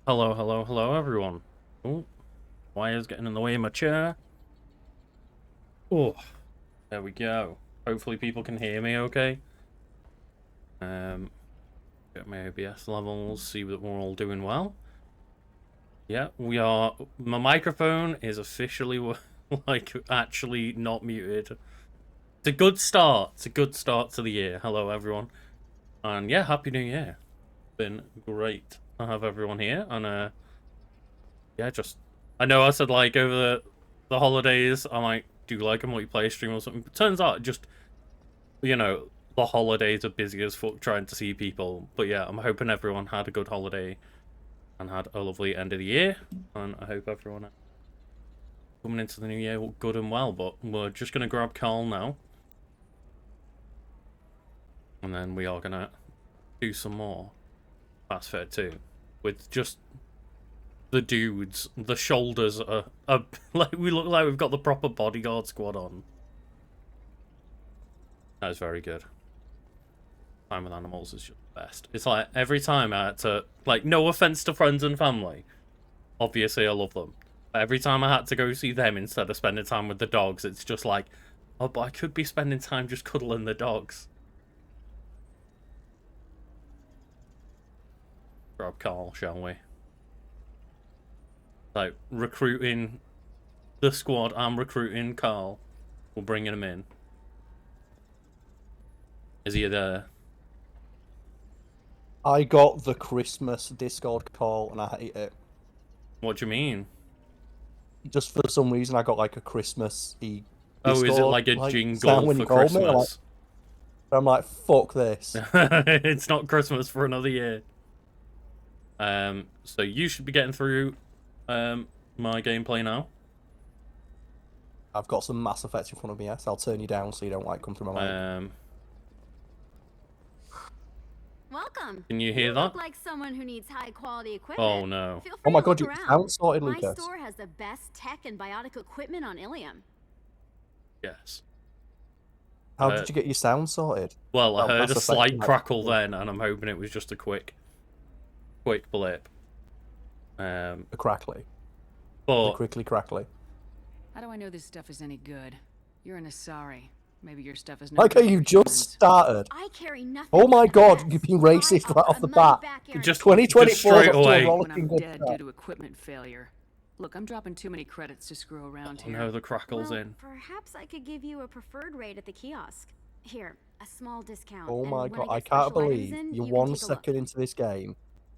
Hello, hello, hello, everyone. Oh, wire's getting in the way of my chair. Oh, there we go. Hopefully people can hear me okay. Get my OBS levels, see that we're all doing well. Yeah, we are. My microphone is officially, like, actually not muted. It's a good start. It's a good start to the year. Hello, everyone. And yeah, Happy New Year. Been great to have everyone here. And, yeah, just... I know I said, like, over the holidays, I might do, like, a multiplayer stream or something. But turns out, just, you know, the holidays are busy as fuck trying to see people. But yeah, I'm hoping everyone had a good holiday and had a lovely end of the year. And I hope everyone coming into the new year good and well. But we're just going to grab Karl now. And then we are going to do some more Fast Fair 2 with just the dudes. The shoulders are like, we look like we've got the proper bodyguard squad on. That is very good. Time with animals is just the best. It's like every time I had to, like, no offense to friends and family, obviously I love them, but every time I had to go see them instead of spending time with the dogs, it's just like, oh, but I could be spending time just cuddling the dogs. Grab Karl, shall we? Like, recruiting the squad, I'm recruiting Karl. We're bringing him in. Is he there? I got the Christmas Discord call and I hate it. What do you mean? Just for some reason, I got like a Christmas-y Oh, is it like a jingle for Christmas? I'm like, fuck this. It's not Christmas for another year. So you should be getting through my gameplay now. I've got some Mass Effect in front of me, yes. I'll turn you down so you don't like come through my mic. Welcome. Can you hear that? Look like someone who needs high quality equipment. Oh no. Feel free Oh my to god, look you around. sound sorted, My Lucas. store has the best tech and biotic equipment on Ilium. Yes. How did you get your sound sorted? Well, I heard Mass a Effect, slight like, crackle then, and I'm hoping it was just a quick blip. The crackly. But The quickly crackly. How do I know this stuff is any good? You're an Asari. Maybe your stuff is no Like how you just started. I carry nothing. Oh my but god, the you've been best. racist I right offer off the a bat. money-back guarantee. just 2024 straight is still away. a when rollicking I'm good dead start. due to equipment failure. Look, I'm dropping too many credits to screw around here. No, the crackle's Well, in. perhaps I could give you a preferred rate at the kiosk. Here, a small discount. Oh and my when god, I I get can't special items believe in, you're you can 1 take a look. second into this game.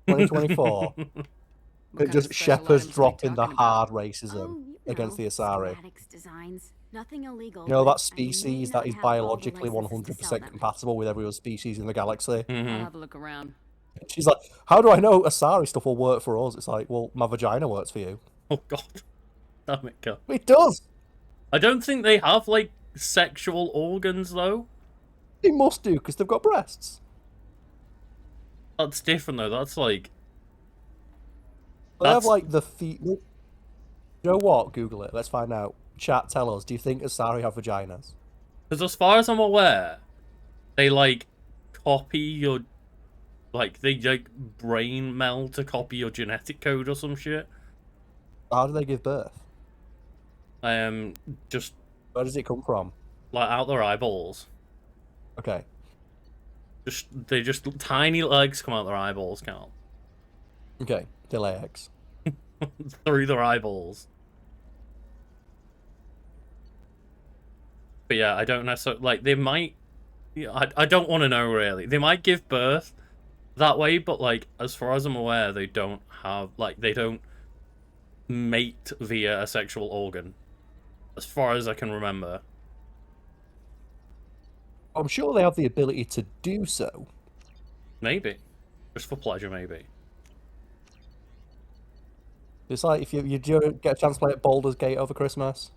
2024. What It kind of just special Shepard's items are we dropping the talking about? hard racism Oh, you against the know, Asari. schematics, designs, nothing illegal. You know, but that I may species not that is have all the biologically licenses to sell 100% them. compatible with every other species in the galaxy. I'll have a look around. She's like, how do I know Asari stuff will work for us? It's like, well, my vagina works for you. Oh god. Damn it, go. It does! I don't think they have, like, sexual organs, though. They must do, because they've got breasts. That's different, though. That's, like... They have, like, the feet... You know what? Google it. Let's find out. Chat, tell us. Do you think Asari have vaginas? Because as far as I'm aware, they, like, copy your... Like, they, like, brain meld to copy your genetic code or some shit. How do they give birth? Just, Where does it come from? like, out their eyeballs. Okay. They just... Tiny legs come out their eyeballs, Karl. Okay. They lay eggs. Through their eyeballs. But yeah, I don't necessarily... Like, they might... Yeah, I don't want to know, really. They might give birth that way, but, like, as far as I'm aware, they don't have... Like, they don't mate via a sexual organ. As far as I can remember. I'm sure they have the ability to do so. Maybe. Just for pleasure, maybe. It's like if you do get a chance to play at Baldur's Gate over Christmas.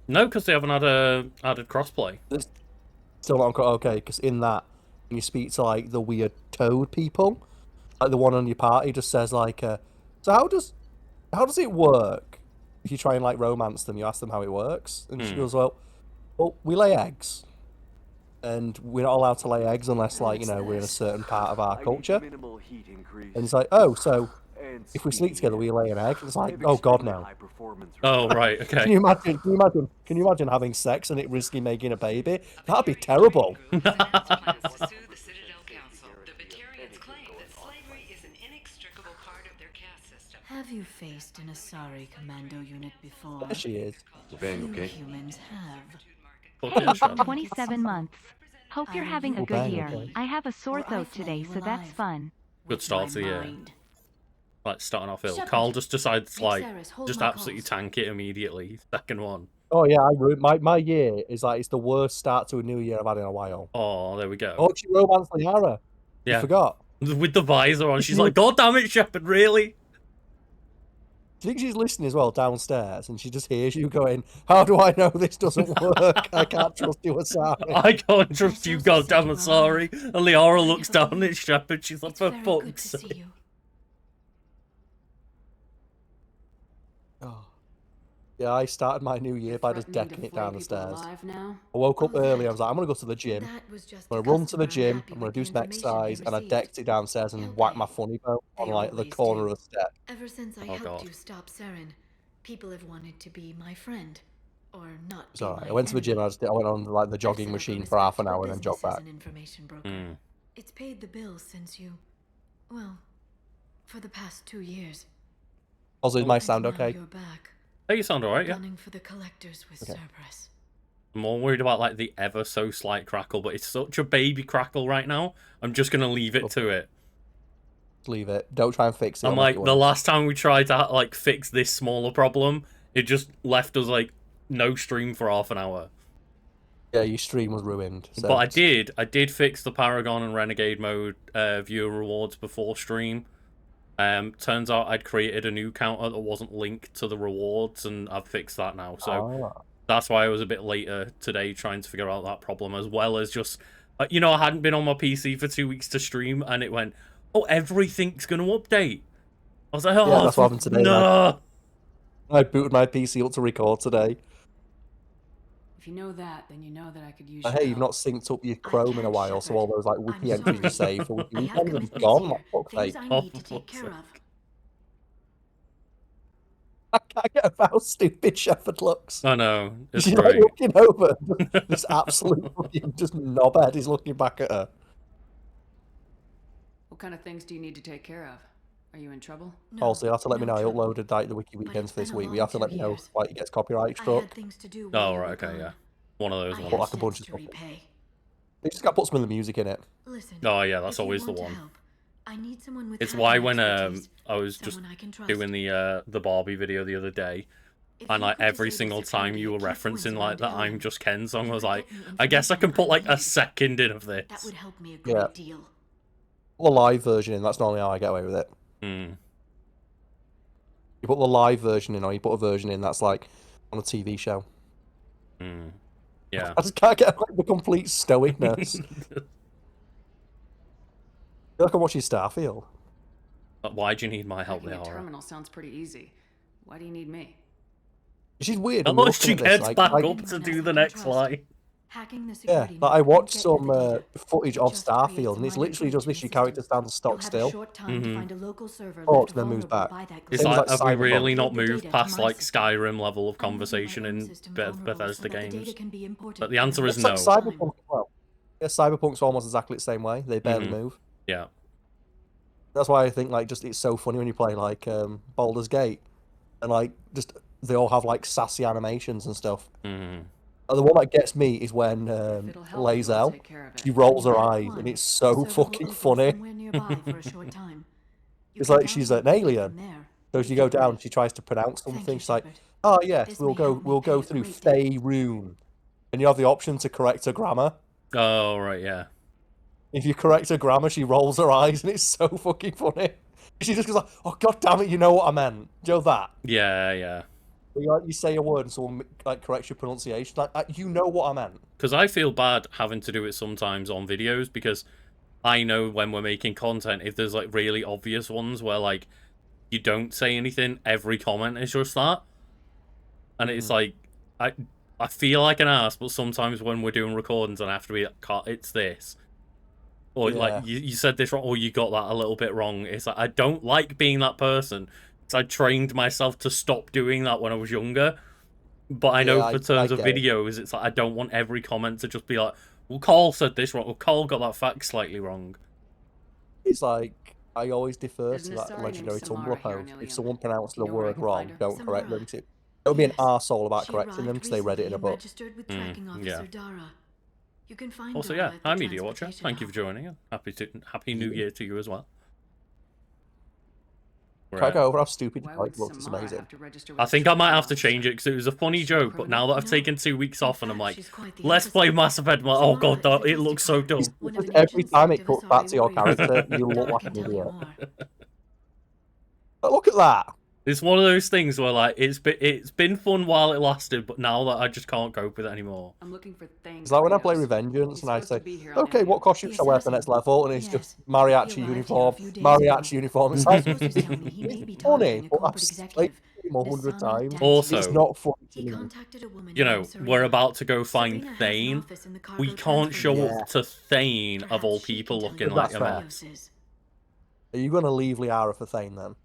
No, because they haven't had added crossplay. It's still not okay, because in that, when you speak to like the weird toad people, like the one on your party just says like, so how does it work? If you try and like romance them, you ask them how it works, and she goes, well, we lay eggs, and we're not allowed to lay eggs unless like we're in a certain part of our culture. And it's like, oh, so if we sleep together, we lay an egg. It's like, oh god, no. Oh, right, okay. Can you imagine? Can you imagine having sex and it risking making a baby? That'd be terrible. Have you faced an Asari commando unit before? There she is. Few humans have. Fucking shut up. 27 months. Hope you're having a Oh, good bang, year. okay. I have a sore Or I throat flay today, you so that's alive. fun. Good start to the year. Mind. Like, starting off ill. Shepard, Carl just decides, make like, Ceres hold just my absolutely calls. tank it immediately. Second one. Oh yeah, my year is like it's the worst start to a new year I've had in a while. Oh, there we go. Oh, she romanced Liara. Yeah. I forgot. With the visor on, she's like, God damn it, Shepard, really? Do you think she's listening as well downstairs and she just hears you going, how do I know this doesn't work? I can't trust you, Asari. I can't trust you, goddamn it, sorry. And Liara looks down at Shepard, she's like, It's for very good fuck's to see sake. you. Oh. Yeah, I started my new year by just Threatening to decking it flay down the people stairs. alive now? I woke up Oh, early, that- I was like, I'm going to go to the gym. That was just I'm a going to run to the customer gym, unhappy I'm going with to do the some information he exercise, and I received. decked it downstairs and He'll whacked pay. my funny bone on They like the always corner do. of the step. Ever since I Oh, helped God. you stop Saren, people have wanted to be my friend. Or not It's be alright. my I went to the gym, enemy. I went on like the I've jogging set up a machine for half an respectable hour and then business jogged as back. an information broker. Mm. It's paid the bills since you, well, for the past 2 years. Also, is my And sound now okay? you're back, Hey, you sound alright, yeah? gunning for the collectors with Okay. Cerberus. I'm more worried about, like, the ever so slight crackle, but it's such a baby crackle right now, I'm just gonna leave it to it. Leave it. Don't try and fix it. I'm it'll make like, it the worse. last time we tried to, like, fix this smaller problem, it just left us, like, no stream for half an hour. Yeah, your stream was ruined. So But I did fix the Paragon and Renegade mode viewer rewards before stream. Turns out I'd created a new counter that wasn't linked to the rewards, and I've fixed that now. So Ah. that's why I was a bit later today trying to figure out that problem, as well as just, you know, I hadn't been on my PC for 2 weeks to stream, and it went, oh, everything's going to update. I was like, oh, Yeah, that's what happened today, no. I booted my PC up to record today. If you know that, then you know that I could use But your hey, you've help. not synced up your Chrome in a can't, while, so all those like I'm wiki entries you sorry. saved for wiki I have weekends are commitments gone. here, Like, fuck things sake. I Oh, need to for take fuck's care sake. of. I can't get over how stupid Shepard looks. I know, it's She's like great. looking over. This absolute fucking just knobhead is looking back at her. What kind of things do you need to take care of? Are you in trouble? No, Also, you have to let me no know. I trouble. uploaded like the wiki But weekends it's for this been a week. long You have to let 2 me know years. like it gets copyright I struck. had things to do while Oh, you right, were okay, gone. yeah. One of those I ones. have like a bunch debts of to stuff. repay. They just got to put some of the music in it. Listen. Oh, yeah, that's if you always the want to one. help, I need someone with It's hacking why when expertise, I was just someone I can trust. doing the Barbie video the other day, If and you like could every disable single time security you were at key points referencing like around the I'm Helena, Just Ken song, I it was would like, get me I guess I can information put like I a need. second in of this. That would help me a great Yeah. deal. Put the live version in. That's normally how I get away with it. Hmm. You put the live version in, or you put a version in that's like on a TV show. Hmm. Yeah. I just can't get like the complete stoicness. I feel like I'm watching Starfield. But why do you need my help, Hacking a Liara? terminal sounds pretty easy. Why do you need me? She's weird. Oh, when you're she looking at this, gets like, back like- up to do the next line. Hacking the Yeah, security like I network watched and get you some the data. footage It of just creates Starfield, a and it's minor literally just glitch in this: the your character system. stands stock You'll have still. a short time to Mhm. find a local server Oh, left then moves vulnerable back. by that It's Things glitch. like, like have we Cyberpunk. really not Upload the moved data to past my like system. Skyrim level of I'm making my conversation own in system Bethesda vulnerable so that the games? data can be imported But the answer is It's like no. Cyberpunk as well. Yeah, Cyberpunk's almost exactly the same way. They barely Mhm. move. Yeah. That's why I think like just it's so funny when you play like Baldur's Gate, and like just they all have like sassy animations and stuff. Hmm. The one that gets me is when If it'll help you, I'll Lae'zel, take care of she it. rolls her When you eyes, climb, and it's a so server will fucking open funny. somewhere nearby for a short time. You It's can like she's download an data alien. from there. So if she go you're down, ready. she tries to pronounce Thank something. you, She's like, Shepard. "Oh yes, This we'll may go, help me we'll pay go a through great debt. Fey Rune," and you have the option to correct her grammar. Oh, right, yeah. If you correct her grammar, she rolls her eyes, and it's so fucking funny. She just goes like, "Oh god damn it, you know what I meant." Joe, that. Yeah, yeah. You say a word and someone like corrects your pronunciation, like you know what I meant. Because I feel bad having to do it sometimes on videos, because I know when we're making content, if there's like really obvious ones where like you don't say anything, every comment is just that. And it's like, I feel like an ass, but sometimes when we're doing recordings and I have to be like, it's this. Or Yeah. like you said this wrong, or you got that a little bit wrong. It's like I don't like being that person. So I trained myself to stop doing that when I was younger. But I know for terms of get it. videos, it's like I don't want every comment to just be like, well, Karl said this wrong, or Karl got that fact slightly wrong. It's like, I always defer There's to an that Asari legendary named Samara Tumblr here in post. If Ilium. someone pronounces Do you the know where I word can wrong, find her? don't correct them. Samara. Don't be an Yes. arsehole about She correcting them arrived because they read it in recently a and book. registered with tracking officer yeah. Dara. You can find Also, Dara yeah, at the hi Media Watcher. transportation Thank you for hub. joining. And Happy New Year to you as well. Can I go over how stupid Why it would looks? It's Samara amazing. have to register with I the think I might tracking have to change officer? it because it was a funny She's a joke, but now that I've No. taken 2 weeks In off and I'm fact, like, she's quite the let's play opposite. Mass Effect, I'm like, oh god, Samara is a it looks so Justicar, dumb. one of an Every ancient time it sect of cuts back Asari to your warriors. character, you look Dara like can an tell you idiot. more. But look at that. It's one of those things where like it's been fun while it lasted, but now that I just can't cope with it anymore. I'm looking for things. It's like when I play Revengeance and I say, okay, what costume The shall I wear for the next assassin. level? And it's Yes. just He mariachi arrived here a uniform, few days mariachi ago. uniform. It's like, Sources tell me he may be it's funny, targeting a but I've corporate played executive. him 100 Nisana times. Also, It's not funny to He me. contacted a woman You named know, Serena. we're about to go find Serena has an Thane. office in the We cargo can't transfer show Yeah. up to Thane of all Perhaps she people can tell looking you like That's a fair. mess. Are you going to leave Liara for Thane then?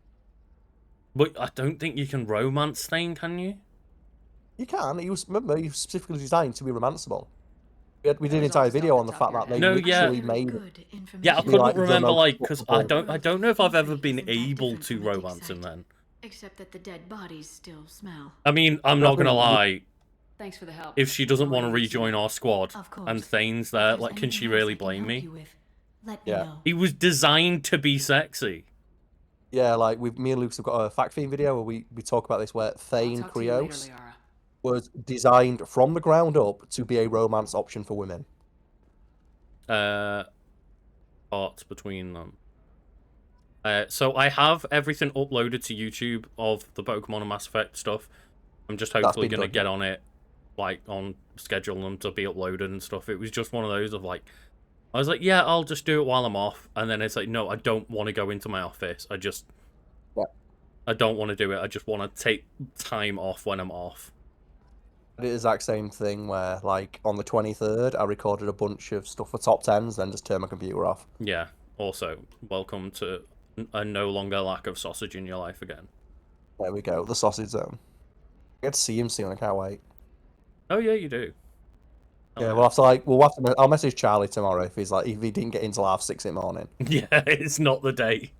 But I don't think you can romance Thane, can you? You can. Remember, he was specifically designed to be romanceable. We did an was all entire just video off on the the top fact of that your they No, yeah. literally made Yeah, I be couldn't like the remember, most like, because I fuckable. don't know if I've ever been able to romance him then. Except that the dead bodies still smell. I mean, I'm That's not gonna what lie. Thanks for the help. If she doesn't Know want to what I need rejoin know. our squad Of course. and Thane's If there, there's like, can anything she else really I can blame help me? you with, let me Yeah. know. He was designed to be sexy. Yeah, like me and Luke have got a fact theme video where we talk about this where I'll Thane talk to you later, Krios Liara. was designed from the ground up to be a romance option for women. Parts between them. So I have everything uploaded to YouTube of the Pokemon and Mass Effect stuff. I'm just hopefully been gonna done, get on it, like on schedule them to be uploaded and stuff. It was just one of those of like, I was like, yeah, I'll just do it while I'm off, and then it's like, no, I don't want to go into my office. Yeah. I don't want to do it. I just want to take time off when I'm off. I did the exact same thing where, like, on the 23rd, I recorded a bunch of stuff for top 10s, then just turned my computer off. Yeah. Also, welcome to a no longer lack of sausage in your life again. There we go, the sausage zone. I get to see him soon, I can't wait. Oh yeah, you do. Oh, Yeah, I'll message Charlie tomorrow if he didn't get in till 6:30 in the morning. Yeah, it's not the day.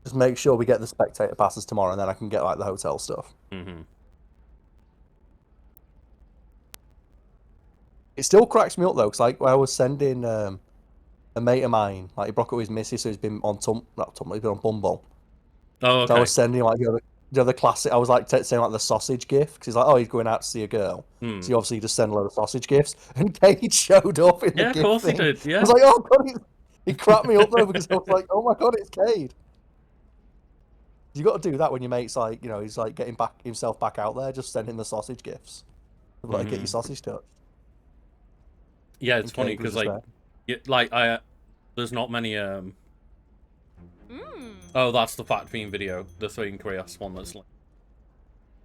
Just make sure we get the spectator passes tomorrow, and then I can get like the hotel stuff. Mm-hmm. It still cracks me up though, because like when I was sending a mate of mine, like he broke up with his missus, so he's been on he's been on Bumble. Oh, okay. So I was sending like the other classic. I was like saying like the sausage gift because he's like, oh, he's going out to see a girl. Hmm. So you obviously just send a load of sausage gifts, and Kate showed up in the Yeah, of gift course he thing. did. I Yeah. was like, oh god, he cracked me up though because I was like, oh my god, it's Cade. You got to do that when your mate's like, he's like getting himself back out there, just sending the sausage gifts. Like, get your sausage touched. Yeah, it's funny Cade was because just there's not many Oh, that's the fact theme video, the Thane Krios one that's like.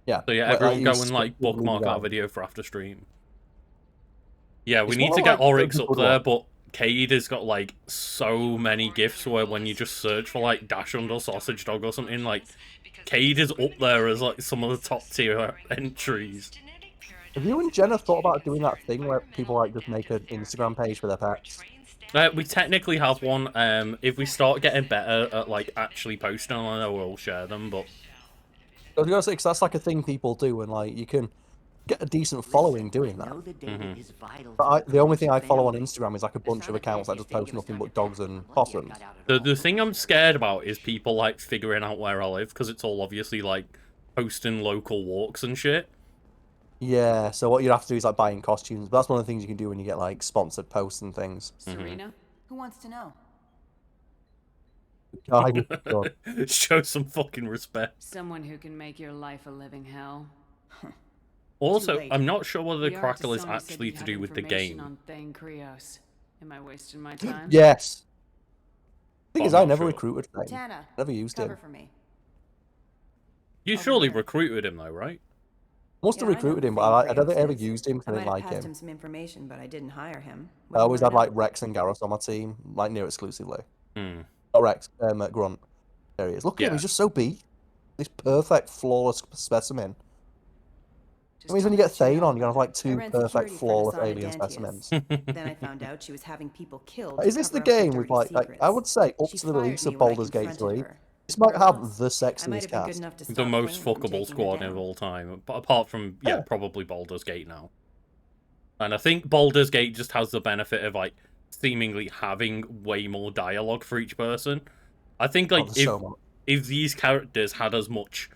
Yeah. So yeah, Well, everyone he's go and like really bookmark down. our video for after stream. Yeah, we It's need one to of, get like, Oryx the up good there, ones. but Cade has got like so many gifts where when you just search for like Dash under Sausage Dog or something, like Cade is up there as like some of the top tier entries. Have you and Jenna thought about doing that thing where people like just make an Instagram page for their pets? We technically have one. If we start getting better at like actually posting on there, we'll share them. But I was gonna say, 'cause that's like a thing people do, and like you can get a decent following doing that. But the only thing I follow on Instagram is like a bunch of accounts that just post nothing but dogs and possums. the thing I'm scared about is people like figuring out where I live because it's all obviously like posting local walks and shit. Yeah, so what you have to do is like buying costumes. But that's one of the things you can do when you get like sponsored posts and things. Serena? Who wants to know? God. Show some fucking respect. Someone who can make your life a living hell. Also, late. I'm not sure whether the The crackle is Artisani said actually you to had do with the information game. On Thane Krios. Am I wasting my time? Yes. Thing But is, I'm I not never sure. recruited Thane. Tana, Never used cover him. for me. You Over surely there. recruited him though, right? Must have Yeah, I know recruited who him, but I don't think I ever Kratos is. used him because I I might didn't have like passed him. him some information, but I didn't hire him. I What do you always want had to like know? Rex and Garrus on my team, like near exclusively. Hmm. Not Rex, Grunt. There he is. Look at him, Yeah. he's just so beat. This perfect, flawless specimen. It Just means tell when you me get what you Thane know on, you're gonna have about like her. I two ran perfect, security for flawless Nasana alien Dantius. specimens. Then I found out she was having people killed Is to this the cover up her game with dirty like I would secrets. say up She to the fired release me of when I Baldur's Gate confronted 3, her. this might Girl have boss. the I might sexiest have been good cast. enough to The stop most Flame from fuckable taking her squad down. of all time, but apart from Yeah. probably Baldur's Gate now. And I think Baldur's Gate just has the benefit of like seemingly having way more dialogue for each person. I think like there's so much. if these characters had as much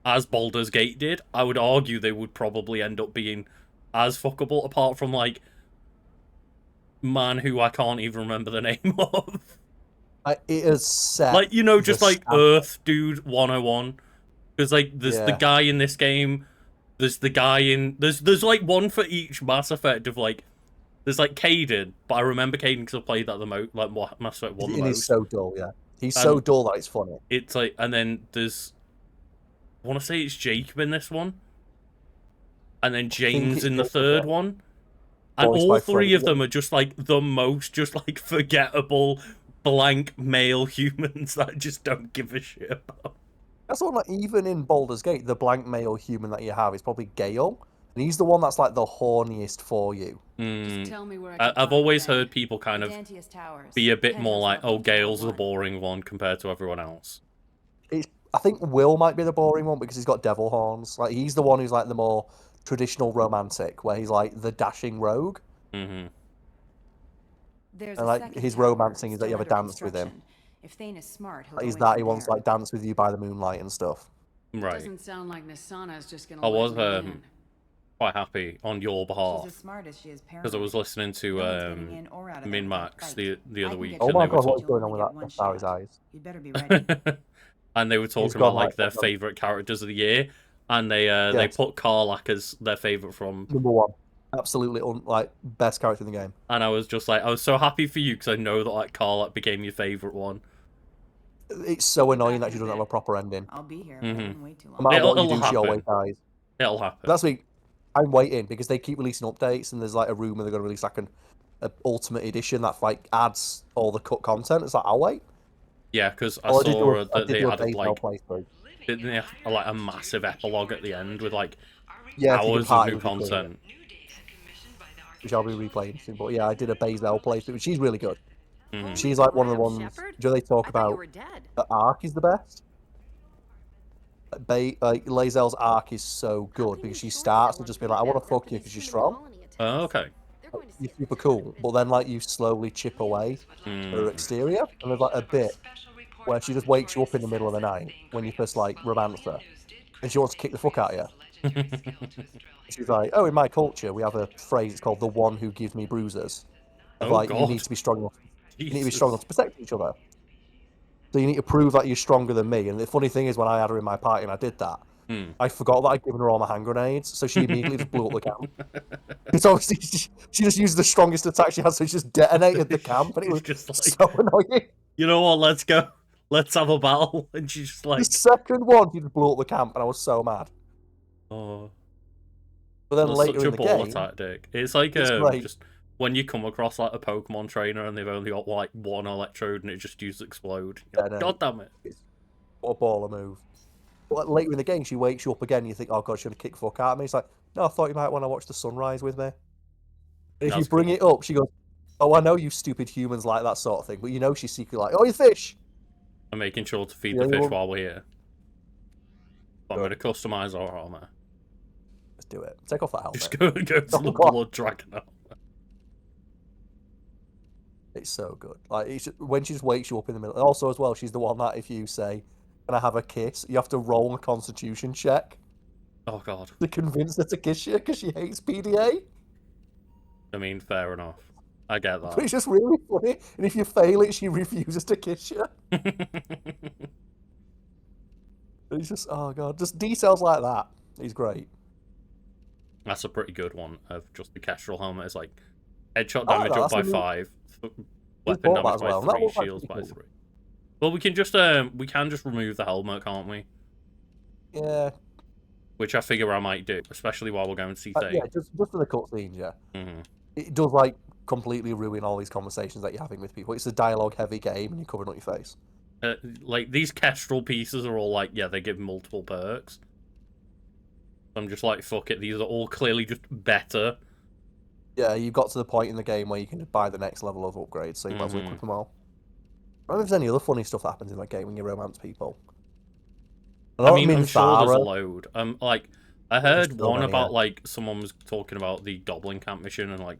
as Baldur's Gate did, I would argue they would probably end up being as fuckable, apart from like man who I can't even remember the name of. It is set. Like, you know, the just like stamp- Earth Dude 101. Because like there's the Yeah. guy in this game, there's the guy in there's like one for each Mass Effect of like there's like Caden, but I remember Caden because I played that the most, like Mass Effect 1 the It is most. so dull, yeah. He's so dull that it's funny. It's like, and then there's, I want to say it's Jacob in this one, and then James it's in the Jacob, third yeah. one, and Voiced all by three Freddie. of them are just like the most just like forgettable blank male humans that I just don't give a shit about. That's all. Like, even in Baldur's Gate, the blank male human that you have is probably Gale, and he's the one that's like the horniest for you. Just tell me where I can I've find always Thane. heard people kind of Dantius Towers. be a bit Head more goes like, up oh, on Tower Gale's the 1. boring one compared to everyone else. I think Will might be the boring one because he's got devil horns. Like he's the one who's like the more traditional romantic, where he's like the dashing rogue. Mm-hmm. There's And a like second his tower, romancing is that you still have a under dance with him. construction. If Thane is smart, he'll Like, go he's in that from he wants to there. like dance with you by the moonlight and stuff. Right. Doesn't sound like Nasana is just gonna I let was me in. quite happy on your She's behalf as smart as she is because I was paranoid. listening to No one's getting in or out of there Min without Max fight. the I other can week, get Oh and you my they were god, what's talking. going on only with get one that Starry's shot. eyes? You'd better be ready. And they were talking got, about like their like, favorite characters of the year, and they Yes. put Karl as their favorite from. Number one, absolutely like best character in the game. And I was just like, I was so happy for you because I know that like Karl became your favorite one. It's so annoying Back that in she a doesn't have bit. a proper ending. I'll be here. But I wouldn't wait too No long. matter what you It'll do, she always happen. dies. It'll happen. That's me. I'm waiting because they keep releasing updates, and there's like a rumor they're going to release like an ultimate edition that like adds all the cut content. It's like I'll wait. Yeah, because I Or I did do saw a- I that did they do a added base like playthrough. didn't they have like a massive epilogue at the end with like Yeah, if you can hours of party new with your queen, content. which I'll be replaying soon. But yeah, I did a Bazel playthrough. She's really good. Mhm. She's like one of the Crap, ones. Shepard? Do they talk I thought you about were dead. the arc is the best? Like Lae'zel's arc is so good because she starts to just be like, I want to fuck you because you're strong. Oh, okay. You're super cool, but then like you slowly chip away her exterior, and there's like a bit where she just wakes you up in the middle of the night when you first like romance her, and she wants to kick the fuck out of you. She's like, oh, in my culture we have a phrase. It's called the one who gives me bruises. Of Oh, like you God. need to be strong enough. You need to be Jesus. strong enough to protect each other. So you need to prove that you're stronger than me. And the funny thing is, when I had her in my party and I did that, I forgot that I'd given her all my hand grenades, so she immediately just blew up the camp. It's obviously she just used the strongest attack she had, so she just detonated the camp, and it was It's just like, so annoying. you know what? Let's go. Let's have a battle. And she's just The like, second one, she just blew up the camp, and I was so mad. oh, But then that's later such a in the baller game, tactic. It's like it's great. just when you come across like a Pokemon trainer and they've only got like one electrode and it just used to explode. You're like, Yeah, no. God damn it! what a baller move. But like, later in the game, she wakes you up again, and you think, oh god, she's gonna kick fuck out of me. It's like, no, I thought you might want to watch the sunrise with me. And if you That's bring cool. it up, she goes, oh, I know you stupid humans like that sort of thing, but you know she's secretly like, oh, you fish. I'm making sure to feed Yeah, the you fish won't- while we're here. But I'm Good. going to customize our armor. Let's do it. Take off that helmet. Just go to Oh, the God. Blood Dragon armor. It's so good. Like when she just wakes you up in the middle. And also as well, she's the one that if you say, "Can I have a kiss?" you have to roll a Constitution check Oh God. to convince her to kiss you because she hates PDA. I mean, fair enough. I get But that. it's just really funny. And if you fail it, she refuses to kiss you. And it's just oh god, just details like that. He's great. That's a pretty good one of just the Kestrel helmet. It's like headshot I like damage that, up by that's a new- 5, weapon bought that damage as by well, and that 3, looks like shields by pretty cool. 3. Well, we can just remove the helmet, can't we? which I figure I might do, especially while we're going to see Thane. Yeah, just for the cutscenes, yeah. Mm-hmm. It does like completely ruin all these conversations that you're having with people. It's a dialogue-heavy game, and you're covering up your face. Like these kestrel pieces are all like, yeah, they give multiple perks. I'm just like, fuck it, these are all clearly just better. Yeah, you've got to the point in the game where you can buy the next level of upgrades, so you might as well equip them all. I don't know if there's any other funny stuff that happens in that game when you romance people. I mean, I'm sure there's a load. Like, I heard so one many, about, yeah. like, someone was talking about the Goblin Camp mission, and, like,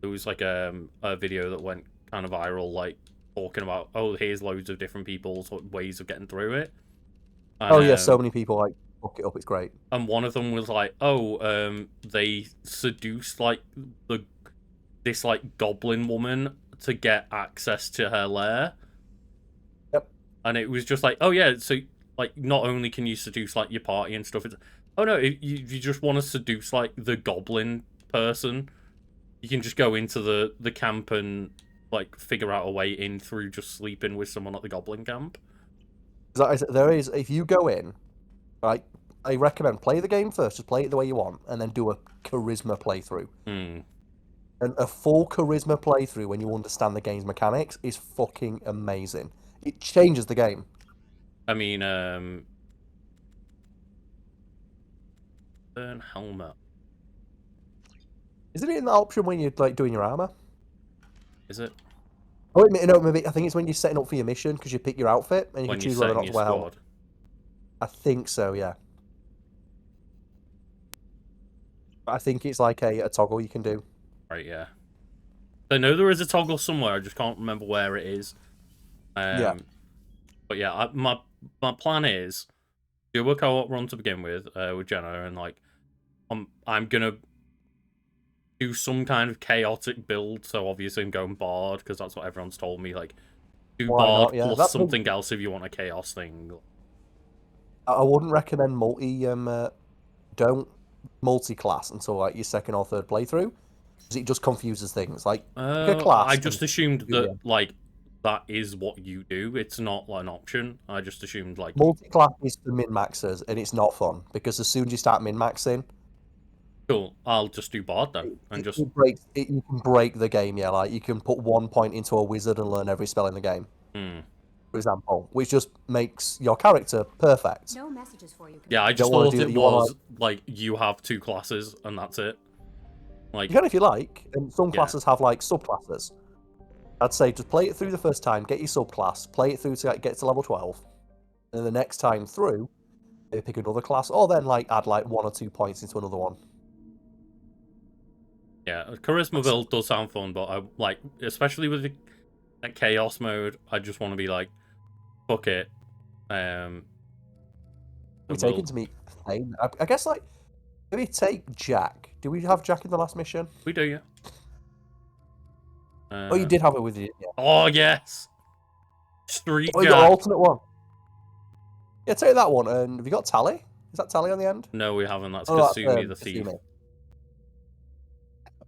there was, like, a video that went kind of viral, like, talking about, oh, here's loads of different people's ways of getting through it. And, oh, yeah, so many people, like, look it up, it's great. And one of them was like, oh, they seduced, like, this, like, goblin woman to get access to her lair. Yep. And it was just like, oh, yeah, so, like, not only can you seduce, like, your party and stuff, it's, oh, no, if you just want to seduce, like, the goblin person, you can just go into the camp and, like, figure out a way in through just sleeping with someone at the goblin camp. There is, if you go in, right, I recommend play the game first, just play it the way you want, and then do a charisma playthrough. And a full charisma playthrough when you understand the game's mechanics is fucking amazing. It changes the game. I mean, burn helmet. Isn't it in that option when you're like doing your armor? Is it? Oh, wait, no, maybe I think it's when you're setting up for your mission because you pick your outfit and you When can you're choose whether or setting not to your wear helmet. squad. I think so, yeah. I think it's like a toggle you can do. Right, yeah. I know there is a toggle somewhere, I just can't remember where it is. Yeah. But yeah, my plan is do a co-op run to begin with Jenna, and like I'm gonna do some kind of chaotic build. So obviously I'm going Bard because that's what everyone's told me. Like do Why Bard not? Yeah, plus that's something else if you want a chaos thing. I wouldn't recommend don't multi-class until like your second or third playthrough because it just confuses things. Like pick a class. I just assumed yeah. that like that is what you do. It's not like an option. I just assumed like multi-class is for min-maxers and it's not fun because as soon as you start min-maxing, cool. I'll just do Bard then, and just you can break the game. Yeah, like you can put 1 point into a wizard and learn every spell in the game. For example, which just makes your character perfect. No messages for you. Yeah, I just thought it was like you have 2 classes and that's it. Like you can if you like, and some classes have like subclasses. I'd say just play it through the first time, get your subclass, play it through to like, get to level 12, and then the next time through, maybe pick another class, or then like add like 1 or 2 points into another one. Yeah, charisma build does sound fun, but I like, especially with the chaos mode, I just want to be like, fuck it. We're taking to meet Thane. I guess like maybe take Jack. Do we have Jack in the last mission? We do, yeah. Oh, you did have it with you. Yeah. Oh yes. Street Oh, you got an alternate one. Yeah, take that one. And have you got Tally? Is that Tally on the end? No, we haven't. That's Kasumi the thief. Kasumi.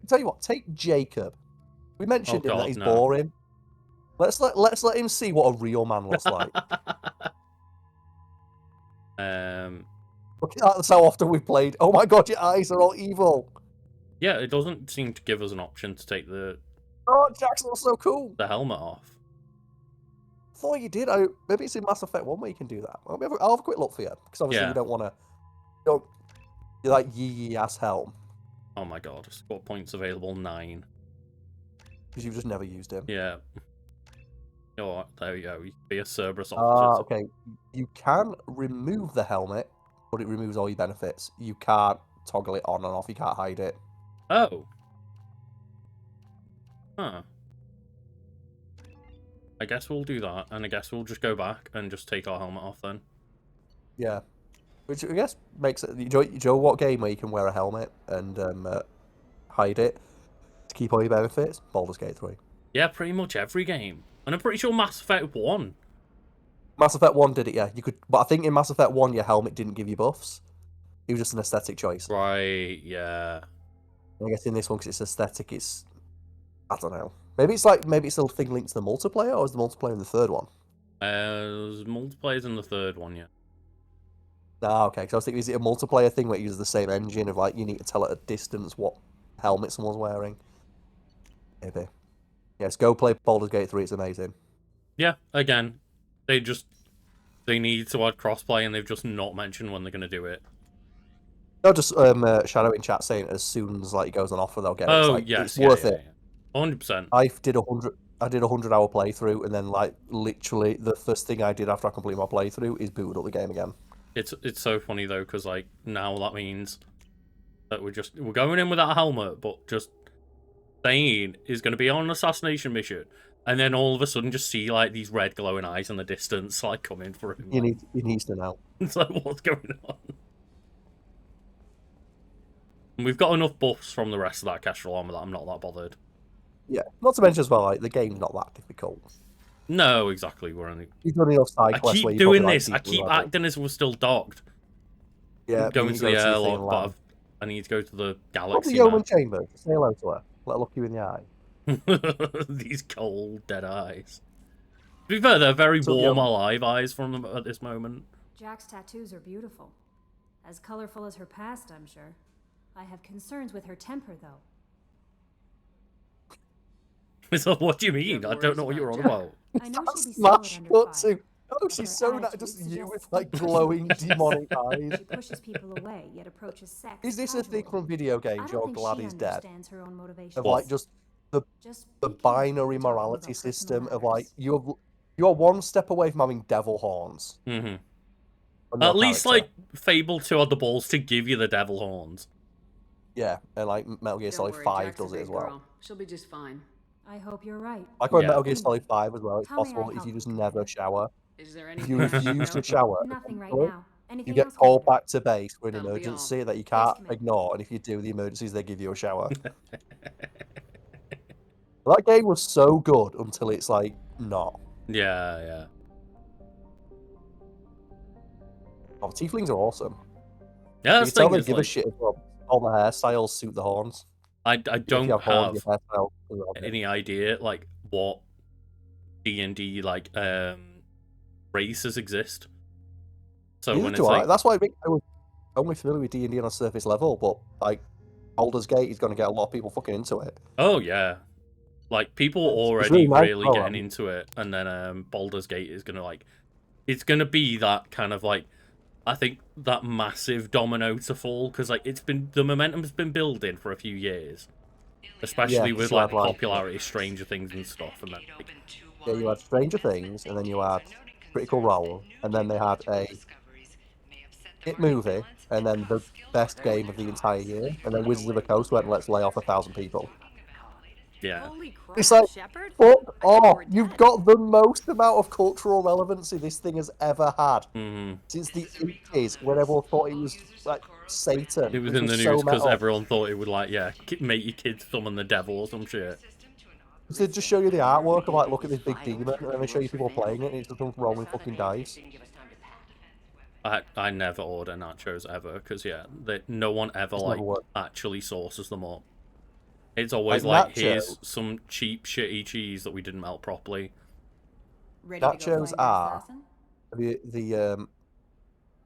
Tell you what, take Jacob. We mentioned him that he's boring. Let's let him see what a real man looks like. That's how often we've played. Oh my god, your eyes are all evil. Yeah, it doesn't seem to give us an option to take the. Oh, Jack's looks so cool. The helmet off. I thought you did. Maybe it's in Mass Effect 1 where you can do that. I'll have a quick look for you because obviously you don't want to. You're like yee ass helm. Oh my god, score points available 9. Because you've just never used him. Yeah. You know what? There you go. You can be a Cerberus officer. Okay. You can remove the helmet, but it removes all your benefits. You can't toggle it on and off. You can't hide it. Oh. Huh. I guess we'll do that, and I guess we'll just go back and just take our helmet off then. Yeah. Which I guess makes it... Joe, what game where you can wear a helmet and hide it to keep all your benefits? Baldur's Gate 3. Yeah, pretty much every game. And I'm pretty sure Mass Effect 1. Mass Effect 1 did it, yeah. You could, but I think in Mass Effect 1 your helmet didn't give you buffs. It was just an aesthetic choice. Right, yeah. I guess in this one, because it's aesthetic, it's... I don't know. Maybe it's a thing linked to the multiplayer, or is the multiplayer in the third one? There's multiplayers in the third one, yeah. Ah, okay. Because I was thinking, is it a multiplayer thing where it uses the same engine of like you need to tell at a distance what helmet someone's wearing? Maybe. Yes, go play Baldur's Gate 3. It's amazing. Yeah, again, they need to add crossplay, and they've just not mentioned when they're going to do it. No, just Shadow in chat saying as soon as like it goes on offer, they'll get it. It's Oh, like, yes, it's worth yeah, it. 100%. I did a 100-hour playthrough, and then like literally the first thing I did after I completed my playthrough is booted up the game again. It's so funny though, because like now that means that we're going in without a helmet, but just Thane is going to be on an assassination mission, and then all of a sudden just see like these red glowing eyes in the distance like coming for him. He needs to know. It's like, what's going on? And we've got enough buffs from the rest of that Kestrel armor that I'm not that bothered. Yeah, not to mention as well, like the game's not that difficult. No, exactly. We're only. You've done enough side I quests where keep you doing probably, this. like, I keep level. acting as if we're still docked. Yeah, Going to the your thing airlock, and but land. I need to go to the What's galaxy the Yeoman now. Chamber? Say hello to her. Let her look you in the eye. These cold, dead eyes. To be fair, they're very So, warm, yeah. alive eyes from them at this moment. Jack's tattoos are beautiful. As colorful as her past, I'm sure. I have concerns with her temper, though. So what do you mean? I don't know what you're on about. I know she'll be Smash solid under cut fire. to. Oh, she's Her so nice. attitude Just you suggests with like deep glowing personal demonic insecurity. eyes. She pushes people away, yet approaches sex Is this a thing casually. from video I games? don't You're think glad she he's dead. understands her own motivations. Of like just the Just the be careful binary when talking morality about personal system of matters. like you're one step away from having devil horns. Mm-hmm. on your At least, character. like, Fable 2 had the balls to give you the devil horns. Yeah, and like Metal Gear Don't Solid worry, 5 Jack's a does it big as well. girl. She'll be just fine. I hope you're right. Like on Yeah. Metal Gear Solid 5 as well, it's How may I possible if help you you, just never shower. Is there If you anything else refuse to know? shower, Nothing right you now. Anything get else, called Commander? back to base for an That'll be emergency all. that you can't Commander. ignore, and if you do the emergencies, they give you a shower. That game was so good until it's like not. Yeah, yeah. Oh, tieflings are awesome. Yeah, You that's can tell the thing. they Is, give a like, shit as well. All the hairstyles suit the horns. I If you don't have horns, have your hairstyle is on it. any idea, like, what D&D, like, races exist. So Neither when do it's I. like, That's why I was only familiar with D&D on a surface level, but like Baldur's Gate is going to get a lot of people fucking into it. oh yeah, like people already really nice really though, getting man. into it, and then Baldur's Gate is gonna like, it's gonna be that kind of like, I think that massive domino to fall, because like the momentum's been building for a few years, especially with you like had, like- popularity of Stranger Things and stuff, and then like, Yeah, you had Stranger Things, and then you had Critical Role, and then they had a hit movie, and then the best game of the entire year, and then Wizards of the Coast went, let's lay off 1,000 people. yeah. Holy crap, It's like, Shepard? fuck I thought you off! were You've dead. got the most amount of cultural relevancy this thing has ever had hmm since the 80s, when everyone thought it was like Satan. It was which in the so news because metal. everyone thought it would like, yeah, make your kids summon the devil or some shit. They just show you the artwork of like, look at this big demon, and then they show you people playing it, and it's just them rolling fucking dice. I never order nachos ever, because yeah, no one ever It's like never worked. actually sources them up. It's always Like like, nacho. here's some cheap shitty cheese that we didn't melt properly. Ready to go Nachos find your are- assassin? The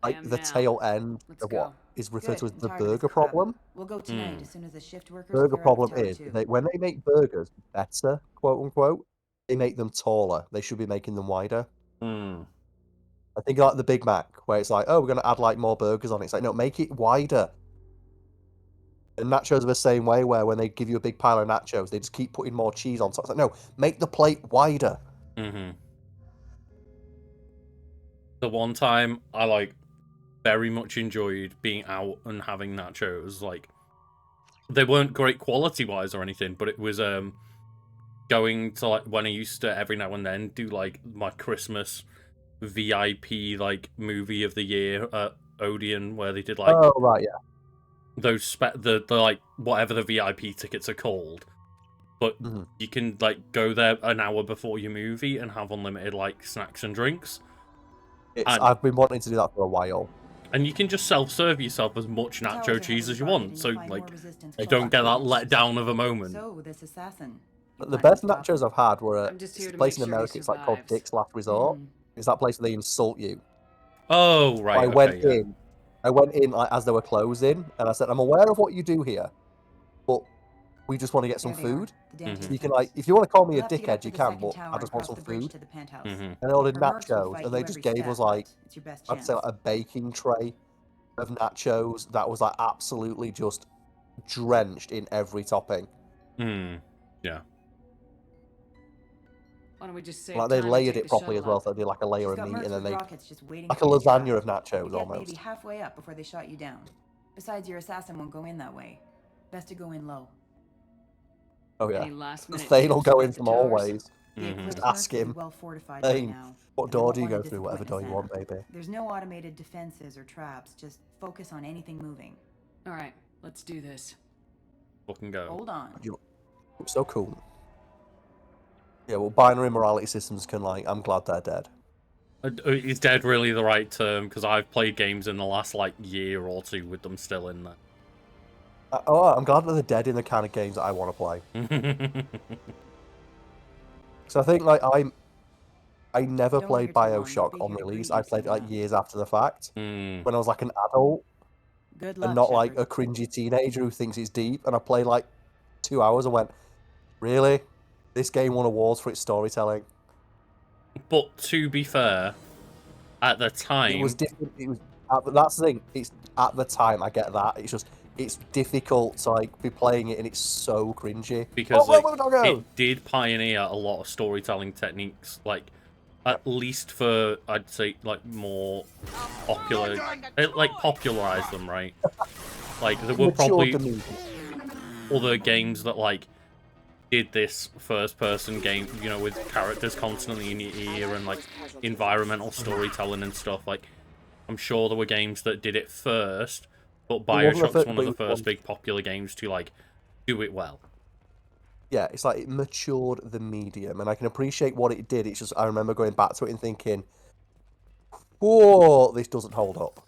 like am the now. tail end Let's of what go. is referred to Good, as I'm the tired of this burger crap. problem. We'll go tonight Hmm. as soon as the shift workers Burger clear out problem of Tower is 2. when they make burgers better, quote unquote, they make them taller. They should be making them wider. Hmm. I think like the Big Mac, where it's like, oh, we're gonna add like more burgers on it. It's like, no, make it wider. And nachos are the same way, where when they give you a big pile of nachos, they just keep putting more cheese on top. It's like, no, make the plate wider. Mm-hmm. The one time I like very much enjoyed being out and having nachos, like they weren't great quality wise or anything, but it was going to like when I used to every now and then do like my Christmas VIP like movie of the year at Odeon, where they did like Oh right, yeah. those the like whatever the VIP tickets are called, but Mhm. you can like go there an hour before your movie and have unlimited like snacks and drinks, And- I've been wanting to do that for a while. and you can just self-serve yourself as much The towers nacho are cheese heavily as you guarded want, and so you'll find like more resistance you from don't get that outposts. let down of a moment. So, this assassin. you The planning best to talk nachos to I've had were I'm just at here a to place make in sure he America. It's like called survives. Dick's Last Resort. Mm. It's that place where they insult you. Oh right, I okay, went yeah. in I went in like, as they were closing, and I said, "I'm aware of what you do here, but we just want to get some There they are, food. the damn So you can tastings. like, if you want to call me a You'll have to get up dickhead, to you the can, second but tower I and just want cross some the bridge food." to the penthouse. Mm-hmm. And I ordered Our mercs will nachos, fight and you they just every gave step, us like, but it's your best I'd say chance. like a baking tray of nachos that was like absolutely just drenched in every topping. Yeah. Why don't we just save Like they time and layered take it the properly as shuttle well, up? so they did like a layer She's of got meat, mercs and then with they rockets just waiting like for a you in the lasagna trap. of nachos You get almost. maybe halfway up before they shot you down. Besides, your assassin won't go in that way. Best to go in low. Oh yeah, Any last minute Thane will tips go about in the from all towers? ways. The Mhm. Eclipse Ask mercs will be him, well fortified by Thane, now. what and they door won't do you wanna go through? Whatever door disappoint you the want, Santa. baby. There's no automated defenses or traps. Just focus on anything moving. All right, let's do this. Fucking go. Hold on. You look so cool. Yeah, well, binary morality systems can like. I'm glad they're dead. Is dead really the right term? Because I've played games in the last like year or two with them still in there. I'm glad that they're dead in the kind of games that I want to play. So I think like I never Don't played linger too long. You'll BioShock be on here to release. greet I you played it soon like enough. years after the fact, Mm. when I was like an adult Good luck, and not like Shepard. a cringy teenager who thinks it's deep. And I played like 2 hours and went, really? This game won awards for its storytelling. But to be fair, at the time, It was different. It was that's the thing. It's at the time. I get that. It's just it's difficult to like be playing it, and it's so cringy. because Oh, like where did I go? it did pioneer a lot of storytelling techniques, like at least for I'd say like more popular, it like popularized them, right? Like there were Matured probably the movie. other games that like did this first person game, you know, with characters constantly in your ear and like environmental storytelling and stuff. Like I'm sure there were games that did it first, but wasn't the BioShock's first, one but of it the was first big popular games to like do it well. Yeah, it's like it matured the medium, and I can appreciate what it did. It's just I remember going back to it and thinking, "Whoa, this doesn't hold up."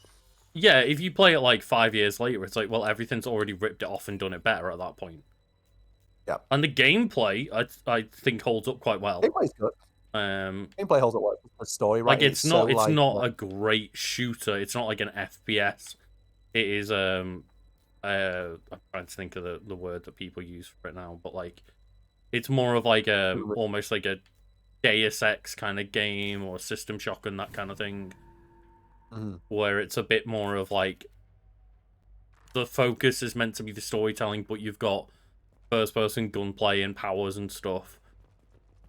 Yeah, if you play it like 5 years later, it's like, well, everything's already ripped it off and done it better at that point. Yeah, And the gameplay, I think holds up quite well. gameplay's good. Gameplay holds up well. The story, right? Like it's not so, like, not a great shooter. It's not like an FPS. It is I'm trying to think of the word that people use for it now, but like it's more of like almost like a Deus Ex kind of game or System Shock and that kind of thing. Where it's a bit more of like the focus is meant to be the storytelling, but you've got first person gunplay and powers and stuff.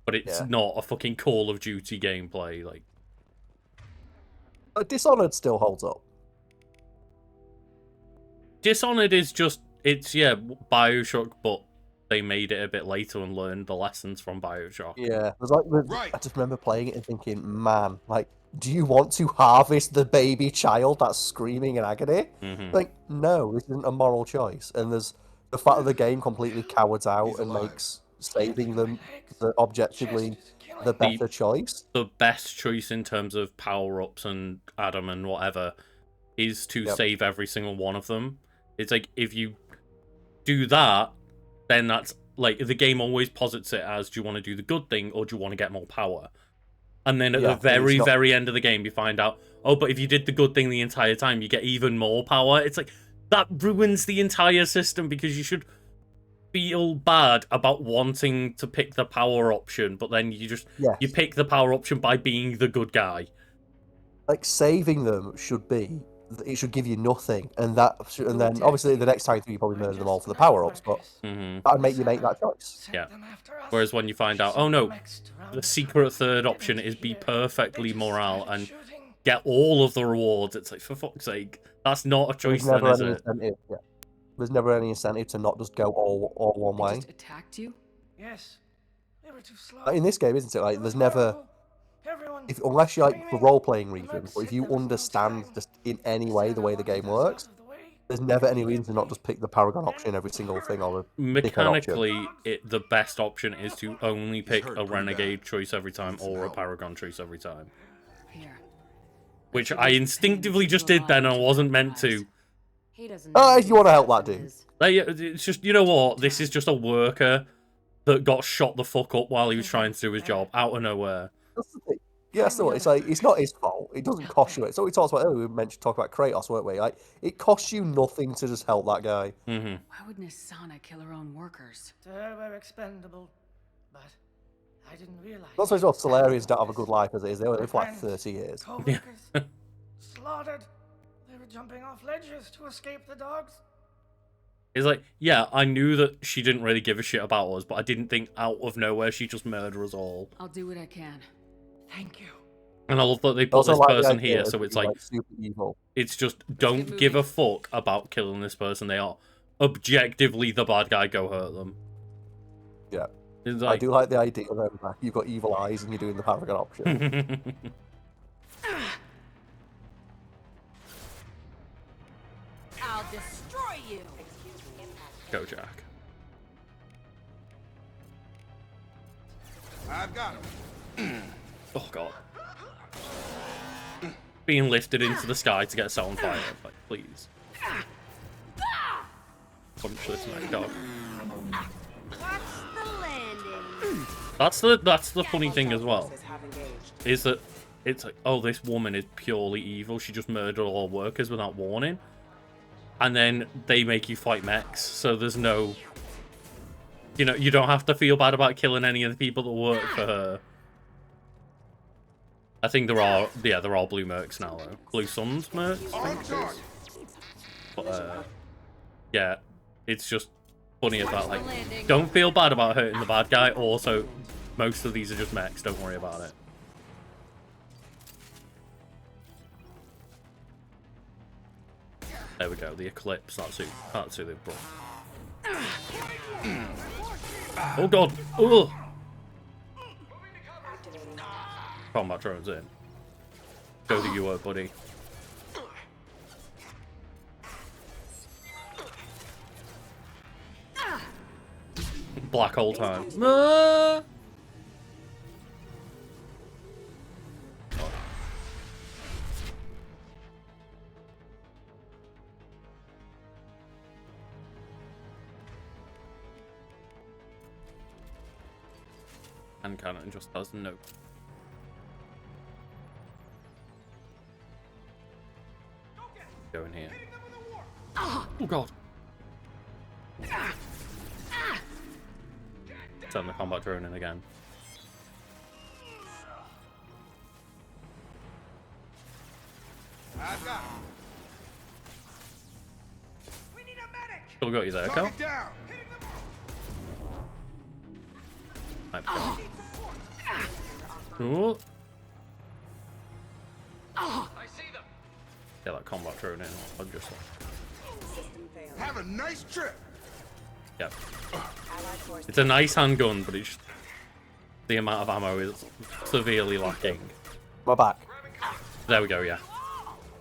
But it's not a fucking Call of Duty gameplay, like. Dishonored still holds up. Dishonored is just BioShock, but they made it a bit later and learned the lessons from BioShock. Yeah, I just remember playing it and thinking, man, like, do you want to harvest the baby child that's screaming in agony? Like, no, this isn't a moral choice. And there's the fact that the game completely cowards out and makes saving them objectively the better choice. The best choice in terms of power-ups and Adam and whatever is to save every single one of them. It's like, if you do that, then that's, like, the game always posits it as, do you want to do the good thing or do you want to get more power? And then at the very, very end of the game, you find out, oh, but if you did the good thing the entire time, you get even more power. It's like, that ruins the entire system because you should feel bad about wanting to pick the power option, but then you just, you pick the power option by being the good guy. Like, saving them should be, it should give you nothing, and then obviously the next time you probably murder them all for the power-ups, but that'd make you make that choice. Yeah. Whereas when you find out, oh no, the secret third option is be perfectly morale and get all of the rewards, it's like, for fuck's sake, that's not a choice then, is it? There's never any incentive to not just go all one way. Just attacked you? Yes. They were too slow. Like in this game, isn't it? Like there's never, unless you like for role-playing reasons, but if you understand just in any way the way the game works, there's never any reason to not just pick the Paragon option every single thing or the mechanically, the best option is to only pick a Renegade choice every time or a Paragon choice every time. Which I instinctively just did then, and I wasn't meant to. If you want to help that dude. It's just, you know what? This is just a worker that got shot the fuck up while he was trying to do his job out of nowhere. That's the thing. Yeah, so it's like it's not his fault. It doesn't cost you it. So we talked about earlier. We mentioned talk about Kratos, weren't we? Like it costs you nothing to just help that guy. Mm-hmm. Why would Nisana kill her own workers? They're expendable, but I didn't realize. Not so much Solarians don't have a good life as it is. They only live for like Friends, 30 years. co-workers, slaughtered. They were jumping off ledges to escape the dogs. It's like, yeah, I knew that she didn't really give a shit about us, but I didn't think out of nowhere she'd just murder us all. I'll do what I can. Thank you. And I love that they put Also this like the person idea here, of so it's being, like, super evil. it's just, don't give a fuck about killing this person. They are objectively the bad guy, go hurt them. Yeah. It's I like, do like the idea that like, you've got evil eyes and you're doing the Paragon option. I'll destroy you. Go, Jack. I've got him. Oh, God. Being lifted into the sky to get set on fire. Like, please. Punch this neck dog. That's the funny thing as well. Is that it's like, oh, this woman is purely evil. She just murdered all workers without warning. And then they make you fight mechs, so there's no... You know, you don't have to feel bad about killing any of the people that work for her. I think there are, yeah, they're all blue mercs now, though. Blue Suns mercs, I think it is. But, yeah, it's just funny about, like, don't feel bad about hurting the bad guy. Also, most of these are just mechs, don't worry about it. There we go, the Eclipse, that's who they've brought. Oh god! Ugh! Combat drones in. Go to you, buddy. Black hole time. Ah! And cannon just does no. Go in here. Oh god. Turn the combat drone in again. I've got him. Still got you there, Karl. Knock it down. Ooh. I see them. Yeah, that combat drone in. I'm just Have a nice trip. yeah. It's a nice handgun, but it's the amount of ammo is severely lacking. My back. There we go, yeah.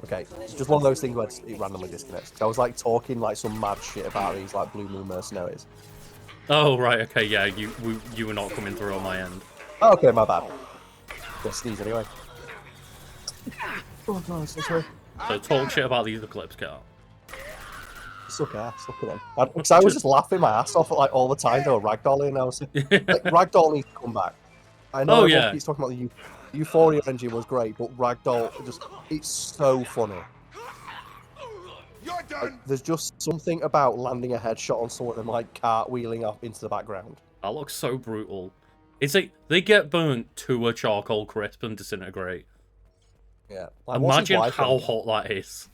Okay, it's just one of those things where it randomly disconnects. I was like talking like some mad shit about these like Blue Moon mercenaries. Oh right, okay, yeah. You were not coming through on my end. Oh, okay, my bad. Just sneeze anyway. Oh no, it's sorry. So talk shit about these Eclipse, Karl. Suck ass, look at them. Because I was just laughing my ass off like all the time they were ragdolling, and I was like, Ragdoll needs to come back. I know everyone keeps talking about the Euphoria engine was great, but Ragdoll it's so funny. You're done. Like, there's just something about landing a headshot on someone and like cartwheeling up into the background. That looks so brutal. It's like they get burnt to a charcoal crisp and disintegrate. Yeah. Like, imagine how hot that is.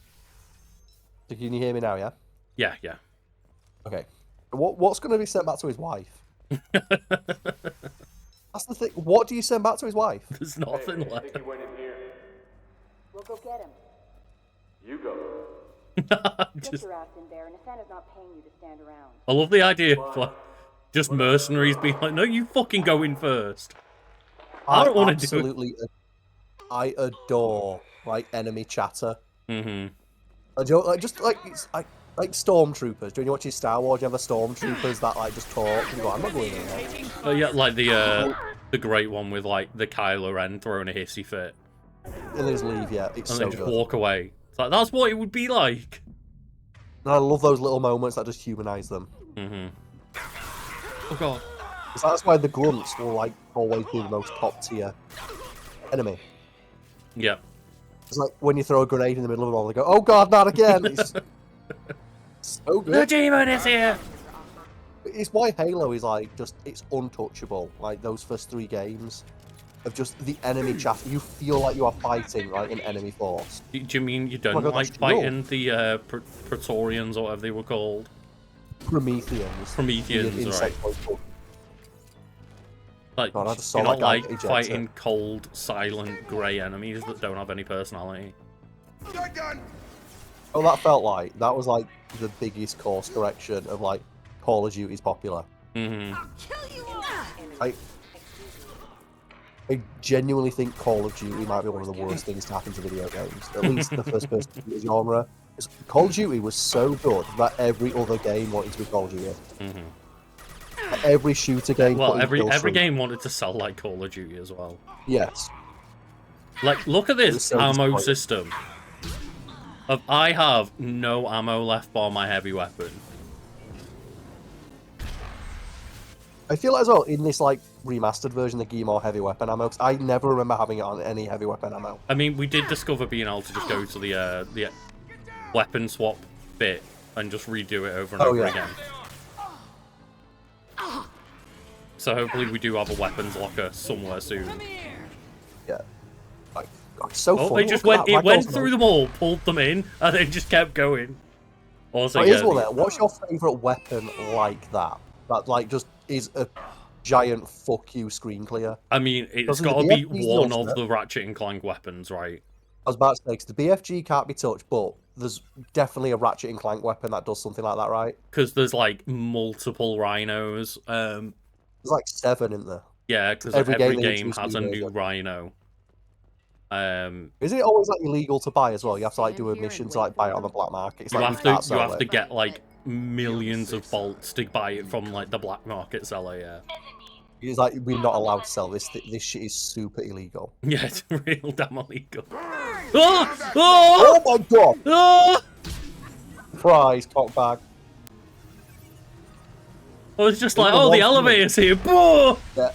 So can you hear me now, yeah? Yeah, yeah. Okay. What's going to be sent back to his wife? That's the thing. What do you send back to his wife? There's nothing left. I think he went in here. We'll go get him. You go. Get your ass in there, and Asana's not paying you to stand around. I love the idea of like, just mercenaries being like, no, you fucking go in first. I don't want to do it. I adore like enemy chatter. Mm-hmm. It's like stormtroopers. Do you watch Star Wars? You have the stormtroopers that like just talk. And you go, I'm not going in there. Oh yeah, like the great one with like the Kylo Ren throwing a hissy fit. And they just leave. Yeah, it's and so then just good. walk away. It's like that's what it would be like. And I love those little moments that just humanize them. Mm-hmm. Oh god. So that's why the grunts will like always be the most top tier enemy. Yeah. It's like when you throw a grenade in the middle of them all, they go, "Oh God, not again!" It's so good. The demon is here. It's why Halo is like it's untouchable. Like those first 3 games of just the enemy chaff. You feel like you are fighting like an enemy force. Do you mean you don't Oh my God, like that's fighting the Praetorians or whatever they were called? Prometheans. Prometheans, Weird right? insect people. Like, God, I just saw you're not that guy like eject it. fighting cold, silent, grey enemies that don't have any personality. Oh, that felt like that was like the biggest course correction of like Call of Duty's popular. Mm-hmm. I genuinely think Call of Duty might be one of the worst things to happen to video games. At least the first-person shooter genre. Call of Duty was so good that every other game wanted to be Call of Duty. Mm-hmm. Every shooter game. Well, every game wanted to sell like Call of Duty as well. Yes. Like, look at this So ammo system. I have no ammo left bar my heavy weapon. I feel as well in this like remastered version, they give you more heavy weapon ammo. 'Cause I never remember having it on any heavy weapon ammo. I mean, we did discover being able to just go to the weapon swap bit and just redo it over and over again. So hopefully we do have a weapons locker somewhere soon. Yeah. Like, so oh, funny. they just went through them all, pulled them in, and then just kept going. Also, here's one there. What's your favourite weapon like that? That like just is a giant fuck you screen clear. I mean, it's got to be one of the Ratchet and Clank weapons, right? I was about to say, 'cause the BFG can't be touched, but there's definitely a Ratchet and Clank weapon that does something like that, right? Because there's like multiple rhinos. There's like 7 in there. Yeah, because every game has a new version. rhino. Isn't it always like illegal to buy as well? You have to like do a mission to like buy it on the black market. It's you like have to get like millions of bolts to buy it from like the black market seller. Yeah. It's like we're not allowed to sell this. This shit is super illegal. Yeah, it's real damn illegal. Oh my God! Oh! Prize cockbag. I was just like, oh, the elevator's here. Yeah.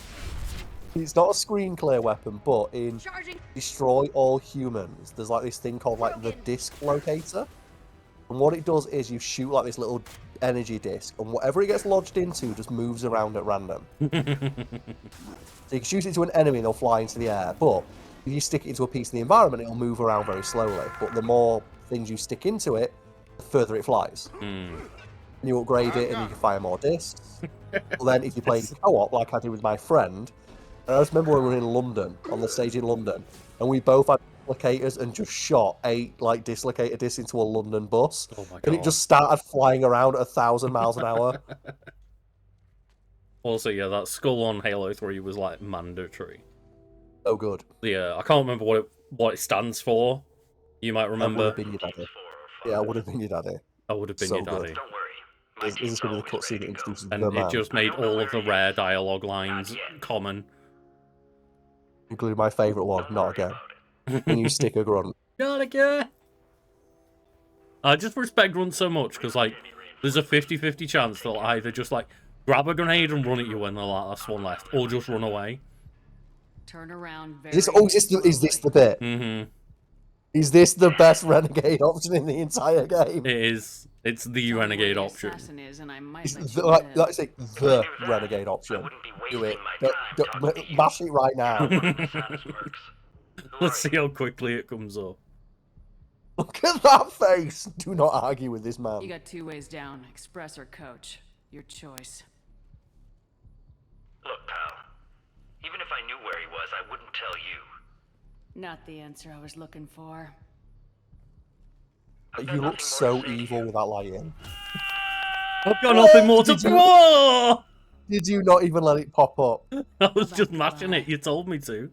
It's not a screen clear weapon, but in Destroy All Humans, there's like this thing called like the disc locator. And what it does is you shoot like this little energy disc, and whatever it gets lodged into just moves around at random. So you can shoot it to an enemy and they'll fly into the air, but if you stick it into a piece of the environment, it'll move around very slowly. But the more things you stick into it, the further it flies. And you upgrade it and you can fire more discs. But then if you play co-op, like I did with my friend, and I just remember when we were in London, on the stage in London, and we both had dislocators and just shot 8 like dislocator discs into a London bus. Oh my God. And it just started flying around at 1,000 miles an hour. Also, yeah, that skull on Halo 3 was like mandatory. So good. Yeah, I can't remember what it stands for. You might remember. I would have been your daddy. Yeah, I would have been your daddy. I would have been So your daddy. good. Is this going to be the cutscene that introduces And the it man? just made all of the rare dialogue lines common. Including my favourite one, not again. Can you stick a grunt? Not again! I just respect Grunt so much, because, like, there's a 50-50 chance they'll either just, like, grab a grenade and run at you when the last one left, or just run away. Turn around very Is this the bit? Mm-hmm. Is this the best renegade option in the entire game? It is. It's the renegade option. Is, and I might It's let the, you like, live. let's say the renegade option. Do it. Mash it right now. Let's see how quickly it comes up. Look at that face. Do not argue with this man. You got 2 ways down, express or coach. Your choice. Look, pal. Even if I knew where he was, I wouldn't tell you. Not the answer I was looking for. You look so evil with that light in. I've got nothing more to do. Did you not even let it pop up? I was just mashing it. You told me to.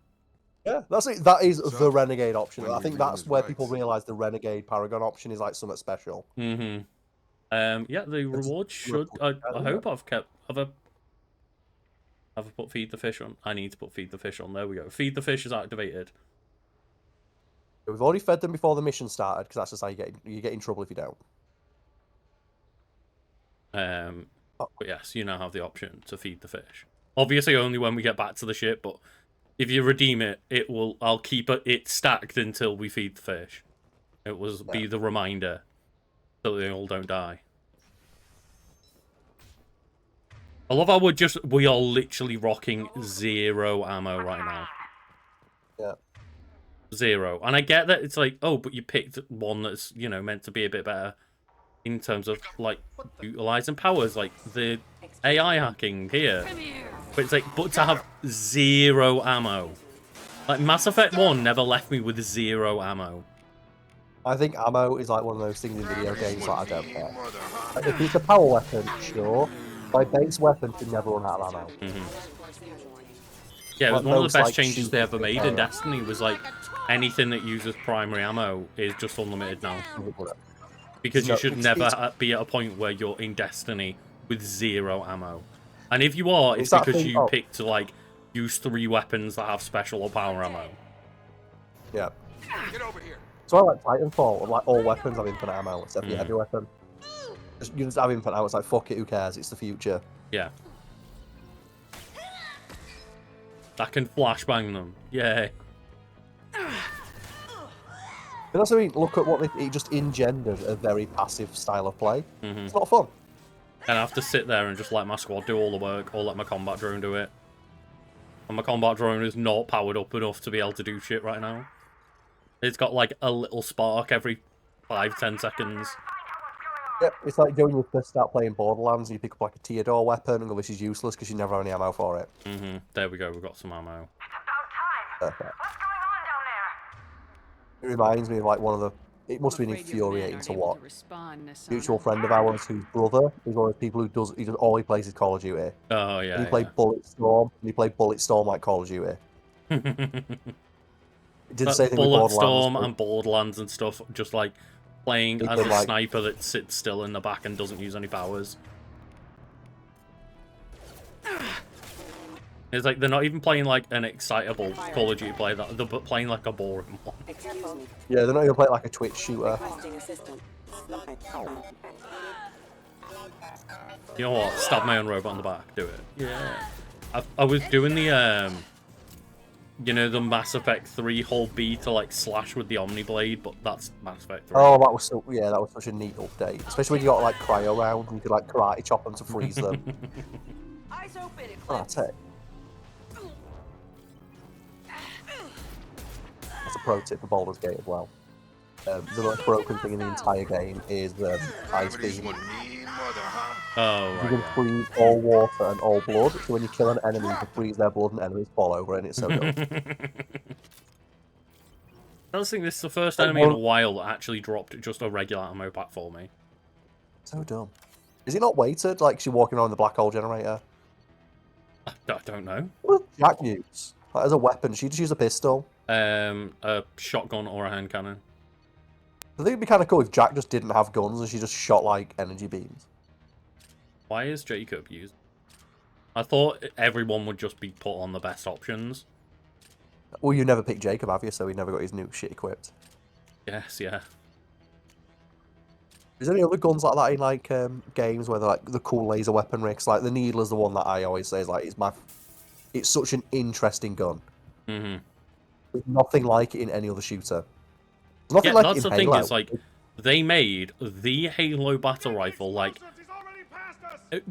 Yeah, that's it. That is the renegade option. I think that's where people realise the renegade paragon option is like something special. Mm-hmm. Yeah, the reward should. I hope I've put feed the fish on. I need to put feed the fish on. There we go. Feed the fish is activated. We've already fed them before the mission started because that's just how you get in trouble if you don't. But yes, you now have the option to feed the fish. Obviously, only when we get back to the ship. But If you redeem it, I'll keep it stacked until we feed the fish. It will be the reminder so they all don't die. I love how we are literally rocking 0 ammo right now. Yeah. 0. And I get that it's like, oh, but you picked one that's, you know, meant to be a bit better in terms of, like, utilizing powers, like the AI hacking here. But it's like, but to have 0 ammo. Like, Mass Effect 1 never left me with 0 ammo. I think ammo is like one of those things in video games that I don't care. Like, if it's a power weapon, sure. My base weapon should never run out of ammo. Yeah, it was Like one of most, the best like, changes they ever made in yeah. Destiny was like, anything that uses primary ammo is just unlimited now. Because you should never be at a point where you're in Destiny with 0 ammo. And if you are, it's because you picked to, like, use 3 weapons that have special or power ammo. Yeah. Get over here. So I like Titanfall, like all weapons have infinite ammo except for your heavy weapon. You just have infinite ammo, it's like, fuck it, who cares, it's the future. Yeah. That can flashbang them. Yay. But that's what I mean, look at what it just engendered a very passive style of play. It's not fun. And I have to sit there and just let my squad do all the work, or let my combat drone do it. And my combat drone is not powered up enough to be able to do shit right now. It's got like a little spark every 5-10 seconds. Yep, it's like when you first start playing Borderlands, you pick up like a Theodore weapon, and go, this is useless because you never have any ammo for it. There we go, we've got some ammo. Perfect. It reminds me of like one of the... It must have been infuriating to watch. Mutual friend of ours whose brother is one of the people who does all he plays is Call of Duty. Oh, yeah, And he played Bulletstorm, and he played Bulletstorm like Call of Duty. It did the same thing with Borderlands. Bulletstorm and Borderlands and stuff, just like playing as a like, sniper that sits still in the back and doesn't use any powers. It's like they're not even playing like an excitable Call of Duty play, they're playing like a boring one. Yeah, they're not even playing like a Twitch shooter. You know what? Stab my own robot in the back. Do it. Yeah. I was doing the you know, the Mass Effect 3 hold B to like slash with the Omni Blade, but that's Mass Effect 3. Oh, that was that was such a neat update. Especially when you got like cryo round and you could like karate chop them to freeze them. Oh, that's it. That's a pro tip for Baldur's Gate as well. The most broken thing in the entire game is the ice beam. Oh, right. You can freeze all water and all blood, so when you kill an enemy, you can freeze their blood and enemies fall over, and it's so good. I don't think this is the first enemy in a while that actually dropped just a regular ammo pack for me. So dumb. Is it not weighted, like she's walking around the black hole generator? I don't know. What does Jack use? Like, as a weapon, she just use a pistol? A shotgun or a hand cannon. I think it'd be kind of cool if Jack just didn't have guns and she just shot, like, energy beams. Why is Jacob used? I thought everyone would just be put on the best options. Well, you never picked Jacob, have you? So he never got his new shit equipped. Yes, yeah. Is there any other guns like that in like games where they're like the cool laser weaponry? Cause, like the needle is the one that I always say is like it's such an interesting gun. There's nothing like it in any other shooter. There's nothing like that's it in the Halo. thing is like they made the Halo battle rifle like,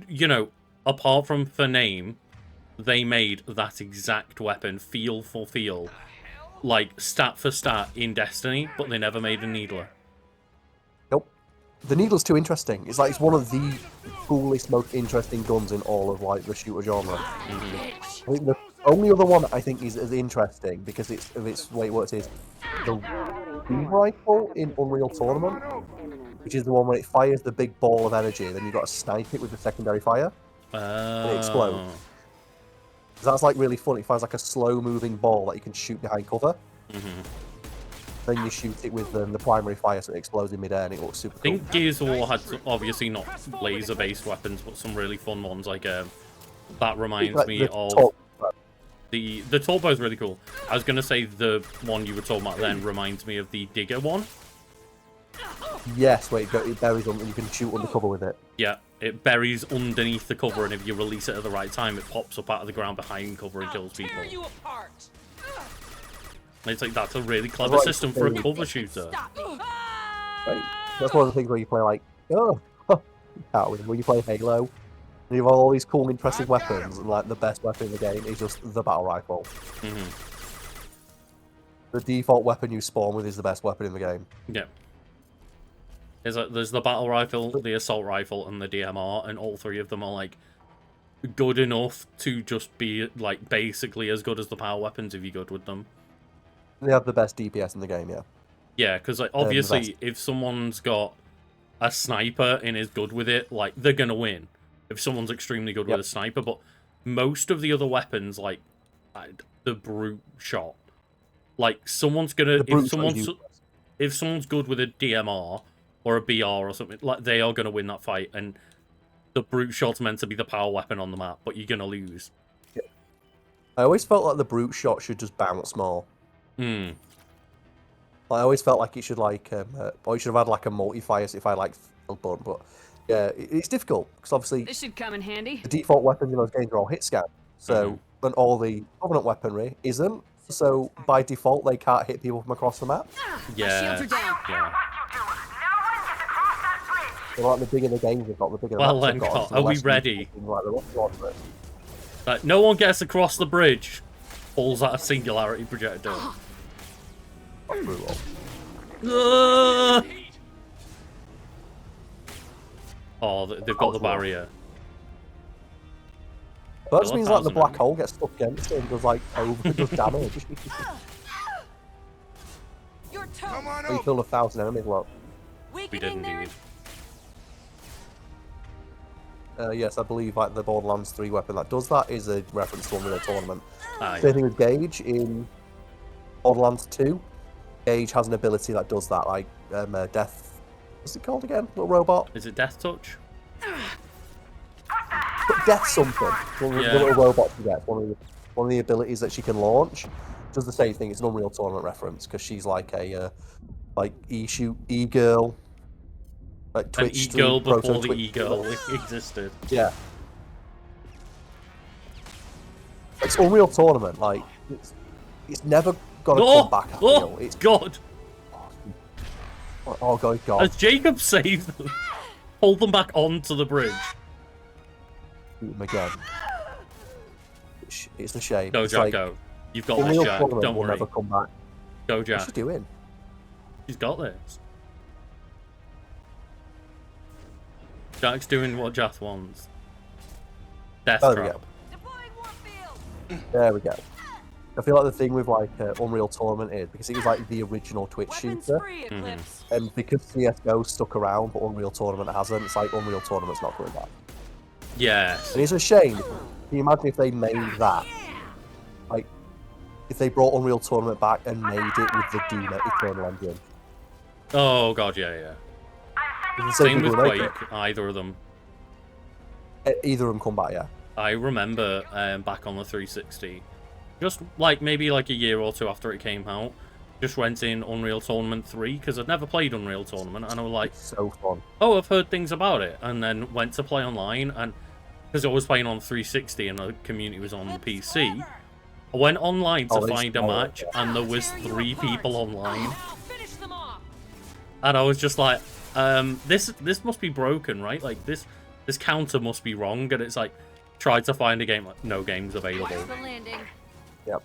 you know, apart from for name, they made that exact weapon feel for feel, like stat for stat in Destiny, but they never made a needler. Nope. The needle's too interesting. It's like it's one of the coolest, most interesting guns in all of like the shooter genre. I think the only other one I think is as interesting because it's of its way it works is the beam rifle in Unreal Tournament, which is the one where it fires the big ball of energy, and then you've got to snipe it with the secondary fire, and it explodes. That's like really fun. It fires like a slow-moving ball that you can shoot behind cover. Then you shoot it with the primary fire, so it explodes in midair, and it looks super cool. I think Gears of War had obviously not laser-based weapons, but some really fun ones. Like that reminds like me of the torpedo is really cool. I was gonna say the one you were talking about then reminds me of the Digger one. Yes, where it buries them and you can shoot undercover with it. Yeah, it buries underneath the cover, and if you release it at the right time, it pops up out of the ground behind cover and kills people. It's like, that's a really clever Right, system for a so- cover shooter. Right? That's one of the things where you play like, oh, when you play Halo, and you have all these cool, interesting weapons, and like the best weapon in the game is just the battle rifle. The default weapon you spawn with is the best weapon in the game. Yeah. There's the battle rifle, the assault rifle, and the DMR, and all three of them are like good enough to just be like basically as good as the power weapons if you're good with them. They have the best DPS in the game, yeah. Yeah, because like obviously if someone's got a sniper and is good with it, like they're gonna win. If someone's extremely good with a sniper, but most of the other weapons, like the brute shot, like someone's gonna if someone's good with a DMR or a BR or something, like they are gonna win that fight, and the brute shot's meant to be the power weapon on the map, but you're gonna lose. Yeah. I always felt like the brute shot should just bounce more. I always felt like it should like, or you should have had like a multi-fire if I like field button, but yeah, it's difficult because obviously This should come in handy. the default weapons in those games are all hit scan, so and all the Covenant weaponry isn't. So by default, they can't hit people from across the map. Yeah. Yeah. So like the bigger the games they've got, the bigger the Well maps then, they've got. Karl, are we ready? Like, the rough ones, but- Like, no one gets across the bridge. Pulls out a singularity projector. Brutal. Oh, they've got the barrier. But that just means like the 1,000 black hole gets stuck against it and does like does damage. Come on We killed 1,000 enemies, look. We did indeed. Yes, I believe like the Borderlands 3 weapon that does that is a reference to Unreal Tournament. Ah, Same thing with Gage in Borderlands 2. Gage has an ability that does that, like Death. What's it called again? Little robot. Is it Death Touch? But Death something. One of the little robots she gets. One of the abilities that she can launch. Does the same thing. It's an Unreal Tournament reference because she's like a like e-girl. Like Twitch An e-girl before the Twitch e-girl existed. Yeah. It's Unreal Tournament, like it's never gonna come back. I feel. It's God. Oh God. As Jacob saved them, pulled them back onto the bridge. Shoot them again. It's a shame. Go, It's Jack, like, go. You've got Unreal this, Jack. Tournament Don't will worry. never come back. Go, What's Jack. she doing? She's got this. Jack's doing what Jack wants. Death Oh, there we trap. go. There we go. I feel like the thing with like Unreal Tournament is because it was like the original Twitch shooter, and because CS:GO stuck around but Unreal Tournament hasn't, it's like Unreal Tournament's not coming back. Yes. And it's a shame. Can you imagine if they made that? Like, if they brought Unreal Tournament back and made it with the Doom Eternal engine. Oh God, yeah. It's the Same with people who make Quake. Either of them. Either of them come back, yeah. I remember back on the 360, just like maybe like a year or two after it came out, just went in Unreal Tournament 3 because I'd never played Unreal Tournament, and I was like, so fun. Oh, I've heard things about it, and then went to play online, and because I was playing on 360 and the community was on the PC, I went online to find a match, and there was 3 people online, and I was just like, this must be broken, right? Like this counter must be wrong, and it's like, tried to find a game, like no game's available. Yep.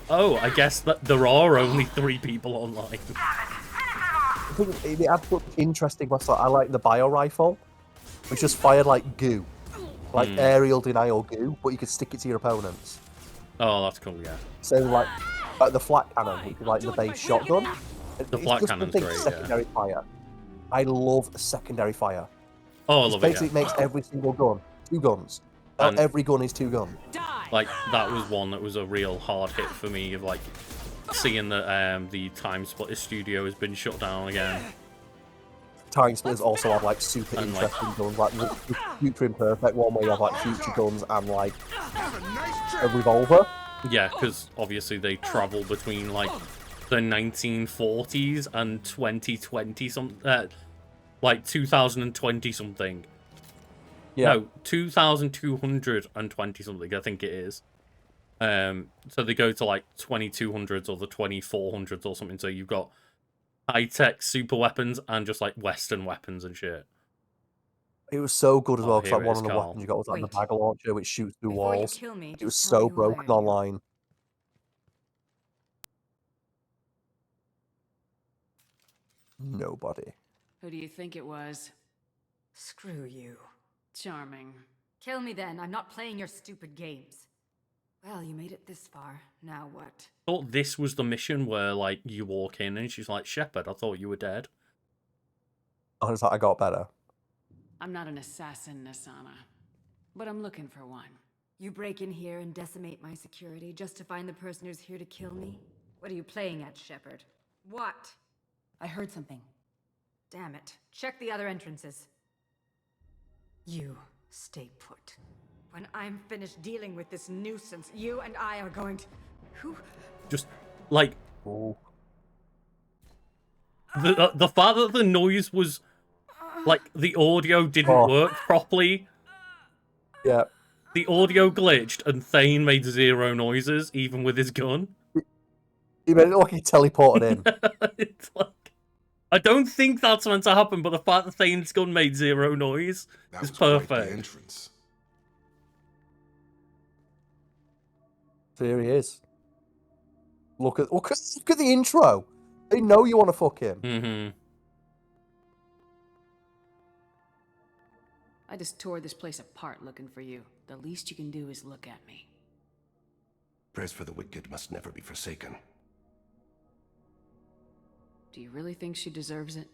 Oh, I guess that there are only 3 people online. I think the absolute interesting was that I like the bio rifle, which just fired like goo, like aerial denial goo, but you could stick it to your opponents. Oh, that's cool, yeah. So like the flat cannon, which is like the base shotgun. The flat cannon's great, secondary fire. I love secondary fire. Oh, I love it. Basically, it makes every single gun 2 guns. And every gun is 2 guns. Like that was one that was a real hard hit for me of like seeing that the Time Splitter studio has been shut down again. Time Splitters also have like super And, interesting guns, like the Future Imperfect one where you have like future guns and like a revolver. Yeah, because obviously they travel between like the 1940s and 2020 something, like 2020 something. Yeah. No, 2220 something, I think it is. So they go to like 2200s or the 2400s or something. So you've got high-tech super weapons and just like Western weapons and shit. It was so good as well, because here like it one is, of the Karl. weapons you got was like the Wait. bag launcher, which shoots through Before you walls. kill me, It was just tell so me who hired broken you. online. Nobody. Who do you think it was? Screw you. Charming. Kill me then. I'm not playing your stupid games. Well, you made it this far. Now what? Thought this was the mission where like you walk in and she's like, Shepard, I thought you were dead. I was like, I got better. I'm not an assassin, Nasana. But I'm looking for one. You break in here and decimate my security just to find the person who's here to kill me? What are you playing at, Shepard? What? I heard something. Damn it. Check the other entrances. You stay put. When I'm finished dealing with this nuisance, you and I are going to... Who? Just like Ooh. the fact that the noise was like the audio didn't work properly. Yeah. The audio glitched and Thane made 0 noises, even with his gun. He made it look like he teleported in. It's like, I don't think that's meant to happen, but the fact that Thane's gun made 0 noise is perfect. Entrance. So here he is. Look at the intro. They know you want to fuck him. Mm-hmm. I just tore this place apart looking for you. The least you can do is look at me. Prayers for the wicked must never be forsaken. Do you really think she deserves it?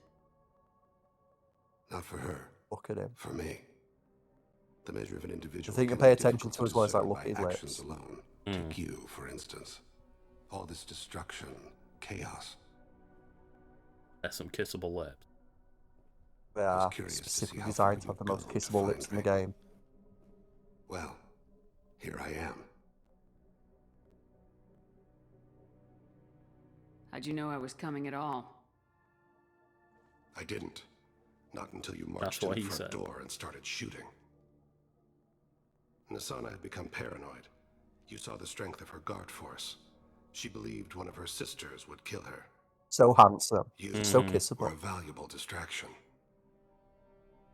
Not for her. Look at him. For me. The measure of an individual. The thing to can pay be attention difficult to as well is like discern look at his by lips. actions alone. Take you, for instance. All this destruction, chaos. There's some kissable lips. They are specifically designed to have the most kissable lips in the game. Well, here I am. How'd you know I was coming at all? I didn't. Not until you marched That's to what the he front said. door and started shooting. Nasana had become paranoid. You saw the strength of her guard force. She believed one of her sisters would kill her. So handsome. You So were kissable. a valuable distraction.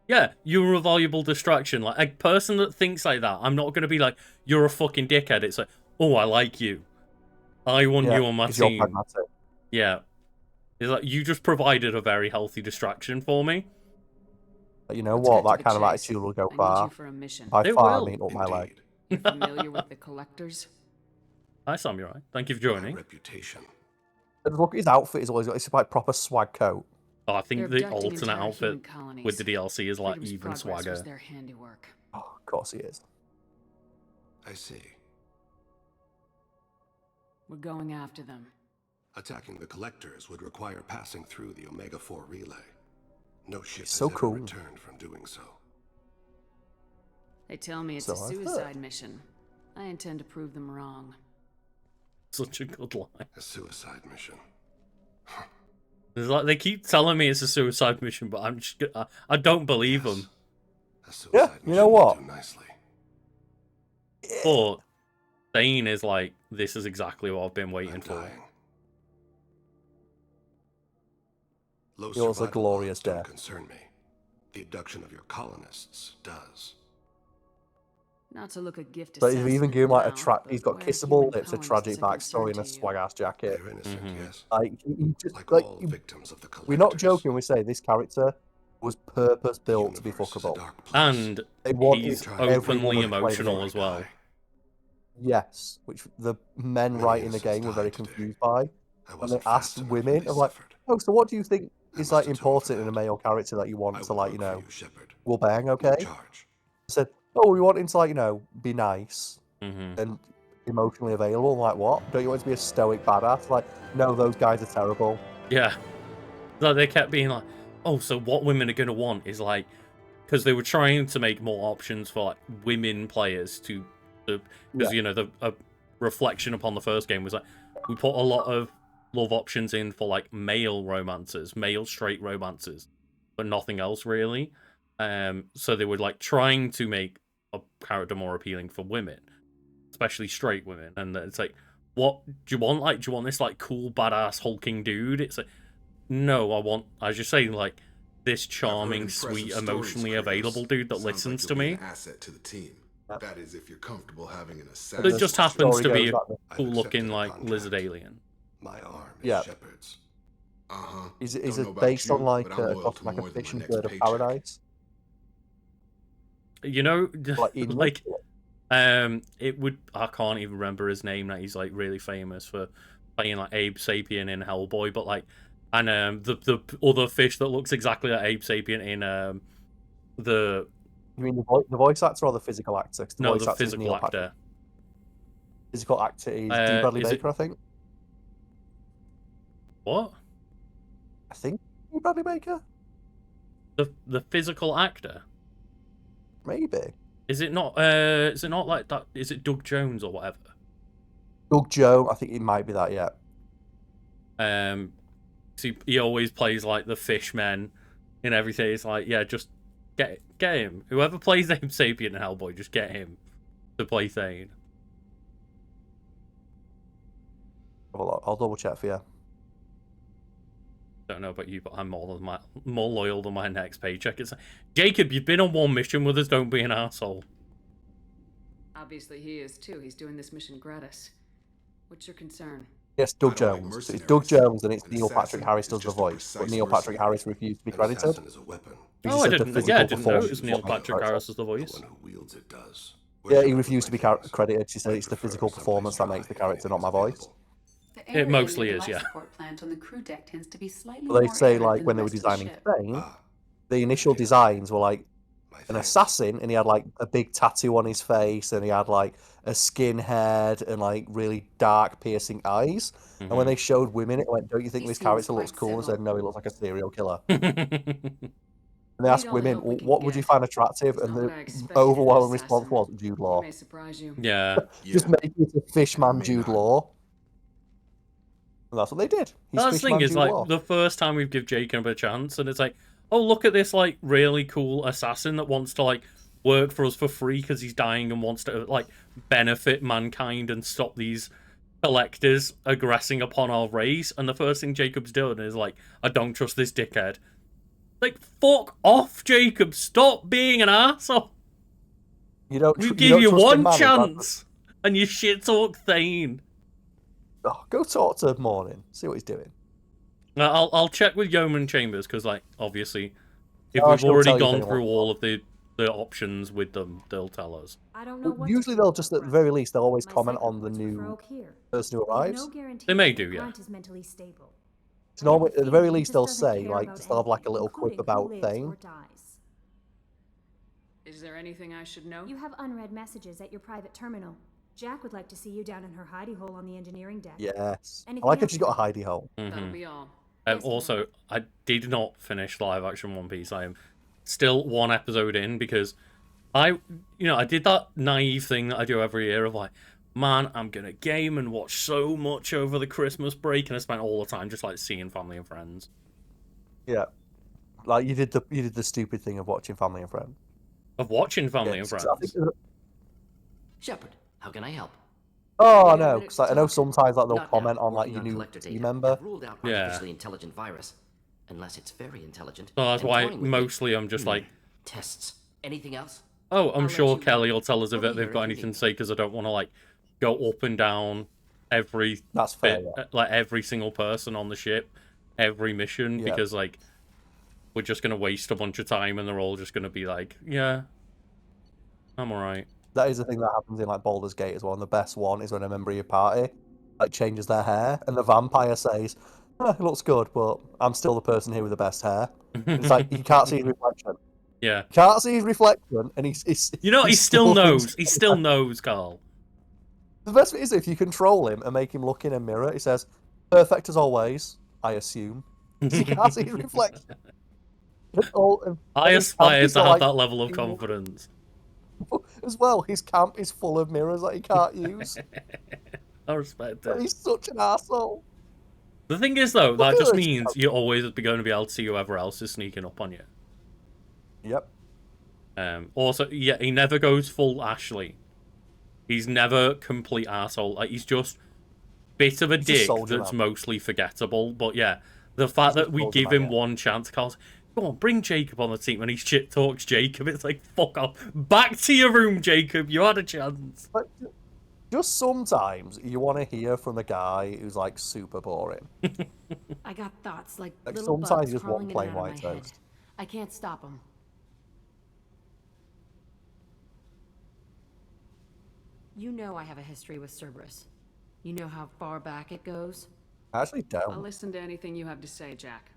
Yeah, you're a valuable distraction. Like, a person that thinks like that, I'm not going to be like, you're a fucking dickhead. It's like, oh, I like you. I want you on my 'cause you're team. pragmatic. Yeah. It's like, you just provided a very healthy distraction for me. But you know Let's what? cut to That the kind of chase. attitude will go I need far. you for a mission. By They far, will. I mean up my leg. You're familiar with the collectors? Hi, Samurai. Thank you for My joining. reputation. And look at his outfit as well. He's got this like proper swag coat. Oh, I think They're the abducting alternate entire outfit human colonies. with the DLC is like Freedom's even Progress swagger. was their handiwork. Oh, of course he is. I see. We're going after them. Attacking the collectors would require passing through the Omega-4 relay. No ship So has ever cool. returned from doing so. They tell me it's So a I've heard. suicide mission. I intend to prove them wrong. Such a good line. A suicide mission. It's like they keep telling me it's a suicide mission, but I'm just I don't believe them. A suicide Yeah, you mission know would what? do nicely. But Thane is like, this is exactly what I've been waiting I'm for. dying. Low Yours a survival glorious odds don't death. concern me. The abduction of your colonists does. Not to look a gift But he's even given like a mouth, he's but got why are kissable human lips, a colonists tragic a backstory, and concern a to you? swag ass jacket. They're innocent, yes. Like he just Like like all he- victims of the collectors. we're not joking when we say this character was purpose The built to be universe is a fuckable. dark place. And They wanted he's every openly woman to play emotional the as well. guy. Yes, which the men Many writing the innocents game were very died today. confused by. I When wasn't they asked fast enough women, and they of like, suffered. oh, so what do you think I is must like atone for important in a that. male character that you want I to will like, work you for know, you, Shepard. will bang, No okay? charge. I said, oh, we want him to like, you know, be nice Hmm. and emotionally available. I'm like, what? Don't you want him to be a stoic badass? Like, no, those guys are terrible. Yeah. Like, they kept being like, oh, so what women are going to want is like, because they were trying to make more options for like women players to because Yeah. you know, the reflection upon the first game was like, we put a lot of love options in for like male romances, male straight romances, but nothing else really. So they were like trying to make a character more appealing for women. especially straight women, and it's like, what do you want? Like, do you want this like cool, badass, hulking dude? It's like, no, I was just saying like this charming, sweet, emotionally available dude that listens to me. An asset to the team. That is, if you're comfortable having an assassin. That just happens to be a I've cool-looking accepted a like contract. lizard alien. My arm is Yeah. Shepard's. Is Don't it know about based you, on like but I'm loyal to like a more than my fishing next bird of paycheck. paradise? You know, Like, in like, it would. I can't even remember his name. That he's like really famous for playing like Abe Sapien in Hellboy, but like, and the other fish that looks exactly like Abe Sapien in the. You mean the voice actor or the physical actor? 'Cause No, voice the actor is physical Neil actor. Patrick. Physical actor is D. Bradley is it- Baker, I think. What? I think D. Bradley Baker. The physical actor? Maybe. Is it not like that? Is it Doug Jones or whatever? Doug Joe. I think it might be that. Yeah. He always plays like the fishmen and everything. It's like, yeah, just get him. Whoever plays Abe Sapien in Hellboy, just get him to play Thane. I'll double check for you. Don't know about you, but I'm more loyal than my next paycheck. It's like, Jacob, you've been on one mission with us. Don't be an asshole. Obviously he is too. He's doing this mission gratis. What's your concern? Yes, Doug Jones. It's Doug Jones, and it's Neil Patrick Harris does the voice, but Neil Patrick Harris refused to be credited. Oh, I didn't know it was Neil Patrick Harris as the voice. Yeah, he refused to be credited. She said it's the physical performance that makes the character, not my voice. It mostly is, yeah. Plant on the crew deck tends to be slightly But they more say, arid like, than when the they were rest of the designing ship. Thane, the initial designs were like an assassin, and he had like a big tattoo on his face, and he had like a skinhead and like really dark, piercing eyes. And when they showed women, it went, "Don't you think this character looks cool?" And said, "No, he looks like a serial killer." And they asked women, "What would you find attractive?" And the overwhelming response was Jude Law. May surprise you. Yeah. Just make it a Fishman Jude Law. And that's what they did. He's That's the thing Fishman is, Jude like, Law. the first time we give Jacob a chance, and it's like, oh, look at this, like, really cool assassin that wants to, like, work for us for free because he's dying and wants to, like, benefit mankind and stop these collectors aggressing upon our race. And the first thing Jacob's doing is, like, I don't trust this dickhead. Like, fuck off, Jacob. Stop being an arsehole. We give you one chance, and you shit talk Thane. Oh, go talk to Morning. See what he's doing. I'll check with Yeoman Chambers, because, like, obviously, if Oh, we've she'll already tell you if gone anyone through all of the options with them, they'll tell us. I don't know what Usually they'll just, at the very least, they'll always comment on the new person who arrives. They may do, yeah. Is mentally stable. So normally, at the very least, they'll say, like, they'll have like a little quip about Thane. Is there anything I should know? You have unread messages at your private terminal. Jack would like to see you down in her hidey hole on the engineering deck. Yes. Anything I like if else? she's got a hidey hole. That'll be all. Also, I did not finish live action One Piece. I am still one episode in because I did that naive thing that I do every year of like, man, I'm gonna game and watch so much over the Christmas break, and I spent all the time just like seeing family and friends. Yeah. Like you did the stupid thing of watching Family and Friends. Of watching family and friends. Shepard, how can I help? Oh no, because I know sometimes like they'll comment on like your new team member. Ruled out Yeah. artificially intelligent virus, unless it's very intelligent. So that's and why toying with mostly I'm just like tests. Anything else? Oh, I'm I'll sure let you Kelly know. will tell us if I'll be they've here got if you anything need to say because I don't want to like go up and down every That's fair, bit, like every single person on the ship, every mission, Yeah. because like we're just gonna waste a bunch of time and they're all just gonna be like, yeah, I'm alright. That is the thing that happens in like Baldur's Gate as well. And the best one is when a member of your party like changes their hair, and the vampire says, "It looks good, but I'm still the person here with the best hair." It's like you can't see his reflection. Yeah. Can't see his reflection, and he's You know, he still knows. He still knows, Karl. The best bit is if you control him and make him look in a mirror, he says, "Perfect as always, I assume." 'Cause he can't see his reflection. I aspire to have that level of confidence. As well, his camp is full of mirrors that he can't use. I respect And it. he's such an asshole. The thing is, though, that at just this means you're always going to be able to see whoever else is sneaking up on you. Yep. Also, yeah, he never goes full Ashley. He's never complete arsehole. Like, he's just bit of a He's a dick soldier, that's man. mostly forgettable. But yeah, the fact that we give him one chance, Carl's, come on, bring Jacob on the team, and he shit talks Jacob. It's like, fuck off. Back to your room, Jacob. You had a chance. But just sometimes you want to hear from a guy who's like super boring. I got thoughts like Like little sometimes bugs you just crawling want in plain and out of white my head. toast. I can't stop them. You know I have a history with Cerberus. You know how far back it goes? I actually I'll don't. listen to anything you have to say, Jack.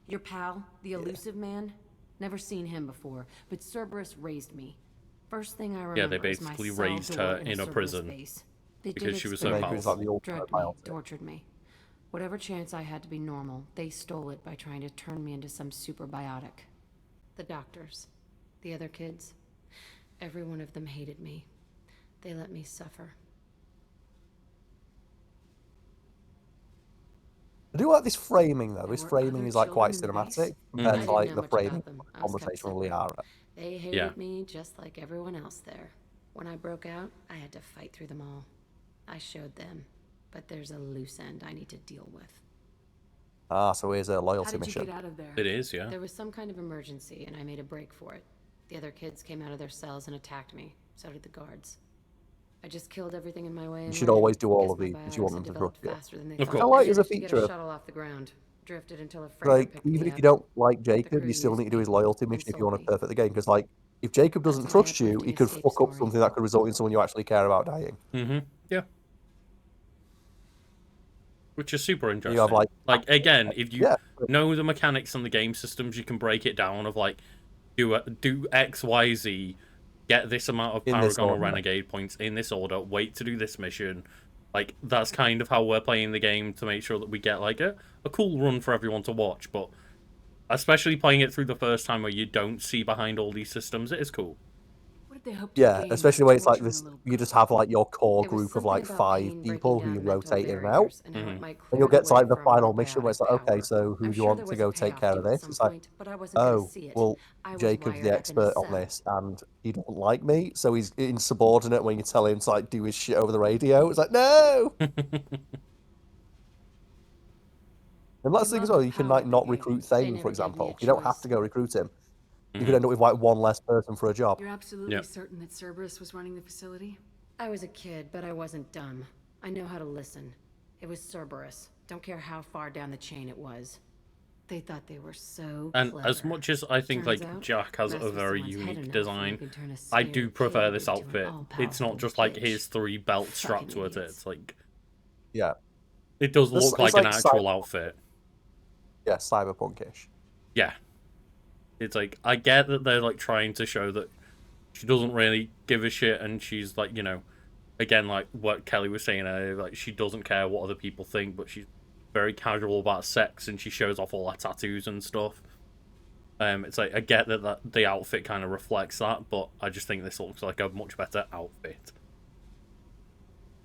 Your pal, the elusive man? Never seen him before, but Cerberus raised me. First thing I remember Yeah, they is my basically cell raised door her in in a Cerberus prison base. They because did she was so experiments, powerful. drugged me, tortured me. Whatever chance I had to be normal, they stole it by trying to turn me into some super biotic. The doctors, the other kids, every one of them hated me. They let me suffer. I do like this framing though. This There were framing other is like quite children in the cinematic base. compared I to didn't like know the much framing about them. of the I was kept conversation with separate. Liara. They hated me just like everyone else there. When I broke out, I had to fight through them all. I showed them, but there's a loose end I need to deal with. Ah, so here's a How loyalty did you mission. get out of there? It is, yeah. There was some kind of emergency, and I made a break for it. The other kids came out of their cells and attacked me. So did the guards. I just killed everything in my way. You should always do all of these because you want them to trust you. Of Which I like as a managed to get feature a of shuttle off the ground. Drifted until a freighter like picked even me if up. you don't like The Jacob, you crew still used need to do his me loyalty and mission if you sold want me. to perfect the game. Because like if Jacob doesn't That's my trust you, uplifting he could escape fuck up story. something that could result in someone you actually care about dying. Mm-hmm. Yeah. Which is super interesting. You have like again, if you yeah. know the mechanics and the game systems, you can break it down of like do X, Y, Z, get this amount of In this Paragon or order. Renegade points in this order, wait to do this mission. Like that's kind of how we're playing the game to make sure that we get like a cool run for everyone to watch. But especially playing it through the first time where you don't see behind all these systems, it is cool. What did they hope to Yeah, gain especially by when it's like torturing this, a little you just have like your core It was group of something like about 5 pain people breaking who you down mental rotate in and out. barriers and how it might And you'll clear get the to like way the for final more mission where it's like, biotic okay, power. so who I'm do you sure want there to was go a take payoff care of due at this? some It's like, point, but I wasn't gonna oh, see it. well, I was Jacob's wired the up in a expert on cell. this and he doesn't like me, so he's insubordinate when you tell him to like do his shit over the radio. It's like, no! And that's the thing as well, you can like not recruit Thane, for example. You don't have to go recruit him. You could end up with like one less person for a job. You're absolutely certain that Cerberus was running the facility? I was a kid, but I wasn't dumb. I know how to listen. It was Cerberus. Don't care how far down the chain it was. They thought they were so And clever. as much as I think Turns like out, Jack has mess a with very someone's head unique enough and design, you can turn a I scared do prefer kid this into an outfit. It's all-powerful not just like bitch. his 3 belts strapped Fucking to it. idiots. It's like Yeah. it does look like an actual outfit. Yeah, cyberpunkish. Yeah. It's like, I get that they're like trying to show that she doesn't really give a shit and she's like, you know, again, like what Kelly was saying earlier, like she doesn't care what other people think, but she's very casual about sex and she shows off all her tattoos and stuff. It's like, I get that the outfit kind of reflects that, but I just think this looks like a much better outfit.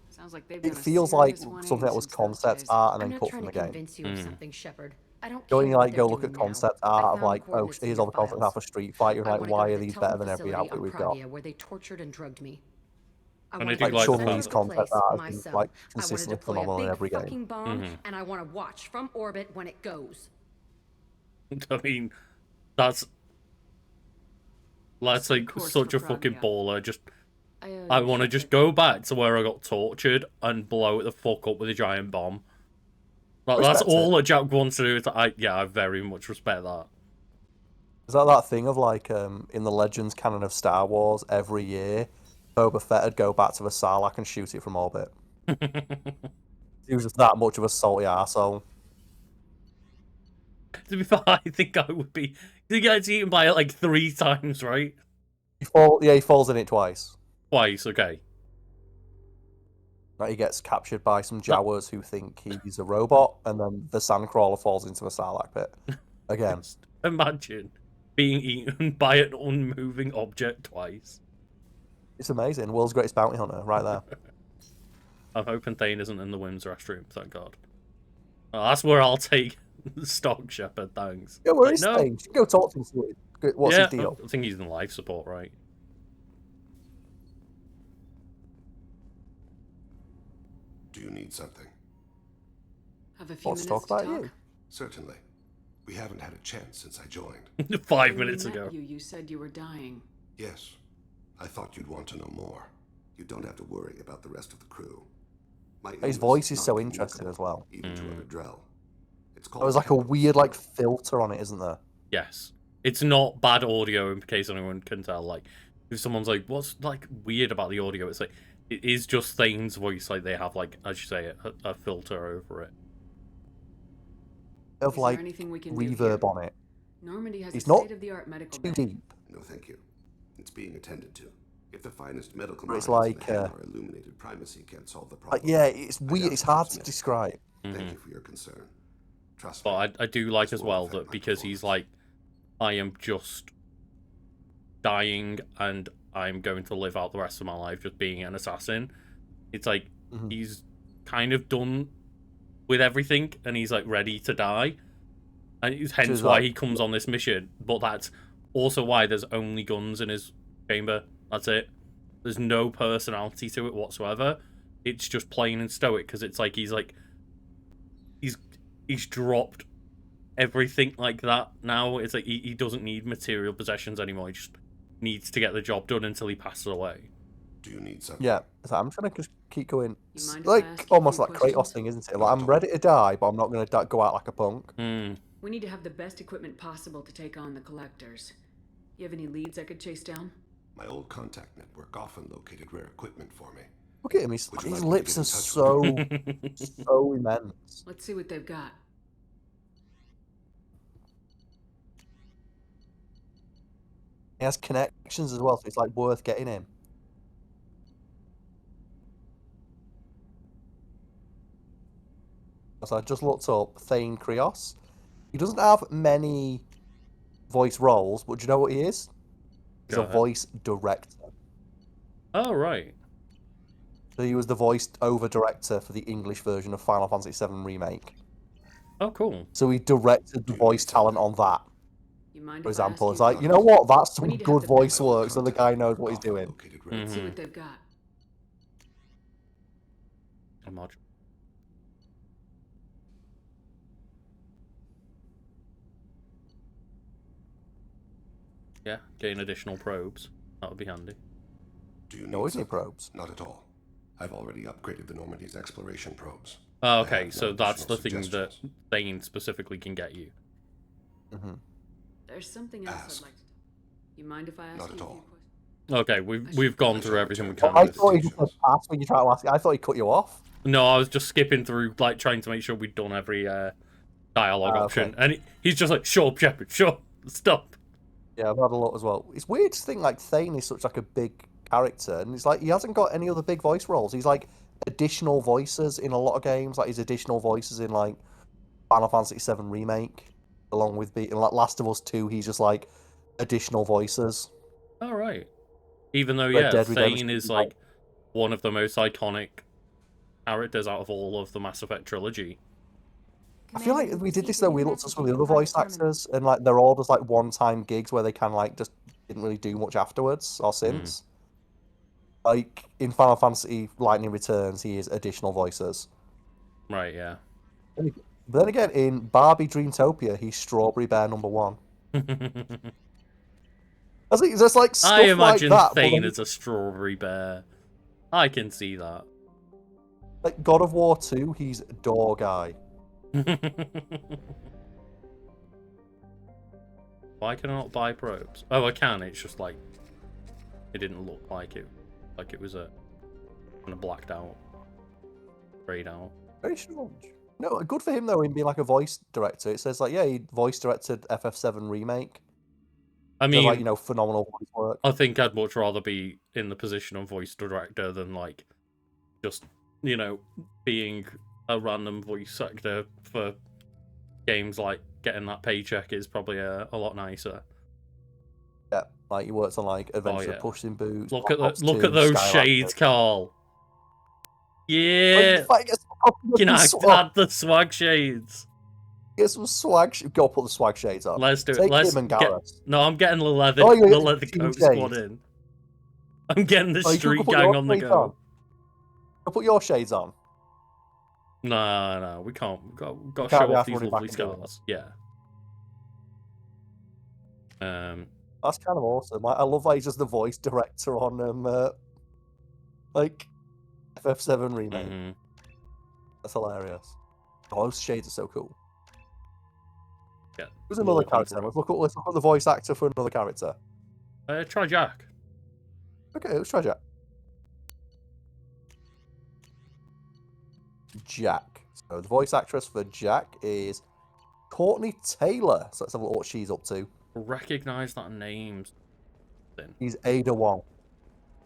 Sounds like they've It feels like something that was concept art and then cut from the game. Convince you of something, Shepard. I don't Go care and you what like they're go look doing at now. concept I art of found like, oh, coordinates in here's your all the concept art files. for Street Fight. You're I like, wanna why go to are the these Telem better than every facility outfit on we've got? Pravia, where they tortured and drugged me. I And I wanted do to like go the center Chun-Li's of fact the concept place, art has my been cell. like I wanted to consistently deploy a phenomenal in big every game. fucking bomb, and I want to watch from orbit when it goes. I mean, that's like such a fucking baller. Just I want to just go back to where I got tortured and blow it the fuck up with a giant bomb. Like, that's all that Jack wants to do. It's like, I very much respect that. Is that thing of like in the Legends canon of Star Wars, every year Boba Fett would go back to the Sarlacc and shoot it from orbit? He was just that much of a salty arsehole. To be fair, I think I would be. He gets eaten by it like 3 times, right? He falls in it twice. Twice, okay. Right, he gets captured by some Jawas who think he's a robot, and then the Sandcrawler falls into a Sarlacc pit. Again. Imagine being eaten by an unmoving object twice. It's amazing. World's greatest bounty hunter, right there. I'm hoping Thane isn't in the women's restroom, thank God. Oh, that's where I'll take stock, Shepard, thanks. Yeah, where Like, is no. Thane? Go talk to him. See what's his deal? I think he's in life support, right? Do you need something? Have a few Let's minutes talk about to talk? you. Certainly. We haven't had a chance since I joined. 5 When we minutes met ago. You said you were dying. Yes. I thought you'd want to know more. You don't have to worry about the rest of the crew. My His illness voice is not so interesting as communicable, well. Even to other Drell. It's called There was like a temporal weird like storm. filter on it, isn't there? Yes. It's not bad audio, in case anyone can tell. Like, if someone's like, what's like weird about the audio? It's like, it is just Thane's voice. Like, they have, like, as you say, a filter over it. Of Is there like anything we can do reverb here? on it. Normandy has It's a not state-of-the-art medical too bay. deep. No, thank you. It's being attended to. If the finest medical But minds it's like, in the Hanar illuminated primacy can't solve the problem. yeah, it's I weird. doubt It's it hard comes to next. describe. Thank you for your concern. Trust me. But I do like This as will well affect that my because he's like, I am just dying and I'm going to live out the rest of my life just being an assassin. It's like he's kind of done with everything and he's like ready to die. And it's hence why he comes on this mission. But that's also why there's only guns in his chamber. That's it. There's no personality to it whatsoever. It's just plain and stoic because it's like he's dropped everything like that now. It's like he doesn't need material possessions anymore. He just needs to get the job done until he passes away. Do you need something? Yeah, so I'm trying to just keep going. You mind if I Like ask you a almost few like Kratos questions? thing, isn't it? Like I'm ready to die, but I'm not going to go out like a punk. We need to have the best equipment possible to take on the collectors. You have any leads I could chase down? My old contact network often located rare equipment for me. Look at him. His Would you his like me to lips get in are touch so so immense. Let's see what they've got. He has connections as well, so it's like worth getting him. So I just looked up Thane Krios. He doesn't have many voice roles, but do you know what he is? He's Go a ahead. voice director. Oh, right. So he was the voice-over director for the English version of Final Fantasy VII Remake. Oh, cool. So he directed the voice talent on that. You mind For if I ask example, it's you like, a you know what? That's some We need to have good the voice best work, so the guy knows what he's doing. Let's see what they've got. A module. Yeah, gain additional probes. That would be handy. Do you No, need isn't he something? probes? Not at all. I've already upgraded the Normandy's exploration probes. Oh, I okay, have so no that's the additional thing that Thane specifically can get you. There's something else Ask. I'd like to. You mind if I ask Not you at a all. few questions? Okay, we've gone through everything we can. I with thought he this. just said pass when you try to ask. I thought he cut you off. No, I was just skipping through, like, trying to make sure we'd done every dialogue option. okay. And he's just like, shut up, Shepard, shut up, stop. Yeah, I've had a lot as well. It's weird to think like Thane is such like a big character, and it's like he hasn't got any other big voice roles. He's like additional voices in a lot of games, like his additional voices in like Final Fantasy VII Remake, along with being like Last of Us 2. He's just like additional voices. All right. Even though, Red yeah, Dead Thane Redemption is is like one of the most iconic characters out of all of the Mass Effect trilogy. I feel like we did this though. We looked at some of the other voice actors, and like they're all just like one-time gigs where they kind of like just didn't really do much afterwards or since. Like in Final Fantasy Lightning Returns, he is additional voices. Right, yeah. But then again, in Barbie Dreamtopia, he's Strawberry Bear #1. I think there's like stuff I imagine like that. but Thane then, as a strawberry bear. I can see that. like God of War 2, he's Door Guy. Why can I not buy probes? Oh, I can. It's just like it didn't look like it was a kind of blacked out, grayed out. Very strange. No, good for him though in being like a voice director. It says like, yeah, he voice directed FF7 Remake. I So, mean, like, you know, phenomenal voice work. I think I'd much rather be in the position of voice director than like just, you know, being a random voice actor for games. Like getting that paycheck is probably a lot nicer. Yeah, like he works on like Adventure yeah. Puss in Boots. Look at Black Ops look 2, at those Skylanders. shades, Karl. Yeah, can I swag. add the swag shades? Get some swag. Go put the swag shades on. Let's do it. Take Let's him and get. Gareth. No, I'm getting the leather. Oh, you're the getting leather Team coat Shades. squad in. I'm getting the Oh, you can street put gang your on the shades go. on. Go put your shades on. No, we can't. We've got to Can't show be off asked these running lovely back and doing scars. Yeah. That's kind of awesome. Like, I love that he's just the voice director on like FF7 remake. Mm-hmm. That's hilarious. Oh, those shades are so cool. Yeah. Who's another character? Let's look at the voice actor for another character. Try Jack. Okay, let's try Jack. Jack. So the voice actress for Jack is Courtney Taylor. So let's have a look at what she's up to. Recognize that name. She's Ada Wong.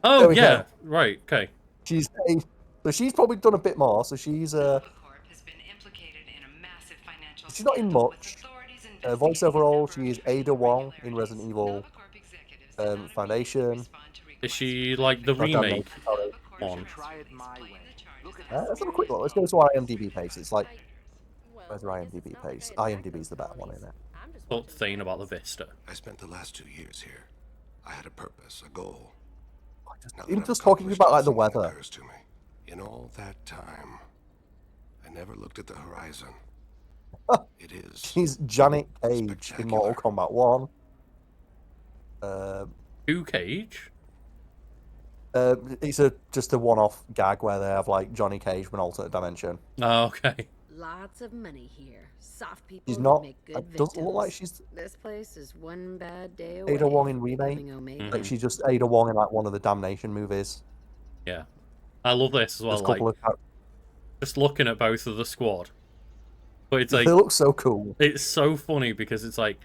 Oh yeah, right. Okay. So she's probably done a bit more. So she's she's not in much. Voiceover role, she is Ada Wong in Resident Evil Foundation. Is she like the remake one? Let's have a quick look. Let's go to our IMDb page. It's like, where's our IMDb page? IMDb's the better one, isn't it? What thing about the Vista? I spent the last 2 years here. I had a purpose, a goal. Even just talking about like the weather. Occurs to me. In all that time, I never looked at the horizon. It is. She's Janet Cage in Mortal Kombat 1. Who Cage? It's just a one-off gag where they have like Johnny Cage from an alternate dimension. Oh, okay. Lots of money here. Soft people She's not. make good It doesn't look like victims. she's This place is one bad day away. Ada Wong in from remake. becoming Omega. Like she's just Ada Wong in like one of the Damnation movies. Yeah, I love this as well. There's a couple like, of just looking at both of the squad, but it's like they look so cool. It's so funny because it's like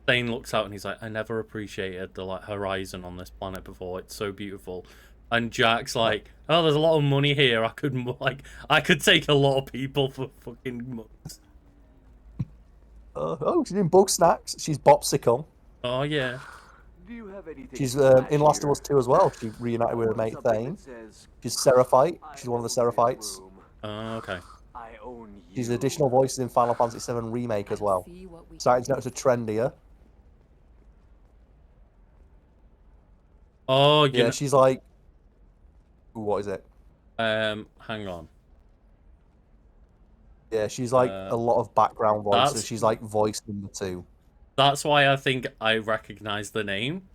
Thane looks out and he's like, I never appreciated the like horizon on this planet before. It's so beautiful. And Jack's like, oh, there's a lot of money here. I could take a lot of people for fucking months. Oh, she's in Bug Snacks. She's Bopsicle. Oh yeah. She's in Last of Us 2 as well. She reunited with her mate Thane. She's Seraphite. She's one of the Seraphites. Okay. She's additional voices in Final Fantasy VII Remake as well. Starting to notice a trend here. Oh yeah. She's like, ooh, what is it? Hang on. Yeah, she's like a lot of background voices. She's like voice number 2. That's why I think I recognize the name.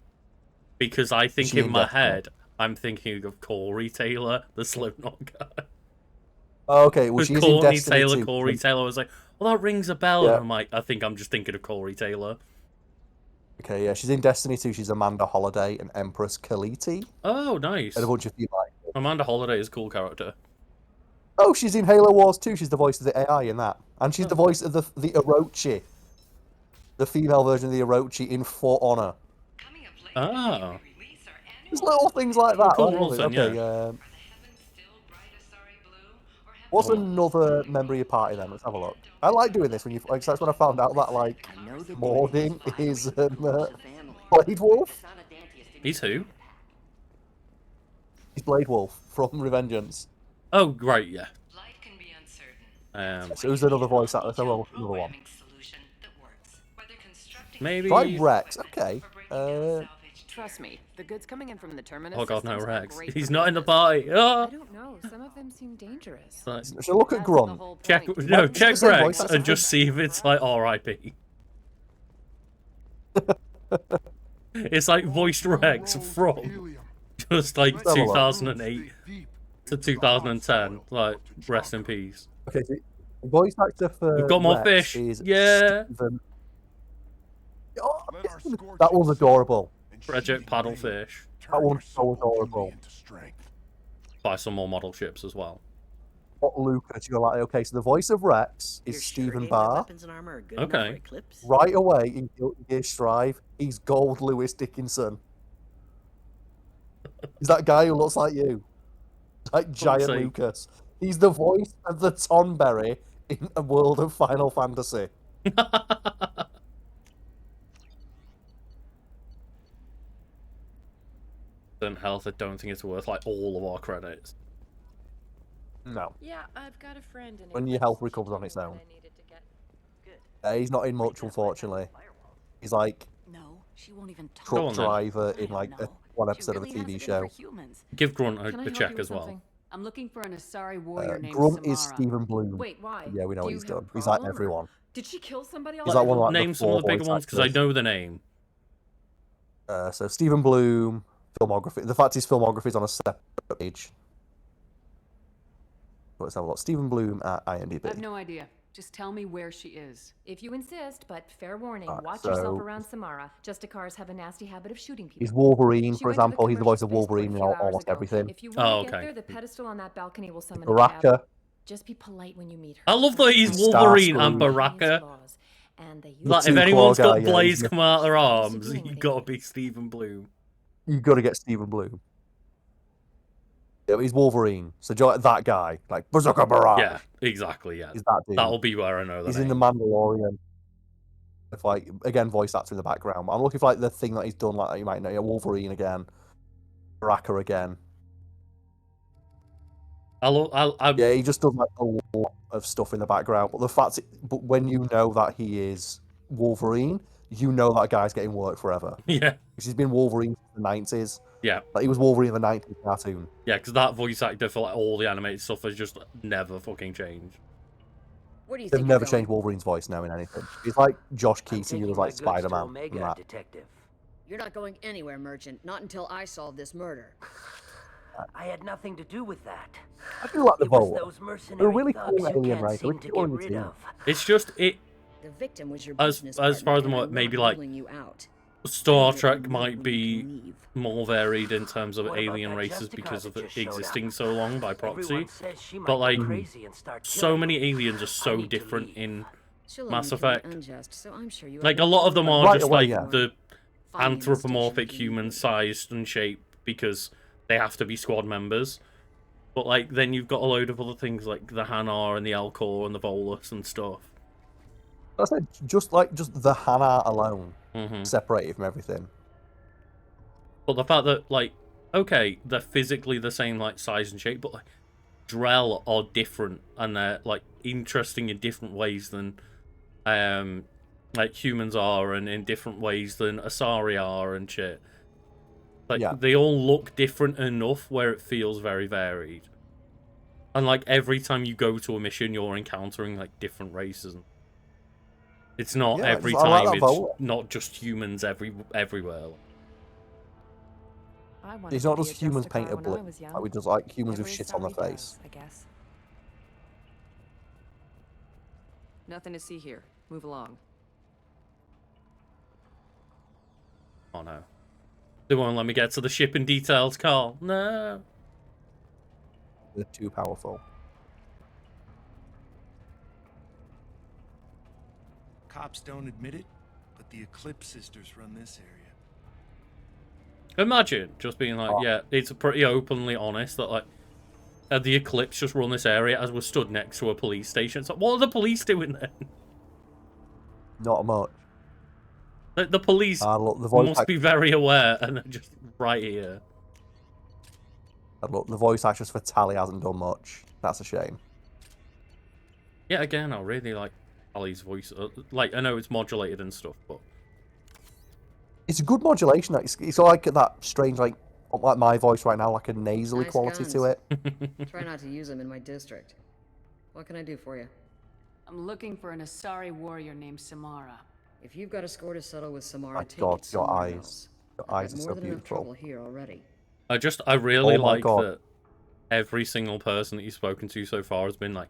Because I think in my head, I'm thinking of Corey Taylor, the Slipknot guy. Oh, okay, well, she's in Destiny Taylor, 2. Corey Taylor was like, well, that rings a bell. Yeah. And I'm like, I think I'm just thinking of Corey Taylor. Okay, yeah, she's in Destiny 2. She's Amanda Holiday and Empress Kaliti. Oh, nice. And a bunch of people like Amanda Holiday is a cool character. Oh, she's in Halo Wars 2. She's the voice of the AI in that. And she's the voice of the Orochi. The female version of the Orochi in For Honor. Oh. There's little things like that. Cool I love it. Wilson, Okay, yeah. What's another member of your party then? Let's have a look. I like doing this when you like. That's when I found out that like Mordin is Blade Wolf. He's who? He's Blade Wolf from Revengeance. Oh, right, yeah. So who's another voice actor? Let's have a look at another one. Maybe. Right, Rex. Okay. Trust me, the goods coming in from the terminus. Oh god, no, systems are Rex. great He's for not in the business. party. Oh. I don't know. Some of them seem dangerous. So look at Grunt. Check Rex and just see if it's like R.I.P. It's like voiced Rex from just like 2008 to 2010. Like, rest in peace. Okay, so the voice actor for We've got more Rex fish. is Yeah. Stephen... Oh, that was adorable. Project Paddlefish. That one's so adorable. Buy some more model ships as well. What Lucas, you're like, okay, so the voice of Rex is Stephen Barr. Okay. Right away in Guilty Gear Strive, he's Gold Lewis Dickinson. He's that guy who looks like you. Like Giant sake. Lucas. He's the voice of the Tonberry in a world of Final Fantasy. Health, I don't think it's worth like all of our credits. No. Yeah, I've got a friend in When your health recovers on its own. He's not in much, unfortunately. He's like she won't even talk. truck driver in like one episode of a TV show. Give Grunt Can I a help check you with as well. something? I'm looking for an Asari warrior named Grunt Samara. is Stephen Bloom. Wait, why? Yeah, we know Do what you he's have a done. He's like problem, or- everyone. Did she kill somebody He's already? like one of like Name the some of the four bigger voice ones because I actors. know the name. So Stephen Bloom, filmography. The fact his filmography is on a separate page. Let's have a look. Stephen Bloom at IMDb. I have no idea. Just tell me where she is. If you insist, but fair warning, Alright, watch so- yourself around Samara. Justicars have a nasty habit of shooting people. He's Wolverine, She for went to the example. He's the voice of commercial spaceport Wolverine a in few hours almost ago. everything. If you want to Oh, get okay. there, the pedestal on that balcony will summon a Baraka. cab. Just be polite when you meet her. I love that he's Starscream. Wolverine and Baraka. And they Like, if two-claw anyone's got guy, yeah, Blaze he's- come out their arms, dealing you with gotta be Stephen Bloom. You got to get Stephen Bloom. Yeah, but he's Wolverine. So do you like that guy, like Bazooka Barrage. Yeah, exactly. Yeah, He's that dude. that'll be where I know the He's name. in the Mandalorian. If like again, voice actor in the background. I'm looking for like the thing that he's done, like that you might know. Yeah, Wolverine again, Baraka again. Yeah, he just does like a lot of stuff in the background. But the fact, but when you know that he is Wolverine, you know that guy's getting work forever. Yeah, because he's been Wolverine since the 90s. yeah, Like he was Wolverine in the 90s cartoon. yeah. Because that voice actor for like all the animated stuff has just never fucking changed. Where do you They've think never you're going? changed Wolverine's voice now in anything. It's like Josh Keaton, who was like Taking my goods to Spider-Man. Omega, and that. detective. You're not going anywhere, Merchant. Not until I solve this murder. I had nothing to do with that. I do like the It was vote. those They're mercenary really thugs cool you alien can't race. seem to get rid of. It's just it. The victim was your As business far as partner, the and I'm maybe not like ruling you out. Star Trek might be more varied in terms of alien races because of it existing so long by proxy. But like, so many aliens are so different in She'll Mass only kill the Effect. unjust, so I'm sure you Like a have lot of them are Right just away, like yeah. the Finding the anthropomorphic station human sized and shaped because they have to be squad members. But like then you've got a load of other things like the Hanar and the Elcor and the Volus and stuff. I said just the Hana alone, Mhm. separated from everything. But the fact that like, okay, they're physically the same like size and shape, but like Drell are different and they're like interesting in different ways than like humans are and in different ways than Asari are and shit. Like Yeah. they all look different enough where it feels very varied. And like every time you go to a mission you're encountering like different races. It's not Yeah, every I like time that it's vote. not just humans everywhere. I wanted It's to not be just a humans Justicar painted when I blue. was young. Like we just like humans with Every shit on their Asari face. does, I guess. Nothing to see here. Move along. Oh no. They won't let me get to the shipping details, Karl. No. They're too powerful. Cops don't admit it, but the Eclipse sisters run this area. Imagine just being like, yeah, it's pretty openly honest that like the Eclipse just run this area as we're stood next to a police station. It's like, what are the police doing then? Not much. The police Look, the voice must be very aware and they're just right here. Look, the voice actress for Tally hasn't done much. That's a shame. Yeah, again, I really like Ali's voice. Like, I know it's modulated and stuff, but It's a good modulation. It's like that strange, like my voice right now, like a nasally Nice quality guns. to it. Try not to use them in my district. What can I do for you? I'm looking for an Asari warrior named Samara. If you've got a score to settle with Samara, My take God, it your somewhere eyes. else. Your I've eyes got are more so than enough trouble beautiful. here already. I really Oh my like God. that every single person that you've spoken to so far has been like,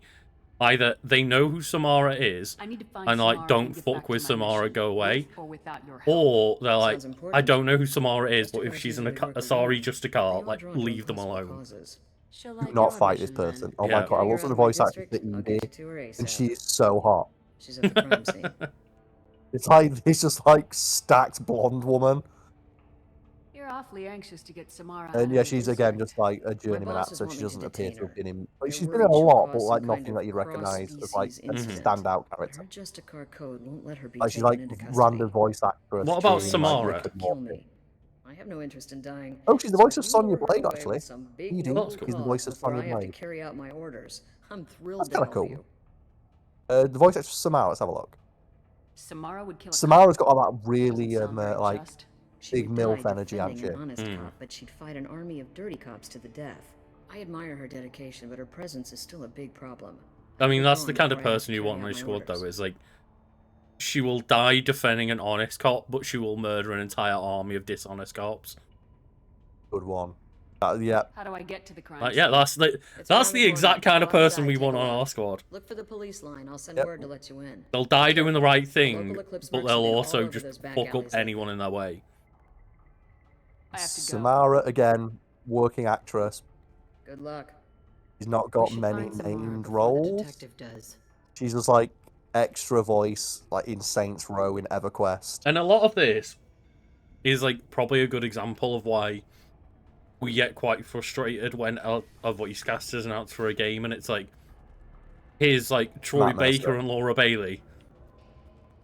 either they know who Samara is I need to find and like Samara don't and get fuck back with to my Samara, mission, go away, with or without your help. or they're like, Sounds important. I don't know who Samara is, but Mr. if she's an Martinez would Asari represent just a They car, are like drawn to leave them impossible alone. causes. She'll Do like not your fight this mission, person. then. Oh my Yeah. God, I Get her love out the of my voice actress for district, I'll get you Edie, to her and ASAP. she is so hot. She's at the crime scene. It's just like stacked blonde woman. You're awfully anxious to get Samara. And out yeah, of the she's again district. just like a journeyman bosses actor. want She me to doesn't appear detain to have her. been in. They're She's been worried in a she'll lot, cause but some like kind nothing of that you'd recognise as like cross-species a incident. standout But character. her Justicar code won't let her be Like she's taken like into custody. random voice actress. What about during, Samara? Rick and Kill Morty. me. I have no interest in dying. Oh, she's the So voice of if you Sonya lure her Blade, away actually. with some big Edie noble is the voice of cause before Sonya I have to Blade. carry out my orders. I'm thrilled That's to kind of help cool. you. The voice actress for Samara. Let's have a look. Samara would kill a Samara's got all that really Doesn't sound very like just. She big would die MILF energy, defending hasn't an she? honest cop, but she'd fight an army of dirty cops to the death. I admire her dedication, but her presence is still a big problem. I mean, that's the Gone kind of before I have to person you carry want in out a my squad, though, orders. is like, she will die defending an honest cop, but she will murder an entire army of dishonest cops. Good one. Yeah. How do I get to the crime Like, yeah, scene? that's the exact kind of Go outside, person we take want a on look. our squad. Look for the police line. I'll send Yep. word to let you in. They'll die doing the right Local thing, Eclipse but marks they'll have been all also over just those back fuck up alleys anyone in their way. I have to go. Samara, again, working actress. Good luck. She's not We got should many find Samara named before the roles. detective does. She's just like extra voice, like in Saints Row in EverQuest. And a lot of this is like probably a good example of why we get quite frustrated when a voice cast isn't out for a game, and it's like, here's like Troy Matt Mercer. Baker and Laura Bailey.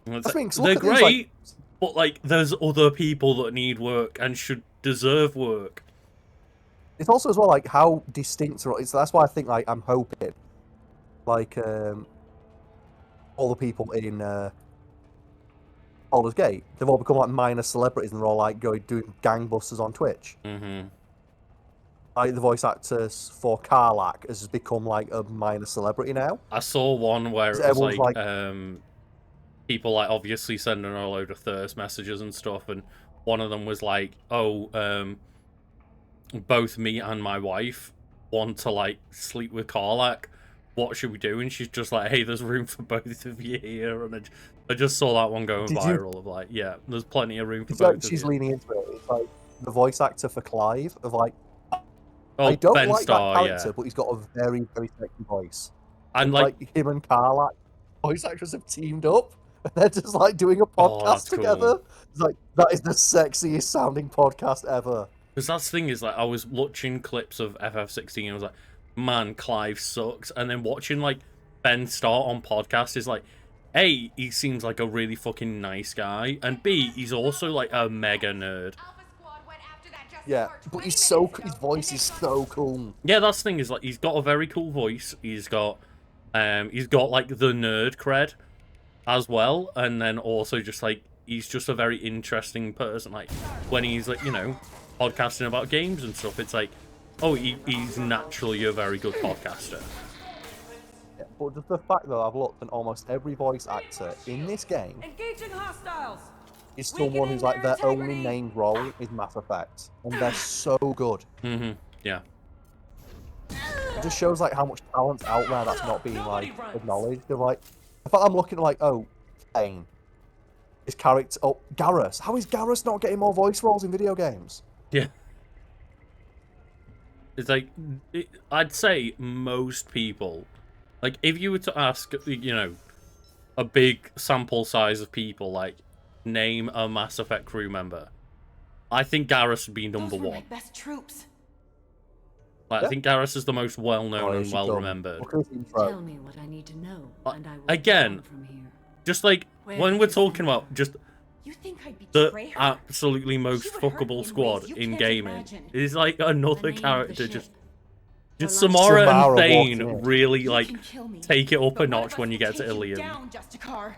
And it's I think, like, so look they're at these, great, like- but like there's other people that need work and should deserve work. It's also as well like how distinct that's why I think like I'm hoping like all the people in Baldur's Gate, they've all become like minor celebrities and they're all like doing gangbusters on Twitch. Mm-hmm. Like the voice actors for Karl has become like a minor celebrity now. I saw one where it was Everyone's like, like- people like obviously sending a load of thirst messages and stuff, and one of them was like, oh, both me and my wife want to like sleep with Karlak. What should we do? And she's just like, hey, there's room for both of you here. And I just saw that one going viral of like, yeah, there's plenty of room for It's both like of she's you. leaning into it. It's like the voice actor for Clive of like, Oh, I don't Ben like Starr, that character, yeah. but he's got a very, very sexy voice. And like him and Karl, voice actors have teamed up, and they're just like doing a Oh, podcast that's cool. together. It's like that is the sexiest sounding podcast ever. Because that's the thing is, like, I was watching clips of FF16 and I was like, man, Clive sucks. And then watching, like, Ben Starr on podcast is like, A, he seems like a really fucking nice guy. And B, he's also, like, a mega nerd. Yeah, but his voice is so cool. Yeah, that's the thing is, like, he's got a very cool voice. He's got, like, the nerd cred as well. And then also just, like, he's just a very interesting person. Like, when he's, like, you know, podcasting about games and stuff, it's like, oh, he's naturally a very good podcaster. Yeah, but just the fact that I've looked and almost every voice actor in this game Engaging hostiles. is someone who's like their only named role is Mass Effect, and they're so good. Mm-hmm. Yeah. It just shows like how much talent's out there that's not being like acknowledged. They're like, in fact, I'm looking at like, oh, Kane, his character, oh, Garrus. How is Garrus not getting more voice roles in video games? Yeah. It's like, I'd say most people, like, if you were to ask, you know, a big sample size of people, like, name a Mass Effect crew member, I think Garrus would be number Those were one. my best troops. Like, I think Garrus is the most well-known and should well-remembered. Tell me what I need to know, and I will Again, go on from here. just like, when we're talking about just You think I'd the betray her? absolutely most She would hurt me fuckable in squad ways you in can't gaming imagine. is like another character just Her life- Samara and Samara Thane walking in. really You like can kill me, take it up but a one of notch us when you will get to take you Ilium. down, Justicar.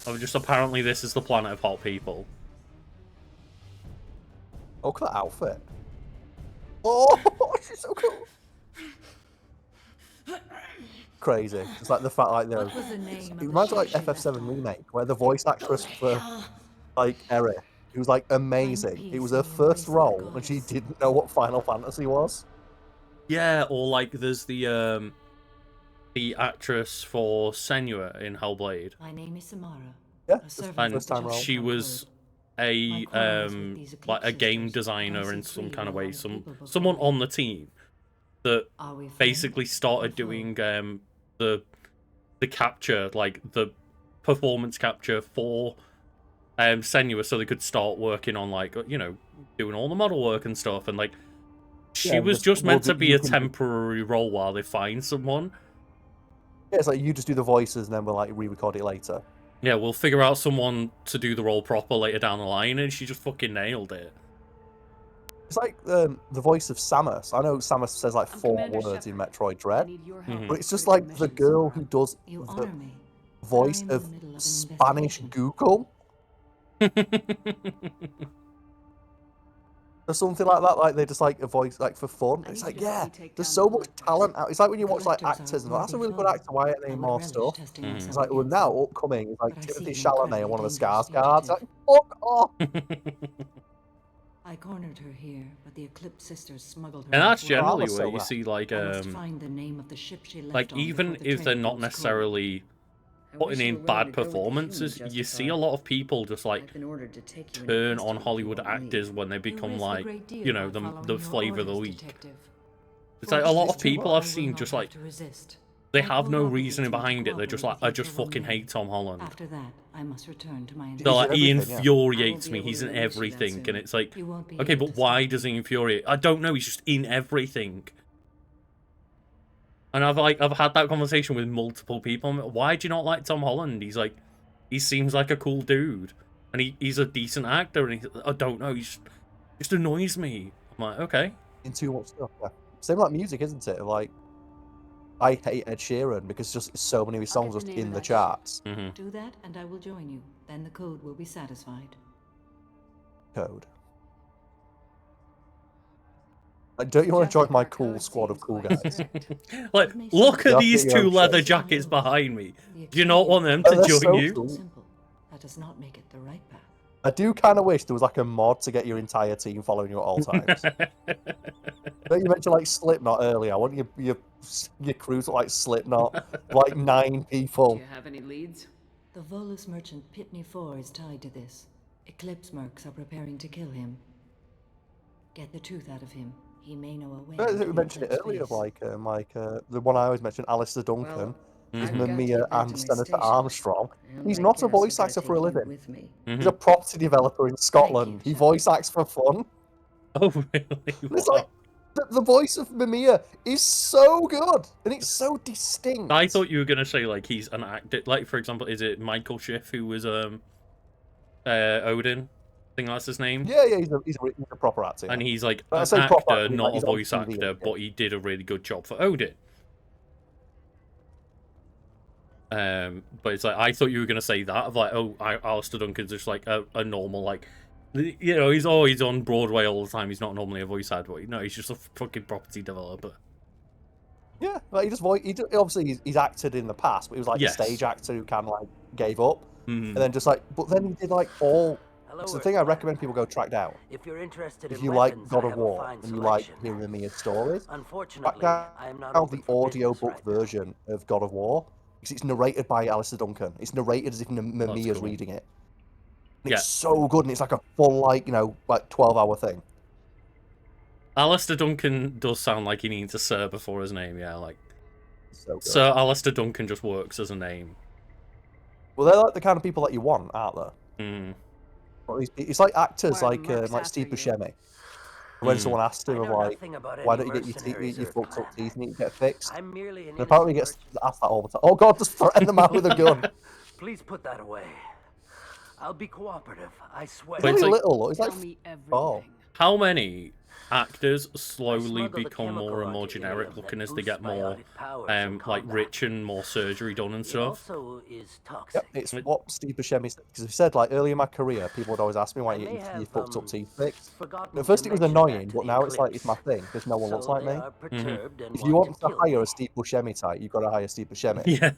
Of just apparently this is the planet of hot people. Oh, look at that outfit. Oh, she's so cool. Crazy. It's like the fact, like, What was the name it reminds me of like FF7 remake, where the voice actress for like Eric, who was like amazing. It was her first role, and she didn't know what Final Fantasy was. Yeah, or like there's the actress for Senua in Hellblade. My name is Samara. Yeah, a servant And of the time roll. Justicar she was Code. a like a game designer in some kind of way, someone on the team that Are we friends? basically started doing the capture, like the performance capture for Senua, so they could start working on, like, you know, doing all the model work and stuff. And like she Yeah, was but- just meant well, to be you a can- temporary role while they find someone. Yeah, it's like you just do the voices, and then we'll like re-record it later. Yeah, we'll figure out someone to do the role proper later down the line, and she just fucking nailed it. It's like the voice of Samus. I know Samus says like I'm 4 Commander words in Shepard. Metroid I Dread, need your help. but it's just Critical like the mission, girl Samara. who does You the honor me. voice but I am in of the middle of an Spanish investigation. Google. or something like that. Like they just like a voice like for fun. It's like, yeah, there's so much talent out. It's like when you watch like actors and that's a really good actor. Why aren't they in more stuff? It's like, well, now upcoming is like Timothy Chalamet and one of the Skarsgårds. Like, fuck off. I cornered her here, but the Eclipse sisters smuggled her. And that's before. generally where you see like Find the name of the ship she left like on even before the if they're train not goes necessarily putting in bad performances, you see a lot of people just like turn on Hollywood actors when they become like, you know, the flavor of the week. It's like a lot of people I've seen just like they have no reasoning behind it. They're just like, I just fucking hate Tom Holland. After that, I must return to my. So like, he infuriates me. He's in everything, and it's like, okay, but why does he infuriate? I don't know. He's just in everything. And I've had that conversation with multiple people. Why do you not like Tom Holland? He's like, he seems like a cool dude, and he's a decent actor. And I don't know. He just annoys me. I'm like, okay. In too much stuff. Yeah. Same like music, isn't it? Like, I hate Ed Sheeran because just so many of his songs are just in the charts. Do that, and I will join you. Then the code will be satisfied. Code. Like, don't you want to join my cool squad of cool guys? Like, look at these two leather jackets behind me. Do you not want them to join you? Cool. That does not make it the right path. I do kind of wish there was like a mod to get your entire team following you at all times. You mentioned like Slipknot earlier. I want your crew to like Slipknot, like 9 people. Do you have any leads? The Volus merchant Pitney 4 is tied to this. Eclipse mercs are preparing to kill him. Get the truth out of him. He may know a way. I think we mentioned it earlier, like the one I always mention, Alistair Duncan, is Mamiya and Senator Armstrong. He's not a voice actor for a living. He's a property developer in Scotland. He voice acts for fun. Oh, really? It's like the voice of Mamiya is so good and it's so distinct. I thought you were gonna say like he's an actor. Like for example, is it Michael Schiff who was Odin? I think that's his name. Yeah, he's a proper actor. Yeah. And he's like When I an say proper actor, actor, not he's a on voice TV, actor, yeah. but he did a really good job for Odin. But it's like I thought you were gonna say that of like, oh, Alistair Duncan's just like a normal like, you know, he's always on Broadway all the time. He's not normally a voice actor. No, he's just a fucking property developer. Yeah, like he just obviously he's acted in the past, but he was like a stage actor who kind of like gave up, and then just like, but then he did like all. It's the thing I recommend people go track down. If you're interested If in you like weapons, God I of have a War fine and you like selection. hearing Mamiya's stories, Unfortunately, track I am not down open the for audiobook business right version of God of War because it's narrated by Alistair Duncan. It's narrated as if Mamiya's cool. reading it. And it's so good, and it's like a full like 12-hour thing. Alistair Duncan does sound like he needs a Sir before his name. Yeah, like So Alistair Duncan just works as a name. Well, they're like the kind of people that you want, aren't they? Mm. It's like actors like Steve Buscemi. When someone asked him of like, why don't you get your fucked up teeth need to get fixed? I'm merely an And apparently he gets asked that all the time. Oh God, just threaten them out with a gun. Please put that away. I'll be cooperative, I swear. Very little. It's like, oh. How many actors slowly become more and more generic looking as they get more like rich and more surgery done and stuff? Yep, it's what Steve Buscemi said. Because he said, like, early in my career, people would always ask me why you fucked up teeth fixed. At first it was annoying, but now it's like, it's my thing, because no one looks like me. If you want to hire a Steve Buscemi type, you've got to hire Steve Buscemi. Yeah.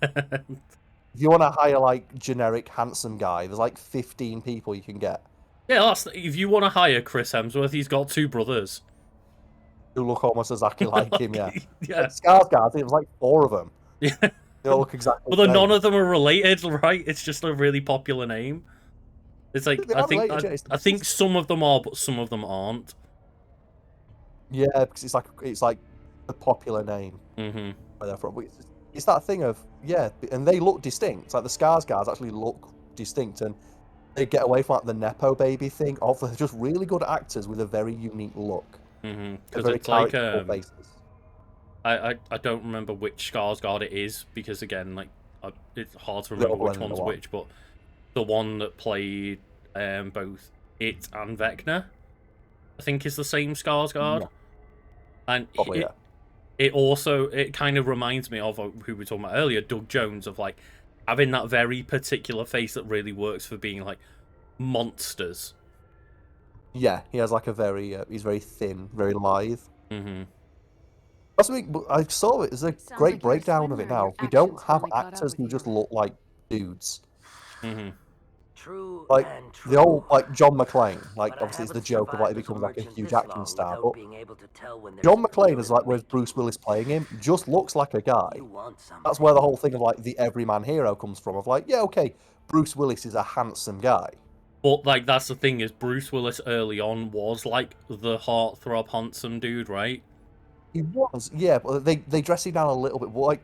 If you want to hire, like, generic, handsome guy, there's like 15 people you can get. Yeah, if you want to hire Chris Hemsworth, he's got 2 brothers. Who look almost exactly like him, yeah. Yeah. Skarsgård, it was like 4 of them. Yeah. They all look exactly Well, the same. none of them are related, right? It's just a really popular name. It's like, They I are think related, I think some of them are, but some of them aren't. Yeah, because it's like a popular name. Mm-hmm. Where they're from. But it's that thing of, yeah, and they look distinct. Like the Skarsgårds actually look distinct, and they get away from like the Nepo baby thing. They're just really good actors with a very unique look. Mm-hmm. They're Because very it's like characterful faces. I don't remember which Skarsgård it is because again, like it's hard to remember which one's which. But the one that played both it and Vecna, I think, is the same Skarsgård. Yeah. And Probably, it kind of reminds me of who we were talking about earlier, Doug Jones, of like having that very particular face that really works for being like monsters. Yeah, he has like a very, he's very thin, very lithe. Mm-hmm. That's something, but I saw it. There's a Sounds great like you're a breakdown of swimmer it and your now. We don't actions have finally caught up actors with who you. just look like dudes. Mm-hmm. True Like, and the true. old, like, John McClane. Like, But I obviously it's the haven't joke of, like, he survived as a becomes, like, a merchant huge this action long star, without but being able to tell when there's John a McClane deal is, in like, the whereas Bruce Willis playing him, just looks like a guy. You want something. That's where the whole thing of, like, the everyman hero comes from. Of, like, yeah, okay, Bruce Willis is a handsome guy. But, like, that's the thing, is Bruce Willis early on was, like, the heartthrob handsome dude, right? He was, yeah, but they dress him down a little bit, but, like...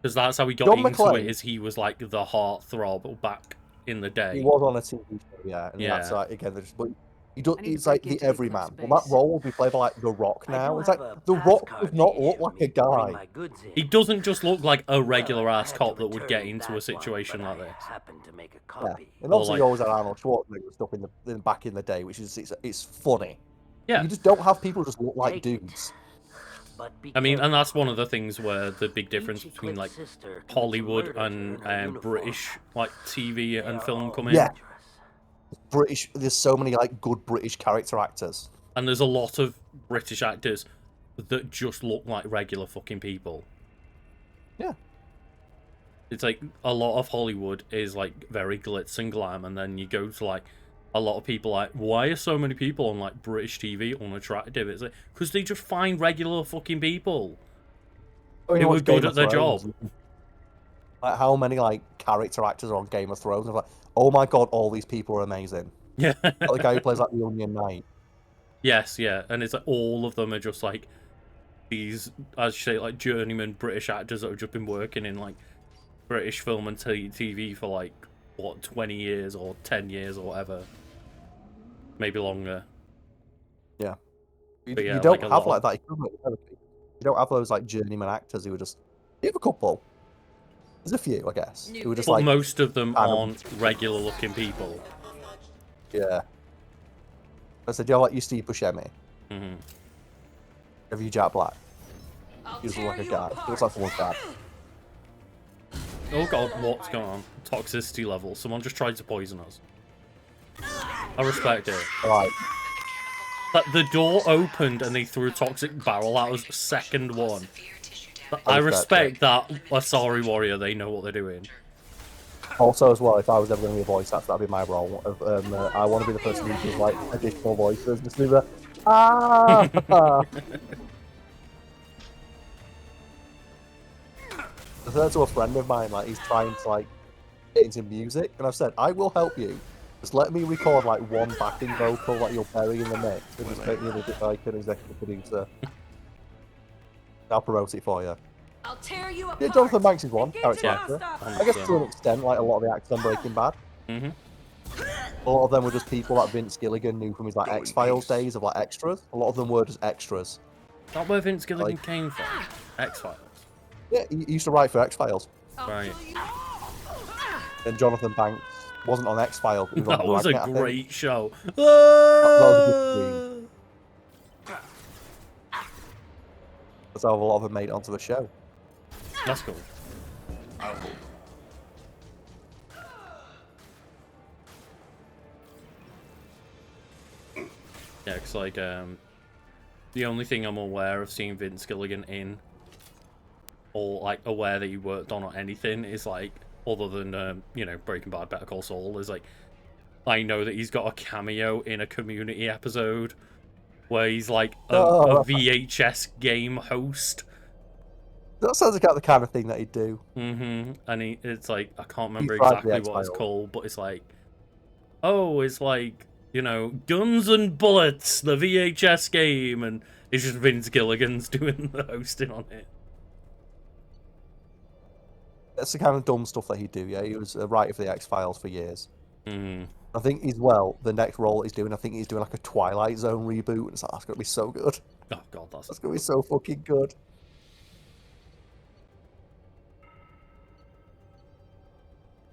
Because that's how he got John into McClane, it, is he was, like, the heartthrob back in the day. he was on a TV show, yeah, and Yeah. that's, like, again, but... He does, I need to it's like break the into the everyman. Eclipse Well, that base. role will be played by like The Rock I now. do It's like have a The pass Rock card does not to look issue like me a to bring guy. my goods in. He doesn't just look like a Well, regular I ass had cop to that would get return into that a situation one, like but this. I happened to make a Yeah, copy. and Or, obviously like- you always had Arnold Schwarzenegger and stuff in back in the day, which is it's funny. Yeah. You just don't have people just look like Take dudes. But be I mean, and careful. that's one of the things where the big difference Each between, like, Eclipse sister commits a Hollywood murder to earn her and uniform. British, like, TV and are film all come in. Yeah. British, there's so many like good British character actors. And there's a lot of British actors that just look like regular fucking people. Yeah. It's like, a lot of Hollywood is, like, very glitz and glam, and then you go to, like, a lot of people like, why are so many people on, like, British TV unattractive? It's like, because they just find regular fucking people Oh, you who know are what's good Game at of their Thrones? job. Like how many like character actors are on Game of Thrones? I'm like, oh my god, all these people are amazing. Yeah. Like the guy who plays like the Onion Knight. Yes, yeah, and it's like all of them are just like these, as you say, like journeyman British actors that have just been working in like British film and TV for like what 20 years or 10 years or whatever, maybe longer. Yeah, you, But yeah, you don't like a have lot like that equivalent. You don't have those like journeyman actors who are just. You have a couple. There's a few, I guess. Who are just but like most of them kind of- aren't regular looking people. Yeah. I said, do you have like your Steve Buscemi? Mm-hmm. Have you Jack Black? He doesn't look like a guy. He looks like someone's dad. Oh god, what's going on? Toxicity level. Someone just tried to poison us. I respect it. Right. But the door opened and they threw a toxic barrel. That was the second one. I respect that. Asari Warrior, they know what they're doing. Also, as well, if I was ever going to be a voice actor, that'd be my role. I want to be the person who does like additional voices. Just do the ah. I said that to a friend of mine. Like he's trying to like get into music, and I've said I will help you. Just let me record like one backing vocal that you'll bury in the mix, and just make me like an executive producer. I'll promote it for you. I'll tear you apart. Yeah, Jonathan Banks is one character Yeah. actor. I guess to an extent, like a lot of the actors on Breaking Bad. Mm-hmm. A lot of them were just people that Vince Gilligan knew from his like X-Files days of like extras. A lot of them were just extras. Not where Vince Gilligan came from. X-Files. Yeah, he used to write for X-Files. Right. And Jonathan Banks wasn't on X-Files. But he was That on was a Dragnet, I think. great show. That was a good scene. That's how a lot of them made it onto the show. That's cool. Yeah, it's like the only thing I'm aware of seeing Vince Gilligan in, or like aware that he worked on or anything, is like other than you know, Breaking Bad, Better Call Saul, is like I know that he's got a cameo in a Community episode where he's like a VHS game host. That sounds like the kind of thing that he'd do. Mm-hmm. And it's like, I can't remember tried the exactly what it's X-Files. called, but it's like, oh, it's like, you know, Guns and Bullets, the VHS game, and it's just Vince Gilligan's doing the hosting on it. That's the kind of dumb stuff that he'd do, yeah. He was a writer for the X-Files for years. Mm. I think he's, well, the next role he's doing, I think he's doing like a Twilight Zone reboot, and it's like, that's going to be so good. Oh, God, that's going to be so fucking good.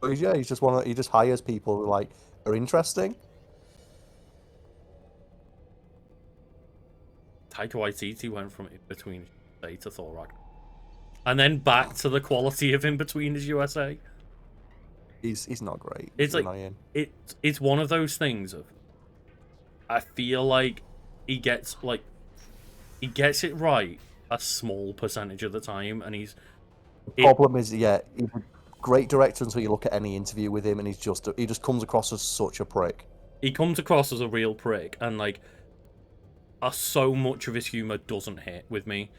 But yeah, he's just he just hires people who, like, are interesting. Taika Waititi went from In Between USA to Thor Ragnarok. And then back to the quality of In Between His USA. He's not great. It's He's like, annoying. it's one of those things of, I feel like he gets it right a small percentage of the time, and The problem is, yeah, he's a great director until you look at any interview with him, and he just comes across as such a prick. He comes across as a real prick, and like, so much of his humor doesn't hit with me.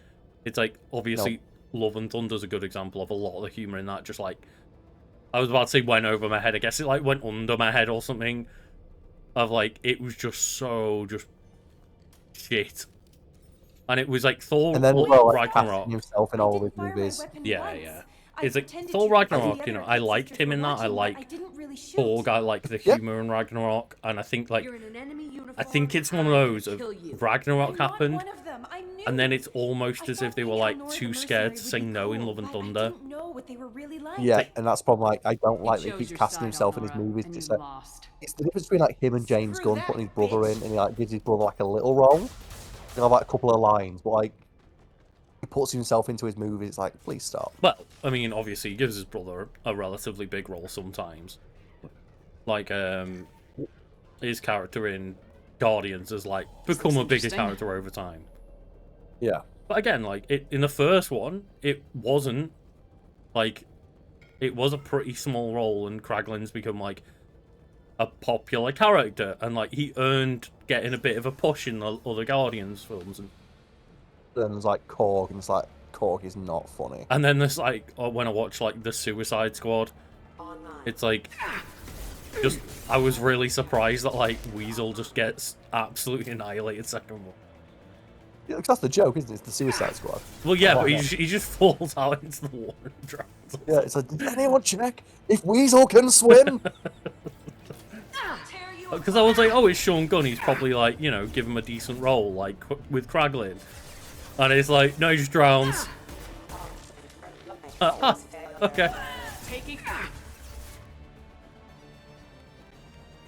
It's like, obviously, Love and Thunder's a good example of a lot of the humor in that. Just like, I was about to say went over my head. I guess it like went under my head or something. Of like, it was just so shit. And it was like Thor And then like, Ragnarok himself in all of his movies. Yeah. It's like Thor Ragnarok, you know, I liked him in that. I liked Thor, I like the humor in Ragnarok, and I think like I think it's one of those of Ragnarok happened, and then it's almost as if they were like too scared to say no in Love and Thunder. Yeah, and that's the problem. Like, I don't like that he keeps casting himself in his movies. It's like, it's the difference between like him and James Gunn putting his brother in, and he like gives his brother like a little role. He'll have like a couple of lines, but like he puts himself into his movies. It's like, please stop. Well, I mean, obviously, he gives his brother a relatively big role sometimes. Like, his character in Guardians has like become a bigger character over time. Yeah. But again, like in the first one, it wasn't like it was a pretty small role, and Kraglin's become like a popular character, and like he earned getting a bit of a push in the other Guardians films. And then there's like Korg, and it's like Korg is not funny. And then there's like when I watch like the Suicide Squad, it's like just I was really surprised that like Weasel just gets absolutely annihilated second one. Yeah, because that's the joke, isn't it? It's the Suicide Squad. Well, yeah, but he just falls out into the water and drowns. Yeah, it's like, did anyone check if Weasel can swim? Because I was like, oh, it's Sean Gunn. He's probably like, you know, give him a decent role, like with Kraglin. And it's like, no, he just drowns. Okay.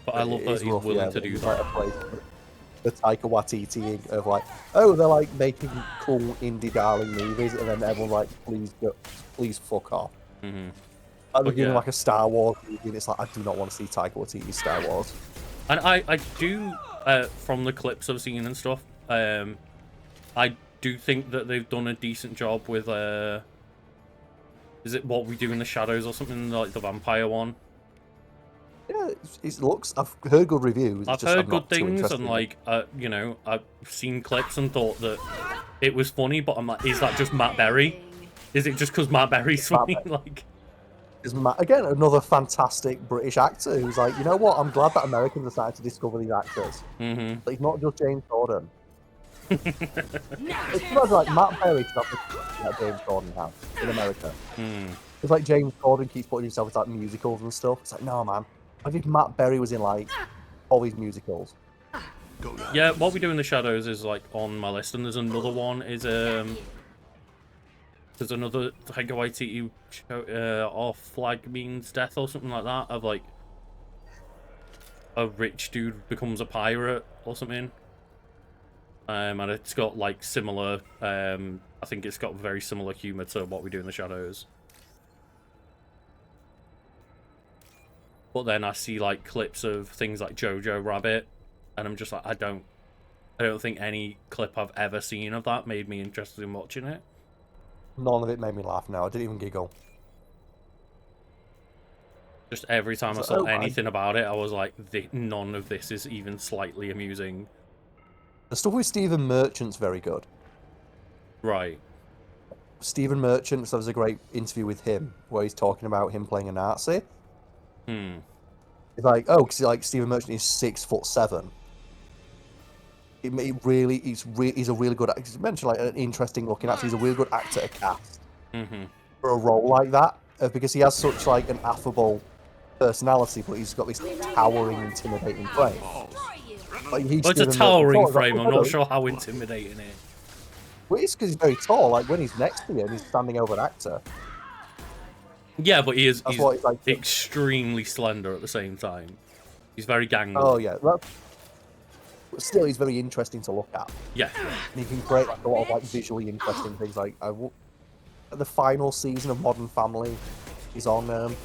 But I love that he's willing to do that. Like the Taika Waititi of like, oh, they're like making cool indie darling movies, and then everyone's like, please fuck off. Mm-hmm. Like, they're giving like a Star Wars movie, and it's like, I do not want to see Taika Waititi's Star Wars. And I do, from the clips I've seen and stuff, I do think that they've done a decent job with, is it What We Do in the Shadows or something, like the vampire one? Yeah, it looks, I've heard good reviews. I've heard good things, and like, you know, I've seen clips and thought that it was funny, but I'm like, is that just Matt Berry? Is it just because Matt Berry's funny? Like, is Matt, again, another fantastic British actor who's like, you know what, I'm glad that Americans decided to discover these actors. Mm-hmm. Like, not just James Corden. It's like Matt Berry's not the that James Corden has in America. It's like James Corden keeps putting himself into like musicals and stuff. It's like, no, man. I think Matt Berry was in like all these musicals. Yeah, What We Do in the Shadows is like on my list, and there's another one. There's another Taika Waititi Our Flag Means Death or something like that, of like a rich dude becomes a pirate or something. And it's got like similar. I think it's got very similar humor to What We Do in the Shadows. But then I see like clips of things like Jojo Rabbit, and I'm just like, I don't think any clip I've ever seen of that made me interested in watching it. None of it made me laugh. No, I didn't even giggle. Just every time I saw anything about it, I was like, none of this is even slightly amusing. The stuff with Stephen Merchant's very good. Right. Stephen Merchant, so there was a great interview with him where he's talking about him playing a Nazi. It's like, oh, because like Stephen Merchant is 6'7". He's a really good actor. He's mentioned like an interesting looking actor. He's a really good actor to cast for a role like that, because he has such like an affable personality, but he's got this towering, intimidating frame. Like, it's a towering frame. I'm not sure how intimidating it is. Well, it's because he's very tall. Like when he's next to you and he's standing over an actor. Yeah, but he's like, extremely slender at the same time. He's very gangly. Oh yeah, but still, he's very interesting to look at. Yeah. And he can create like a lot of like visually interesting things. Like the final season of Modern Family is on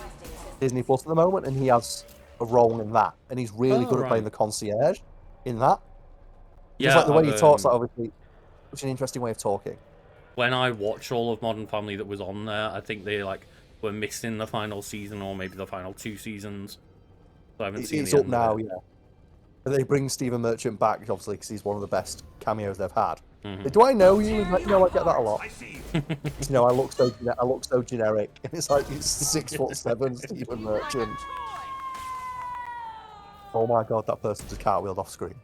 Disney Plus at the moment, and he has a role in that, and he's really good at playing the concierge in that. Yeah, Just like the way he talks, like, obviously, which is an interesting way of talking. When I watched all of Modern Family that was on there, I think they like were missing the final season or maybe the final 2 seasons. So I haven't seen It's the up end now, of it. yeah. But they bring Stephen Merchant back, obviously, because he's one of the best cameos they've had. Mhm. Do I know you? Like, no, I get that a lot. You know, I look so generic. And it's like, it's 6'7" Stephen Merchant. Oh my god, that person just cartwheeled off screen.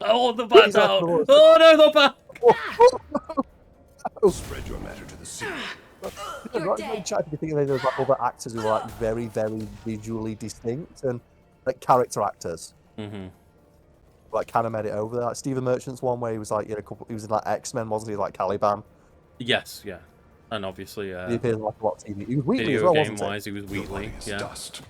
Oh, the bat's out! Oh no, the bat! Spread your matter to the sea. You're dead. Trying to think of those like other actors who are like very, very visually distinct and like character actors. Mm-hmm. Like kind of made it over there. Like Stephen Merchant's one where he was like, he was in like X-Men, wasn't he? Like Caliban. Yes, yeah. And obviously, He appears in like a lot of TV. He was Wheatley as video well, game wasn't he? wise, he was Wheatley. Yeah. Dust.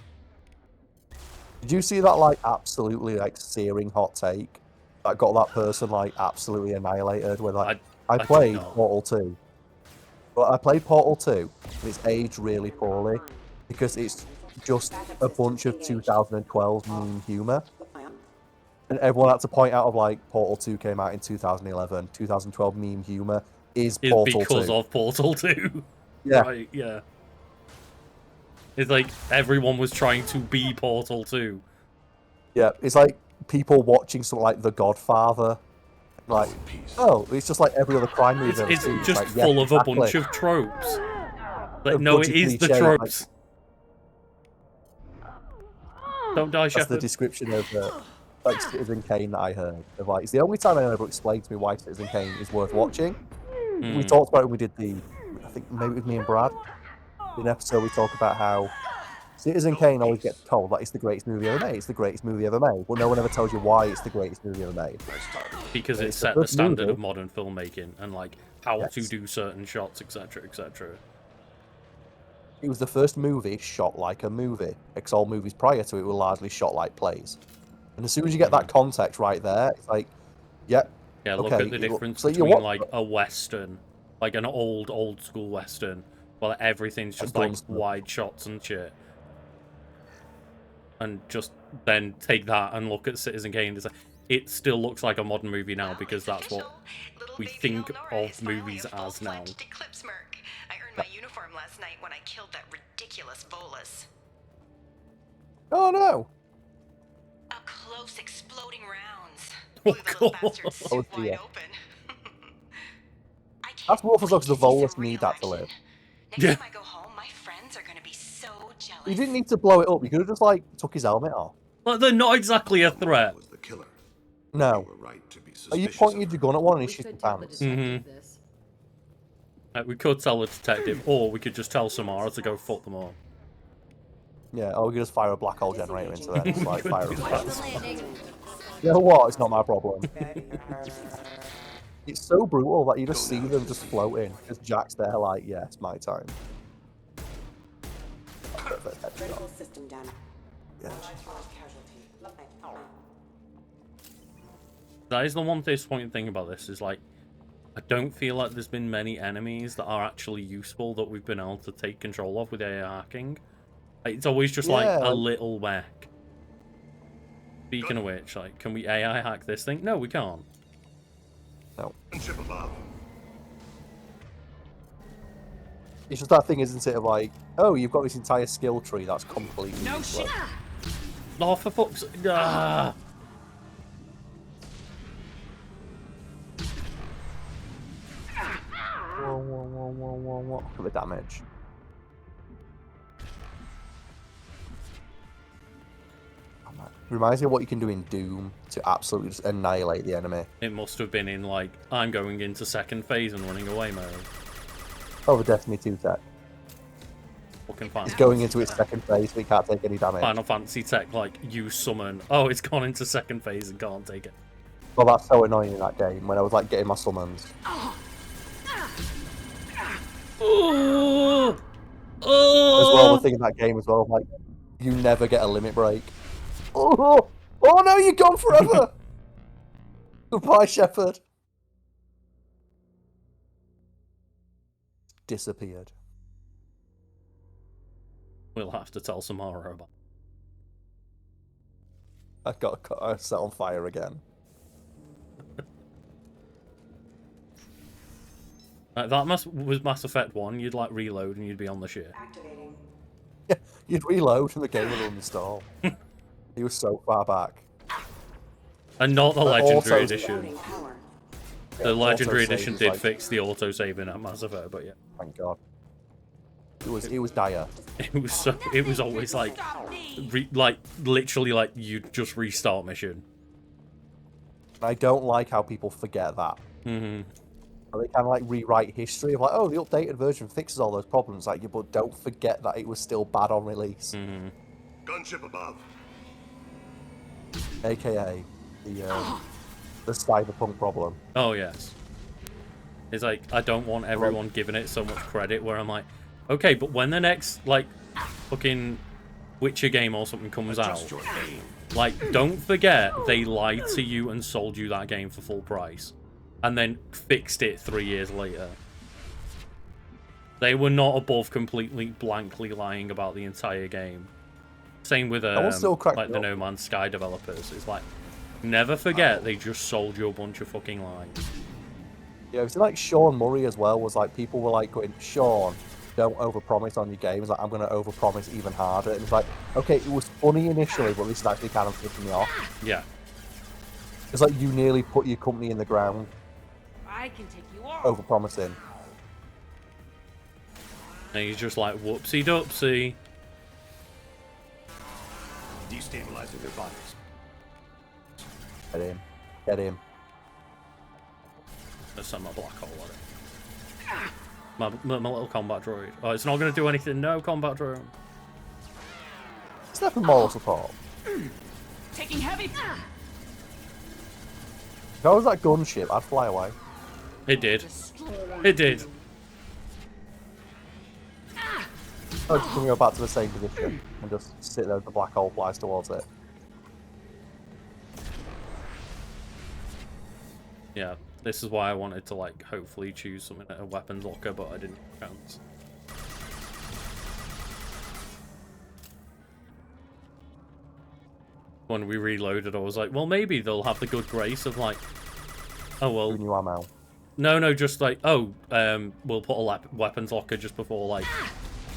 Did you see that like absolutely like searing hot take that got that person like absolutely annihilated? Where like I played Portal 2. But I played Portal 2 and it's aged really poorly because it's just a bunch of 2012 meme humor. And everyone had to point out of like Portal 2 came out in 2011, 2012 meme humor is Portal 2. Because of Portal 2. Yeah. Right, yeah. It's like everyone was trying to be Portal 2. Yeah, it's like people watching something like The Godfather. Like, oh, it's just like every other crime movie. It's just like, full of a bunch of tropes. Like, no, it is the tropes. Don't die, Shepard. That's the description of like Citizen Kane that I heard. Of like, it's the only time anyone ever explained to me why Citizen Kane is worth watching. We talked about it when we did I think maybe with me and Brad. In an episode, we talked about how Citizen Kane always gets told that it's the greatest movie ever made. It's the greatest movie ever made. Well, no one ever tells you why it's the greatest movie ever made. Because it set the standard of modern filmmaking and like how to do certain shots, etc., etc. It was the first movie shot like a movie, because all movies prior to it were largely shot like plays. And as soon as you get that context right there, it's like, yeah, look okay, at the difference so between like a western, like an old school western, where everything's just like wide shots and shit. And just then take that and look at Citizen Kane. It still looks like a modern movie now because that's what we think of movies as now. I earned my uniform last night when I killed that ridiculous Volus. Oh no! Up close, exploding rounds. Blew the little bastard suit wide open. That's more for because the Volus need that to live. Next time I go home, my friends are gonna be so jealous. You didn't need to blow it up. You could have just like took his helmet off. Well, they're not exactly a threat. No. Are you pointing your gun at one and he's shooting pants? We could tell the detective, or we could just tell Samara to go fuck them all. Yeah, or we could just fire a black hole generator into them. It's like fire a You know what? It's not my problem. It's so brutal that you just see them just floating. Because Jack's there like, yeah, it's my time. System down. Yeah. That is the one disappointing thing about this, is like, I don't feel like there's been many enemies that are actually useful that we've been able to take control of with AI hacking. Like, it's always just like a little whack. Speaking of which, like, can we AI hack this thing? No, we can't. No. It's just that thing, isn't it, of like, oh, you've got this entire skill tree that's completely useless. Oh, for fuck's sake. Ah. Whoa. Look at the damage. Reminds me of what you can do in Doom to absolutely just annihilate the enemy. It must have been in, like, I'm going into second phase and running away mode. Oh, the Destiny 2 tech. Fucking fun. It's going into its second phase, but it can't take any damage. Final Fantasy tech, like, you summon. Oh, it's gone into second phase and can't take it. Well, that's so annoying in that game, when I was, like, getting my summons. Oh! As well, the thing in that game as well, like, you never get a limit break. Oh no, you're gone forever! Goodbye, Shepard. Disappeared. We'll have to tell Samara about I got set on fire again. Like, that was Mass Effect 1. You'd like reload and you'd be on the ship. Activating. Yeah, you'd reload and the game would uninstall. He was so far back. And not the But Legendary auto- Edition. Yeah, The Legendary autosave Edition is did like- fix the autosaving at Mass Effect, but yeah. Thank God. It was dire. It was always like, literally like you'd just restart mission. I don't like how people forget that. Mm-hmm. They kind of like rewrite history of like, oh, the updated version fixes all those problems. Like, but don't forget that it was still bad on release. Mm-hmm. Gunship above. AKA the cyberpunk problem. Oh yes. It's like I don't want everyone giving it so much credit where I'm like, okay, but when the next like fucking Witcher game or something comes out, like don't forget they lied to you and sold you that game for full price, and then fixed it 3 years later. They were not above completely blankly lying about the entire game. Same with like the No Man's Sky developers. It's like, never forget they just sold you a bunch of fucking lies. Yeah, it's like Sean Murray as well. Was like people were like going, Sean, don't overpromise on your games. Like I'm going to overpromise even harder. And it's like, okay, it was funny initially, but this is actually kind of pissing me off. Yeah. It's like you nearly put your company in the ground. I can take you off. Overpromising. And he's just like, whoopsie doopsie. Destabilizing their bodies. Get him. Get him. Let's send my black hole at it. My little combat droid. Oh, it's not going to do anything. No combat drone. It's there for moral support. Taking heavy. If I was that gunship, I'd fly away. It did. It did. Oh, just gonna go back to the same position and just sit there as the black hole flies towards it. Yeah, this is why I wanted to like hopefully choose something at a weapons locker, but I didn't have a chance. When we reloaded, I was like, well, maybe they'll have the good grace of like, oh well. New ammo. No, just like, oh, we'll put a weapons locker just before like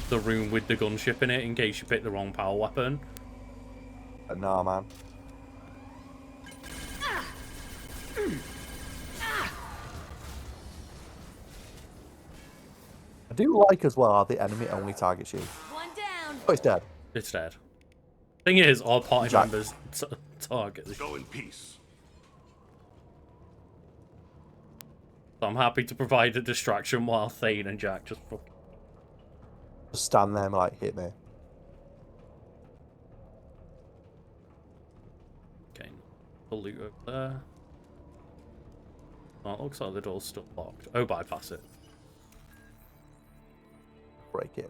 the room with the gunship in it in case you pick the wrong power weapon. But nah, man. I do like as well how the enemy only targets you. One down. Oh, it's dead. It's dead. Thing is, our party Jack. members target this. Go in peace. So I'm happy to provide a distraction while Thane and Jack just stand there and like, hit me. Okay, the loot over there. Oh, it looks like the door's still locked. Oh, bypass it. Break in.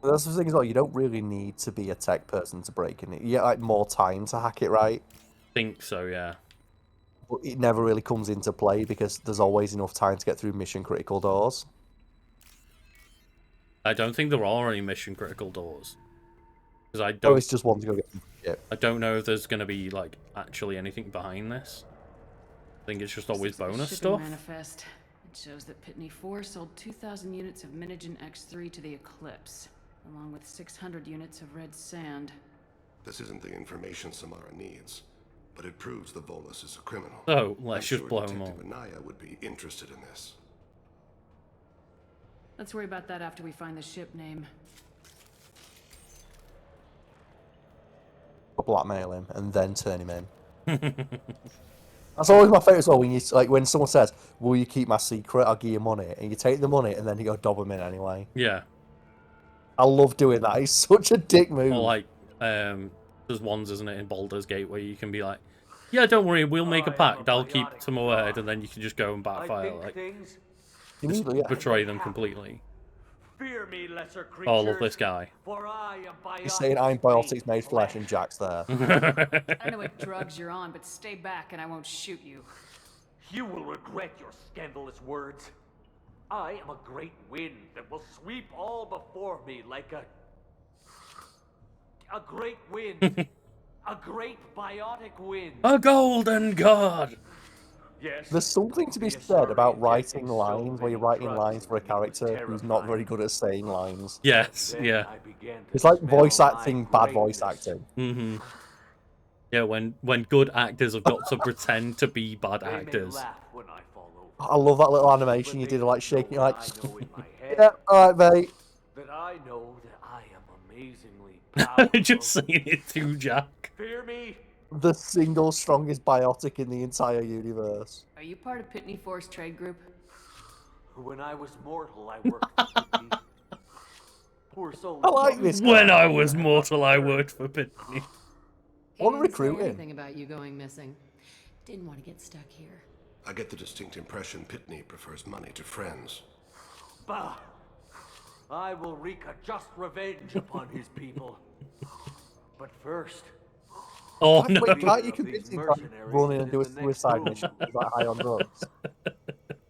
But that's the thing as well, you don't really need to be a tech person to break in it. You get like more time to hack it, right? Think so, yeah. But it never really comes into play because there's always enough time to get through mission critical doors. I don't think there are any mission critical doors. Because I Oh, don't. it's just one to go get some shit. I don't know if there's going to be like actually anything behind this. I think it's just always bonus Shipping stuff. Manifest. It shows that Pitney 4 sold 2,000 units of Minigen X3 to the Eclipse, along with 600 units of red sand. This isn't the information Samara needs, but it proves the Volus is a criminal. So, let's I'm just sure blow him Detective up. Anaya would be interested in this. Let's worry about that after we find the ship name. Blackmail him and then turn him in. That's always my favourite as well, when you like when someone says, will you keep my secret, I'll give you money, and you take the money and then you go dob him in anyway. Yeah. I love doing that, it's such a dick move. Or like, there's ones, isn't it, in Baldur's Gate where you can be like, yeah, don't worry, we'll make a pact, I'll keep to my word, and then you can just go and backfire, like, just betray them completely. Fear me, lesser creatures, Oh, I love this guy. for I am He's saying I'm biotics made flesh and Jack's there. I don't know what drugs you're on, but stay back and I won't shoot you. You will regret your scandalous words. I am a great wind that will sweep all before me like a great wind. A great biotic wind. A golden god! Yes. There's something to be said about writing lines where you're writing lines for a character who's not very good at saying lines. Yes, yeah. It's like voice acting, bad voice acting. Mm-hmm. Yeah, when good actors have got to pretend to be bad actors. I love that little animation you did, like shaking, like, yeah, all right, mate. That I know that I am amazingly powerful. Just saying it to Jack. Fear me. The single strongest biotic in the entire universe. Are you part of Pitney Force trade group? When I was mortal, I worked for Pitney. Poor soul. I like this guy. When I was mortal, I worked for Pitney. I want to He didn't recruit say him. anything about you going missing. Didn't want to get stuck here. I get the distinct impression Pitney prefers money to friends. Bah! I will wreak a just revenge upon his people. But first... Oh no! Wait, can't you convince him to run in and do a suicide mission? He's like high on drugs.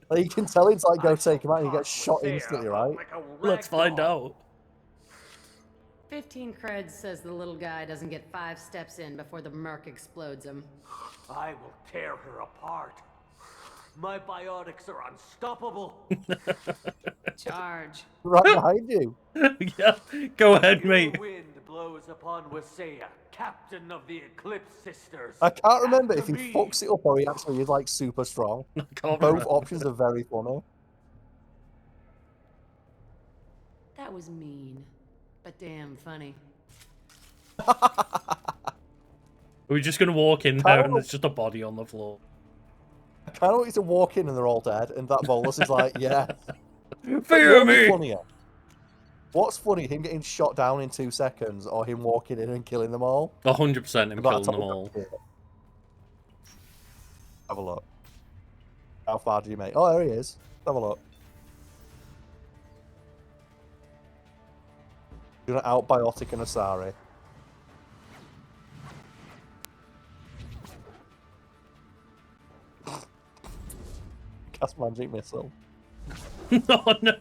Like, you can tell him to like go take him out and he gets shot instantly, right? Let's find out. 15 creds says the little guy doesn't get 5 steps in before the merc explodes him. I will tear her apart. My biotics are unstoppable. Charge. Right behind you. Yeah, go ahead, mate. The wind blows upon Wasea, captain of the Eclipse Sisters. I can't remember if he fucks it up or he actually is like super strong. Both options are very funny. That was mean, but damn funny. We're just gonna walk in there and there's just a body on the floor. I kind of want you to walk in and they're all dead, and that bolus is like, yeah. Fear me! Funnier? What's funny, him getting shot down in 2 seconds, or him walking in and killing them all? 100% him killing them all. Have a look. How far do you make? Oh, there he is. Have a look. You're gonna out biotic and Asari. Cast magic missile. Oh no!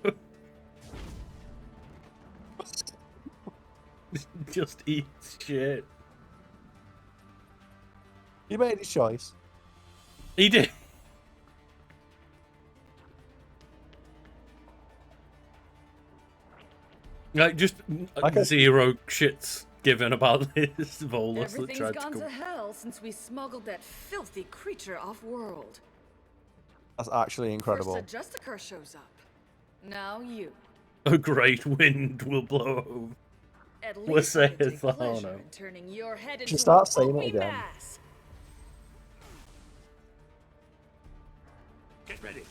Just eats shit. He made his choice. He did. Like, just zero shits given about this Volus that Everything's tried gone to to come. hell since we smuggled that filthy creature off-world. That's actually incredible. First a Justicar shows up. Now you. A great wind will blow over. At We'll least say you take it's like, oh pleasure no. in turning your head into Just start a saying it pulpy again. mass. Get ready.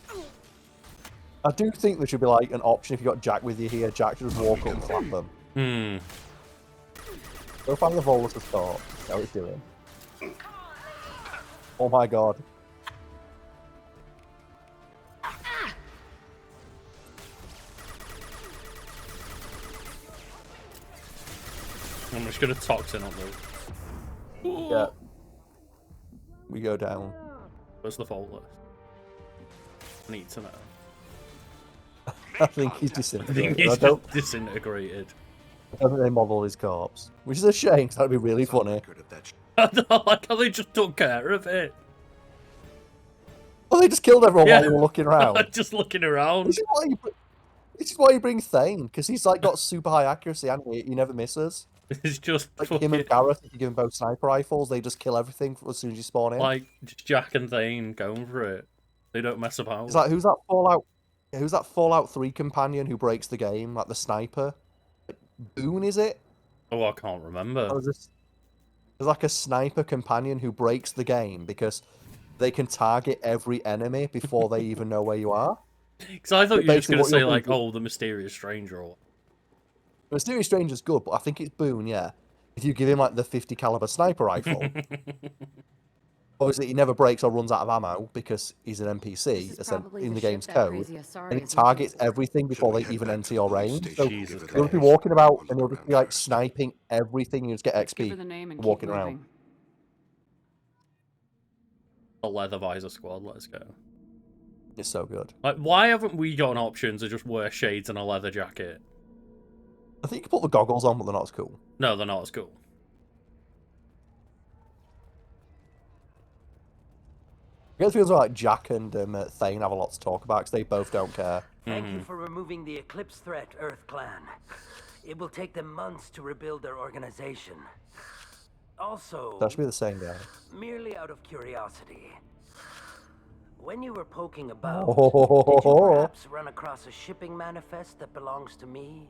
I do think there should be like an option if you got Jack with you here. Jack should just walk up and slap them. Go find the Volus' thought. See how it's doing. Oh my god. I'm just gonna toxin on those. Yeah. We go down. Where's the Volus? I need to know. I think he's I disintegrated. think he's I don't disintegrated. I think they modelled his corpse. Which is a shame, 'cause that'd be really funny. I don't like how they just took care of it. Oh, they just killed everyone while they were looking around. Just looking around. This is why you bring Thane, because he's like got super high accuracy and he never misses. It's just like fucking... him and Gareth, if you give them both sniper rifles, they just kill everything as soon as you spawn in. Like, just Jack and Thane going for it. They don't mess about. It's like, who's that Fallout 3 companion who breaks the game? Like the sniper? Like, Boone, is it? Oh, I can't remember. There's like a sniper companion who breaks the game because they can target every enemy before they even know where you are. Because I thought you were just going to say, like, thinking... oh, the mysterious stranger or... Mysterious Stranger's good, but I think it's Boone, yeah. If you give him, like, the 50 caliber sniper rifle... Obviously, he never breaks or runs out of ammo because he's an NPC in the game's code. And he targets everything before they even enter your range. So you'll just be walking about and you'll just be, like, sniping everything. You just get XP walking around. The Leather Visor Squad, let's go. It's so good. Like, why haven't we got an option to just wear shades and a leather jacket? I think you can put the goggles on, but they're not as cool. No, they're not as cool. I guess it feels like Jack and Thane have a lot to talk about because they both don't care. Thank you for removing the Eclipse threat, Earth Clan. It will take them months to rebuild their organization. Also, That should be the same guy. merely out of curiosity, when you were poking about, Oh. did you perhaps run across a shipping manifest that belongs to me?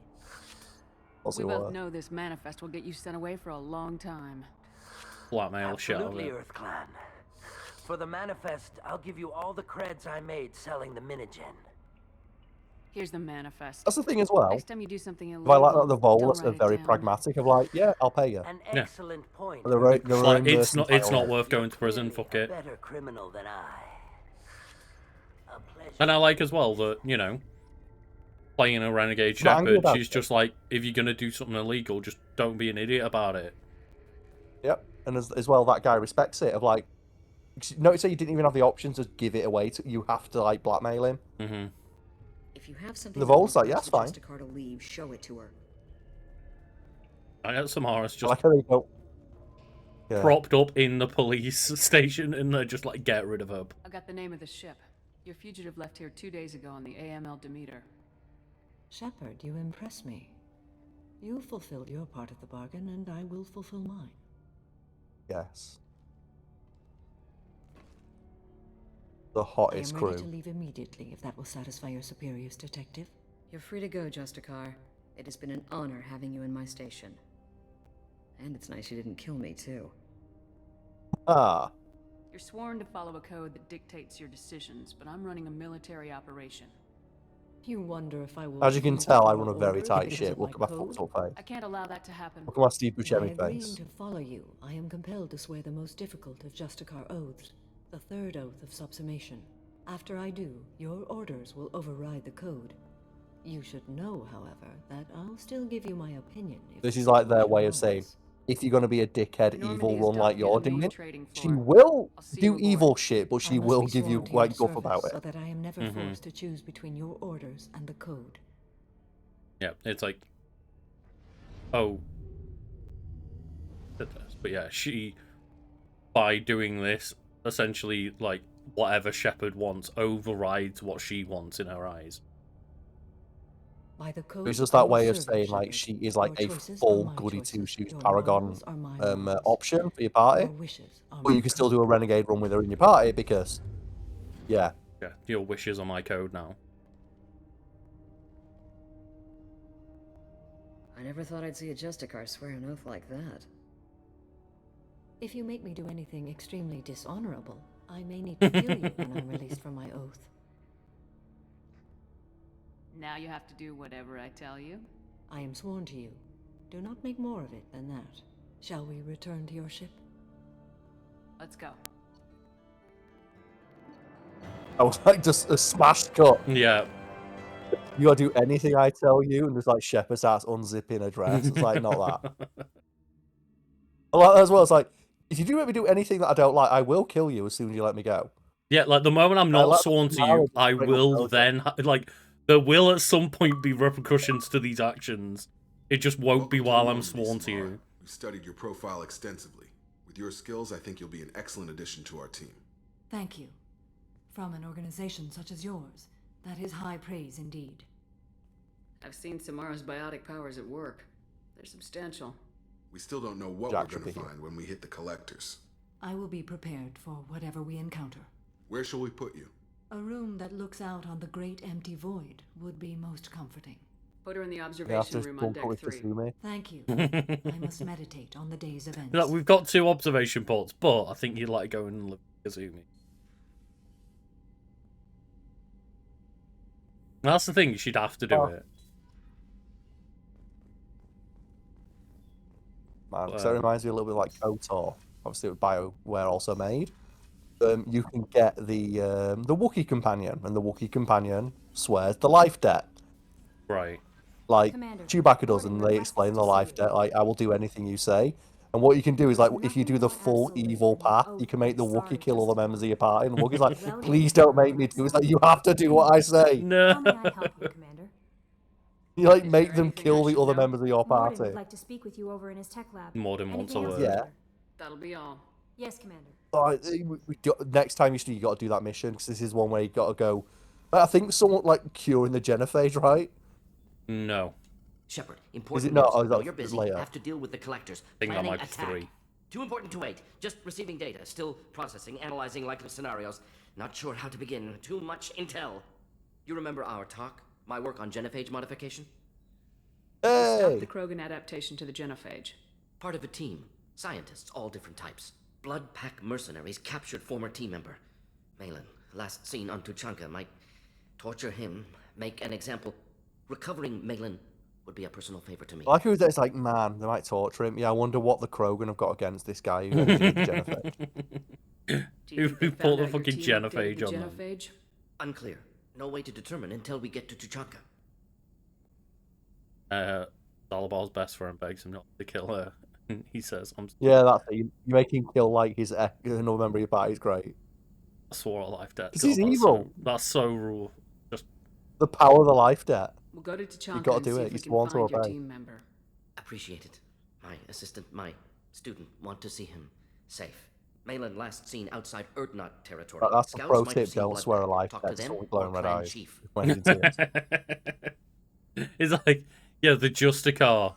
What's We it both worth? know this manifest will get you sent away for a long time. Blackmail shit out of Absolutely, it. Earth Clan. For the manifest, I'll give you all the creds I made selling the minigen. Here's the manifest. That's the thing as well. Next time you do something If illegal, I like that the don't Volus write are it very down. pragmatic of like, yeah, I'll pay you. An Yeah. excellent point. They're Earth they're Like, Clan. it's not worth going to prison. Fuck A it. better criminal than I. A pleasure. And I like as well that, you know, playing a renegade Not angry shepherd, about she's it. just like, if you're gonna do something illegal, just don't be an idiot about it. Yep. And as well, that guy respects it. Of like, notice that you didn't even have the option to give it away. You have to like blackmail him. Mm-hmm. If you have something The that will Vol's like, force yeah, that's the fine. Justicar to leave, show it to her. I got Samara's I just like how they don't. Yeah. propped up in the police station, and they're just like, get rid of her. I got the name of the ship. Your fugitive left here 2 days ago on the AML Demeter. Shepard, you impress me. You fulfilled your part of the bargain, and I will fulfill mine. Yes. The I hottest am ready crew. to leave immediately if that will satisfy your superiors, Detective. You're free to go, Justicar. It has been an honor having you in my station. And it's nice you didn't kill me, too. Ah. You're sworn to follow a code that dictates your decisions, but I'm running a military operation. You wonder if I will. As you can refuse tell, to I follow run a very orders tight because ship. of Look at my my code? fucked up face. I can't allow that to happen. Look at my Steve By Buscemi agreeing face. to follow you, I am compelled to swear the most difficult of Justicar oaths, the third oath of subsumation. After I do, your orders will override the code. You should know, however, that I'll still give you my opinion. If This the is like their situation way of saying, warrants. if you're going to be a dickhead, Normandy evil has run like delegated you're the main doing, trading she floor. will I'll see do you aboard. evil shit, but I she must will be give you sworn to your like guff about service it. so that I am never Mhm. forced to choose between your orders and the code. Yeah, it's like, oh, but yeah, she, by doing this, essentially, like, whatever Shepard wants overrides what she wants in her eyes. By the code, It's just I that will way of serve you, saying like Shepard. she is like Your a choices are full my goody choices. two shoes Your paragon morals are my morals. option for your party, Your wishes are but my you can still code. do a renegade run with her in your party because, yeah, Yeah, your wishes are my code now. I never thought I'd see a Justicar swear an oath like that. If you make me do anything extremely dishonorable, I may need to kill you when I'm released from my oath. Now you have to do whatever I tell you. I am sworn to you. Do not make more of it than that. Shall we return to your ship? Let's go. I was like just a smash cut. Yeah. You gotta do anything I tell you, and there's like Shepard starts unzipping a dress. It's like not that. I like that as well. It's like if you do let me do anything that I don't like, I will kill you as soon as you let me go. Yeah, like the moment I'm I not like sworn the to you, marriage I straight up will goes then like there will at some point be repercussions to these actions. It just won't be while I'm sworn to you. We've studied your profile extensively. With your skills, I think you'll be an excellent addition to our team. Thank you. From an organization such as yours, that is high praise indeed. I've seen Samara's biotic powers at work. They're substantial. We still don't know what Jack we're going should to be here. find when we hit the collectors. I will be prepared for whatever we encounter. Where shall we put you? A room that looks out on the great empty void would be most comforting. Put her in the You have observation to room on talk deck with 3. Kasumi. Thank you. I must meditate on the day's events. Like, we've got 2 observation ports, but I think you'd like to go and live with Kazumi. That's the thing, she'd have to do it. Man, because that reminds me a little bit like KOTOR. Obviously, with BioWare also made. You can get the Wookiee companion, and the Wookiee companion swears the life debt. Right. Like Commander, Chewbacca does, and they explain the life debt. Like, I will do anything you say. And what you can do is like, if you do the full evil path, you can make the Wookiee kill all the members of your party. And the Wookiee's like, please don't make me do it. It's like, you have to do what I say. No. How may I help you, Commander? You like make them kill the other members of your Morden party. would like to speak with you over in his tech lab. Morden wants a Anything else, word. Yeah. Commander? That'll be all. Yes, Commander. Next time you got to do that mission, because this is one where you got to go. I think somewhat like curing the genophage, right? No. Shepard, Is important it not? news. Oh, is While that you're busy, later? have to deal with the collectors. I think that Planning might be attack. 3. Too important to wait. Just receiving data. Still processing, analyzing likely scenarios. Not sure how to begin. Too much intel. You remember our talk? My work on genophage modification? Stop the Krogan adaptation to the genophage. Part of a team. Scientists, all different types. Blood pack mercenaries captured former team member. Malin, last seen on Tuchanka, might torture him, make an example. Recovering Malin would be a personal favor to me. I like who it's like, man, they might torture him. Yeah, I wonder what the Krogan have got against this guy who engineered the genophage. Who pulled the fucking genophage on them? Unclear. No way to determine until we get to Tuchanka. Dalabar's best friend begs him not to kill her. He says, "I'm." Yeah, that's it. You make him kill like his another member of your party is great. I swore a life debt. Because he's that's evil. That's so raw. Just the power of the life debt. We'll go to Tuchanka You got to and do see it. if we He's can born to find your obey. team member. Appreciate it. My assistant, my student, want to see him safe. Malin last seen outside Erdnot territory. That's the Scouts pro might tip. have seen Don't blood swear a pact. life Talk debt to to them someone with or glowing red Clan eyes. Chief. When he's in tears. It's like, yeah, the Justicar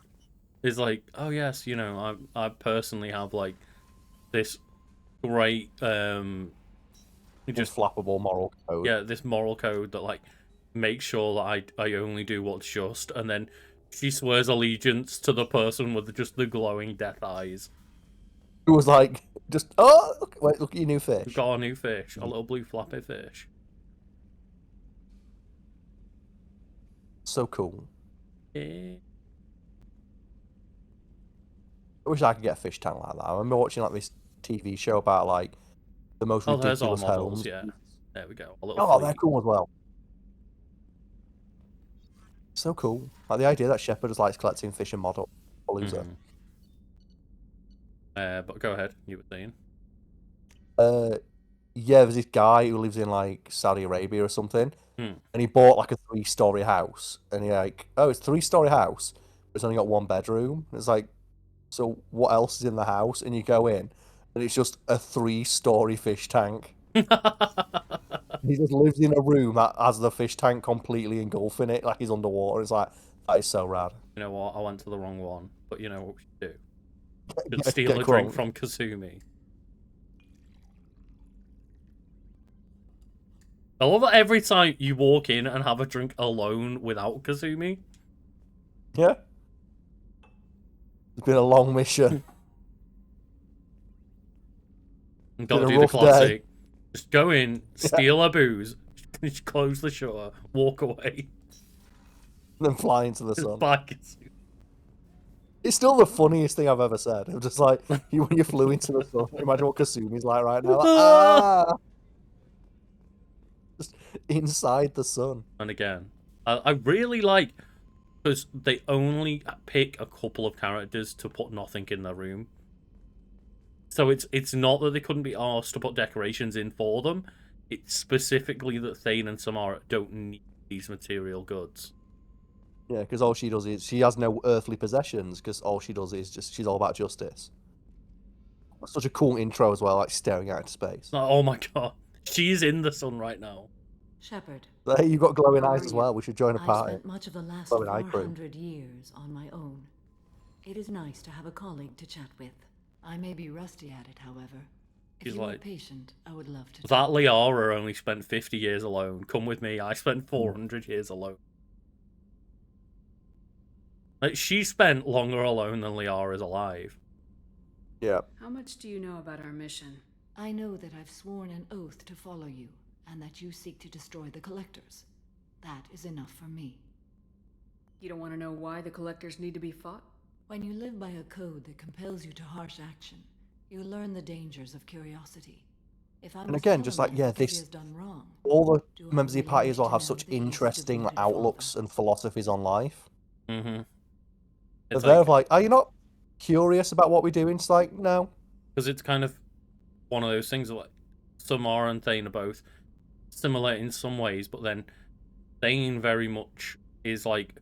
is like, oh yes, you know, I personally have like this great just flappable moral code. Yeah, this moral code that like makes sure that I only do what's just, and then she swears allegiance to the person with just the glowing death eyes. It was like, just look at your new fish. We've got a new fish, a little blue flappy fish. So cool. Yeah. I wish I could get a fish tank like that. I remember watching like this TV show about like the most There's our ridiculous models, homes. yeah. There we go. A little Oh, fleet. they're cool as well. So cool. Like the idea that Shepard just likes collecting fish and model. Loser. But go ahead, you were saying. Yeah, there's this guy who lives in like Saudi Arabia or something, Hmm. and he bought like a 3-story house, and he like, oh, it's a 3-story house, but it's only got 1 bedroom. It's like, so what else is in the house? And you go in, and it's just a 3-story fish tank. He just lives in a room that has the fish tank completely engulfing it, like he's underwater. It's like, that is so rad. You know what? I went to the wrong one, but you know what we should do? We should Get steal a drink crunk. from Kazumi. I love that every time you walk in and have a drink alone without Kazumi. Yeah. It's been a long mission. And gotta Been a do the rough classic. day. Just go in, steal a booze, just close the shutter, walk away. Then fly into the sun. Bye, Kazumi. It's still the funniest thing I've ever said. I'm just like, when you flew into the sun, imagine what Kasumi's like right now. Like, ah! Just inside the sun. And again, I really like, because they only pick a couple of characters to put nothing in their room. So it's not that they couldn't be asked to put decorations in for them. It's specifically that Thane and Samara don't need these material goods. Yeah, because all she does is, she has no earthly possessions, because all she does is just, she's all about justice. Such a cool intro as well, like staring out into space. Oh my god, she's in the sun right now. Shepard. Hey, you've got glowing How eyes are as you? well. We should join a I've party. spent much of the last Glowing eye cream. 400 years on my own. It is nice to have a colleague to chat with. I may be rusty at it, however. If She's you were like, patient, I would love to. that Liara only spent 50 years alone. Come with me, I spent 400 years alone. Like, she spent longer alone than Liara is alive. Yeah. How much do you know about our mission? I know that I've sworn an oath to follow you, and that you seek to destroy the Collectors. That is enough for me. You don't want to know why the Collectors need to be fought? When you live by a code that compels you to harsh action, you learn the dangers of curiosity. If I And must again, tell just a like, man yeah, what he this, has done wrong, all the do I members of the really party wish as well to have know such that he is interesting devoted outlooks and philosophies on life. Mm-hmm. They're there like, are you not curious about what we're doing? It's like, no. Because it's kind of one of those things that, like, Samara and Thane are both similar in some ways, but then Thane very much is like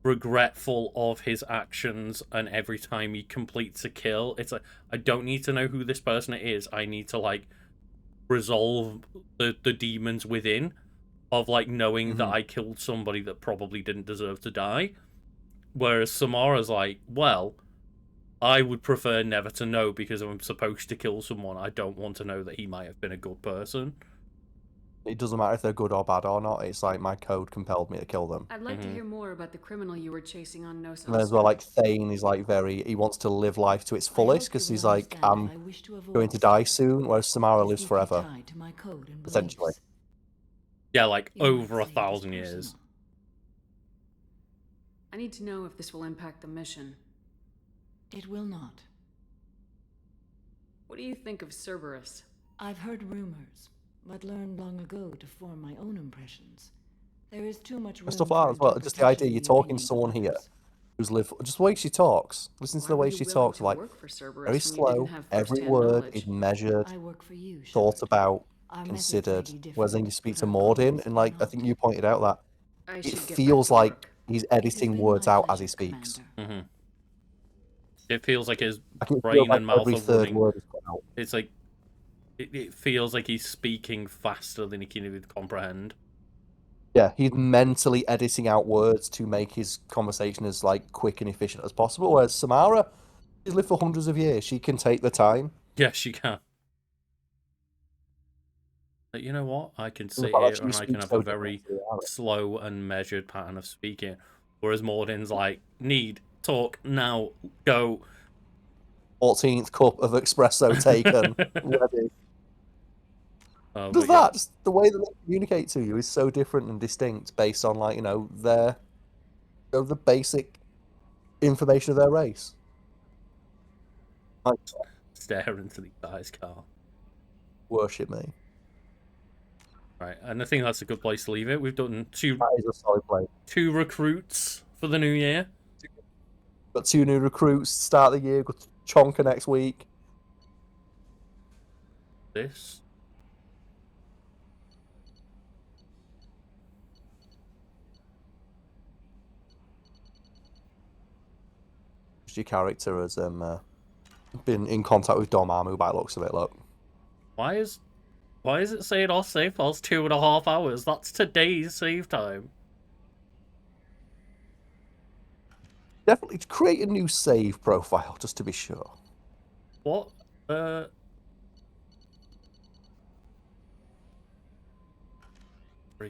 regretful of his actions, and every time he completes a kill, it's like, I don't need to know who this person is. I need to, like, resolve the demons within of, like, knowing that I killed somebody that probably didn't deserve to die. Whereas Samara's like, well, I would prefer never to know, because if I'm supposed to kill someone, I don't want to know that he might have been a good person. It doesn't matter if they're good or bad or not. It's like my code compelled me to kill them. I'd like to hear more about the criminal you were chasing on Nosa. And as well, like Thane is like he wants to live life to its fullest because he's like, I'm going to die soon, whereas Samara lives forever, essentially. Yeah, like over 1,000 years. I need to know if this will impact the mission. It will not. What do you think of Cerberus? I've heard rumors, but learned long ago to form my own impressions. There is too much room Stuff like that as well. Just the idea you're talking to someone here who's lived, just the way she talks. Listen to the way she talks, like very slow. Every word is measured, thought about, considered. Whereas then you speak to Mordin, and like I think you pointed out that it feels like he's editing words out as he speaks. It feels like his brain and mouth are running. It's like it feels like he's speaking faster than he can even comprehend. Yeah, he's mentally editing out words to make his conversation as like quick and efficient as possible. Whereas Samara, she's lived for hundreds of years. She can take the time. Yes, she can. But you know what? I can sit here and I can have a very slow and measured pattern of speaking. Whereas Mordin's like, need, talk, now, go. 14th cup of espresso taken. Ready. Does that? Yeah. Just the way that they communicate to you is so different and distinct based on, like, the basic information of their race. Stare into the eyes, Karl. Worship me. Right, and I think that's a good place to leave it. We've done two recruits for the new year. Got 2 new recruits to start the year. Got Chonka next week. This. Your character has been in contact with Dormammu by the looks of it. Look. Why is it saying our save file's 2.5 hours? That's today's save time. Definitely create a new save profile just to be sure. What? Very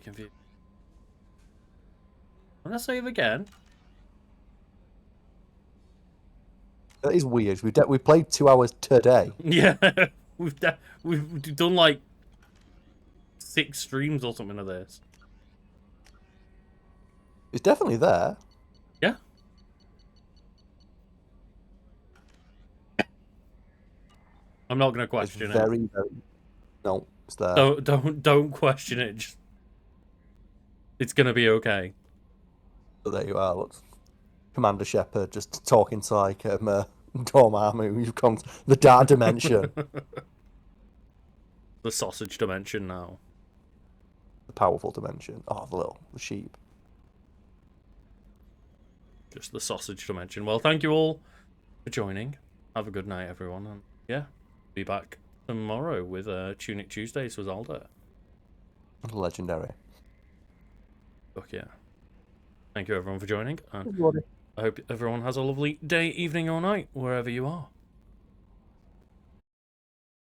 confused. Want to save again? That is weird. We played 2 hours today. Yeah, we've done like 6 streams or something of this. It's definitely there. Yeah. I'm not gonna question it. Very. No, it's there. Don't question it. Just... It's gonna be okay. So there you are. Look. Commander Shepard just talking to like Dormammu. You've come to the dark dimension. The sausage dimension now. The powerful dimension. Oh, the sheep. Just the sausage dimension. Well, thank you all for joining. Have a good night, everyone. And yeah, be back tomorrow with Tunic Tuesdays with Alda. Legendary. Fuck yeah. Thank you everyone for joining. And I hope everyone has a lovely day, evening, or night, wherever you are.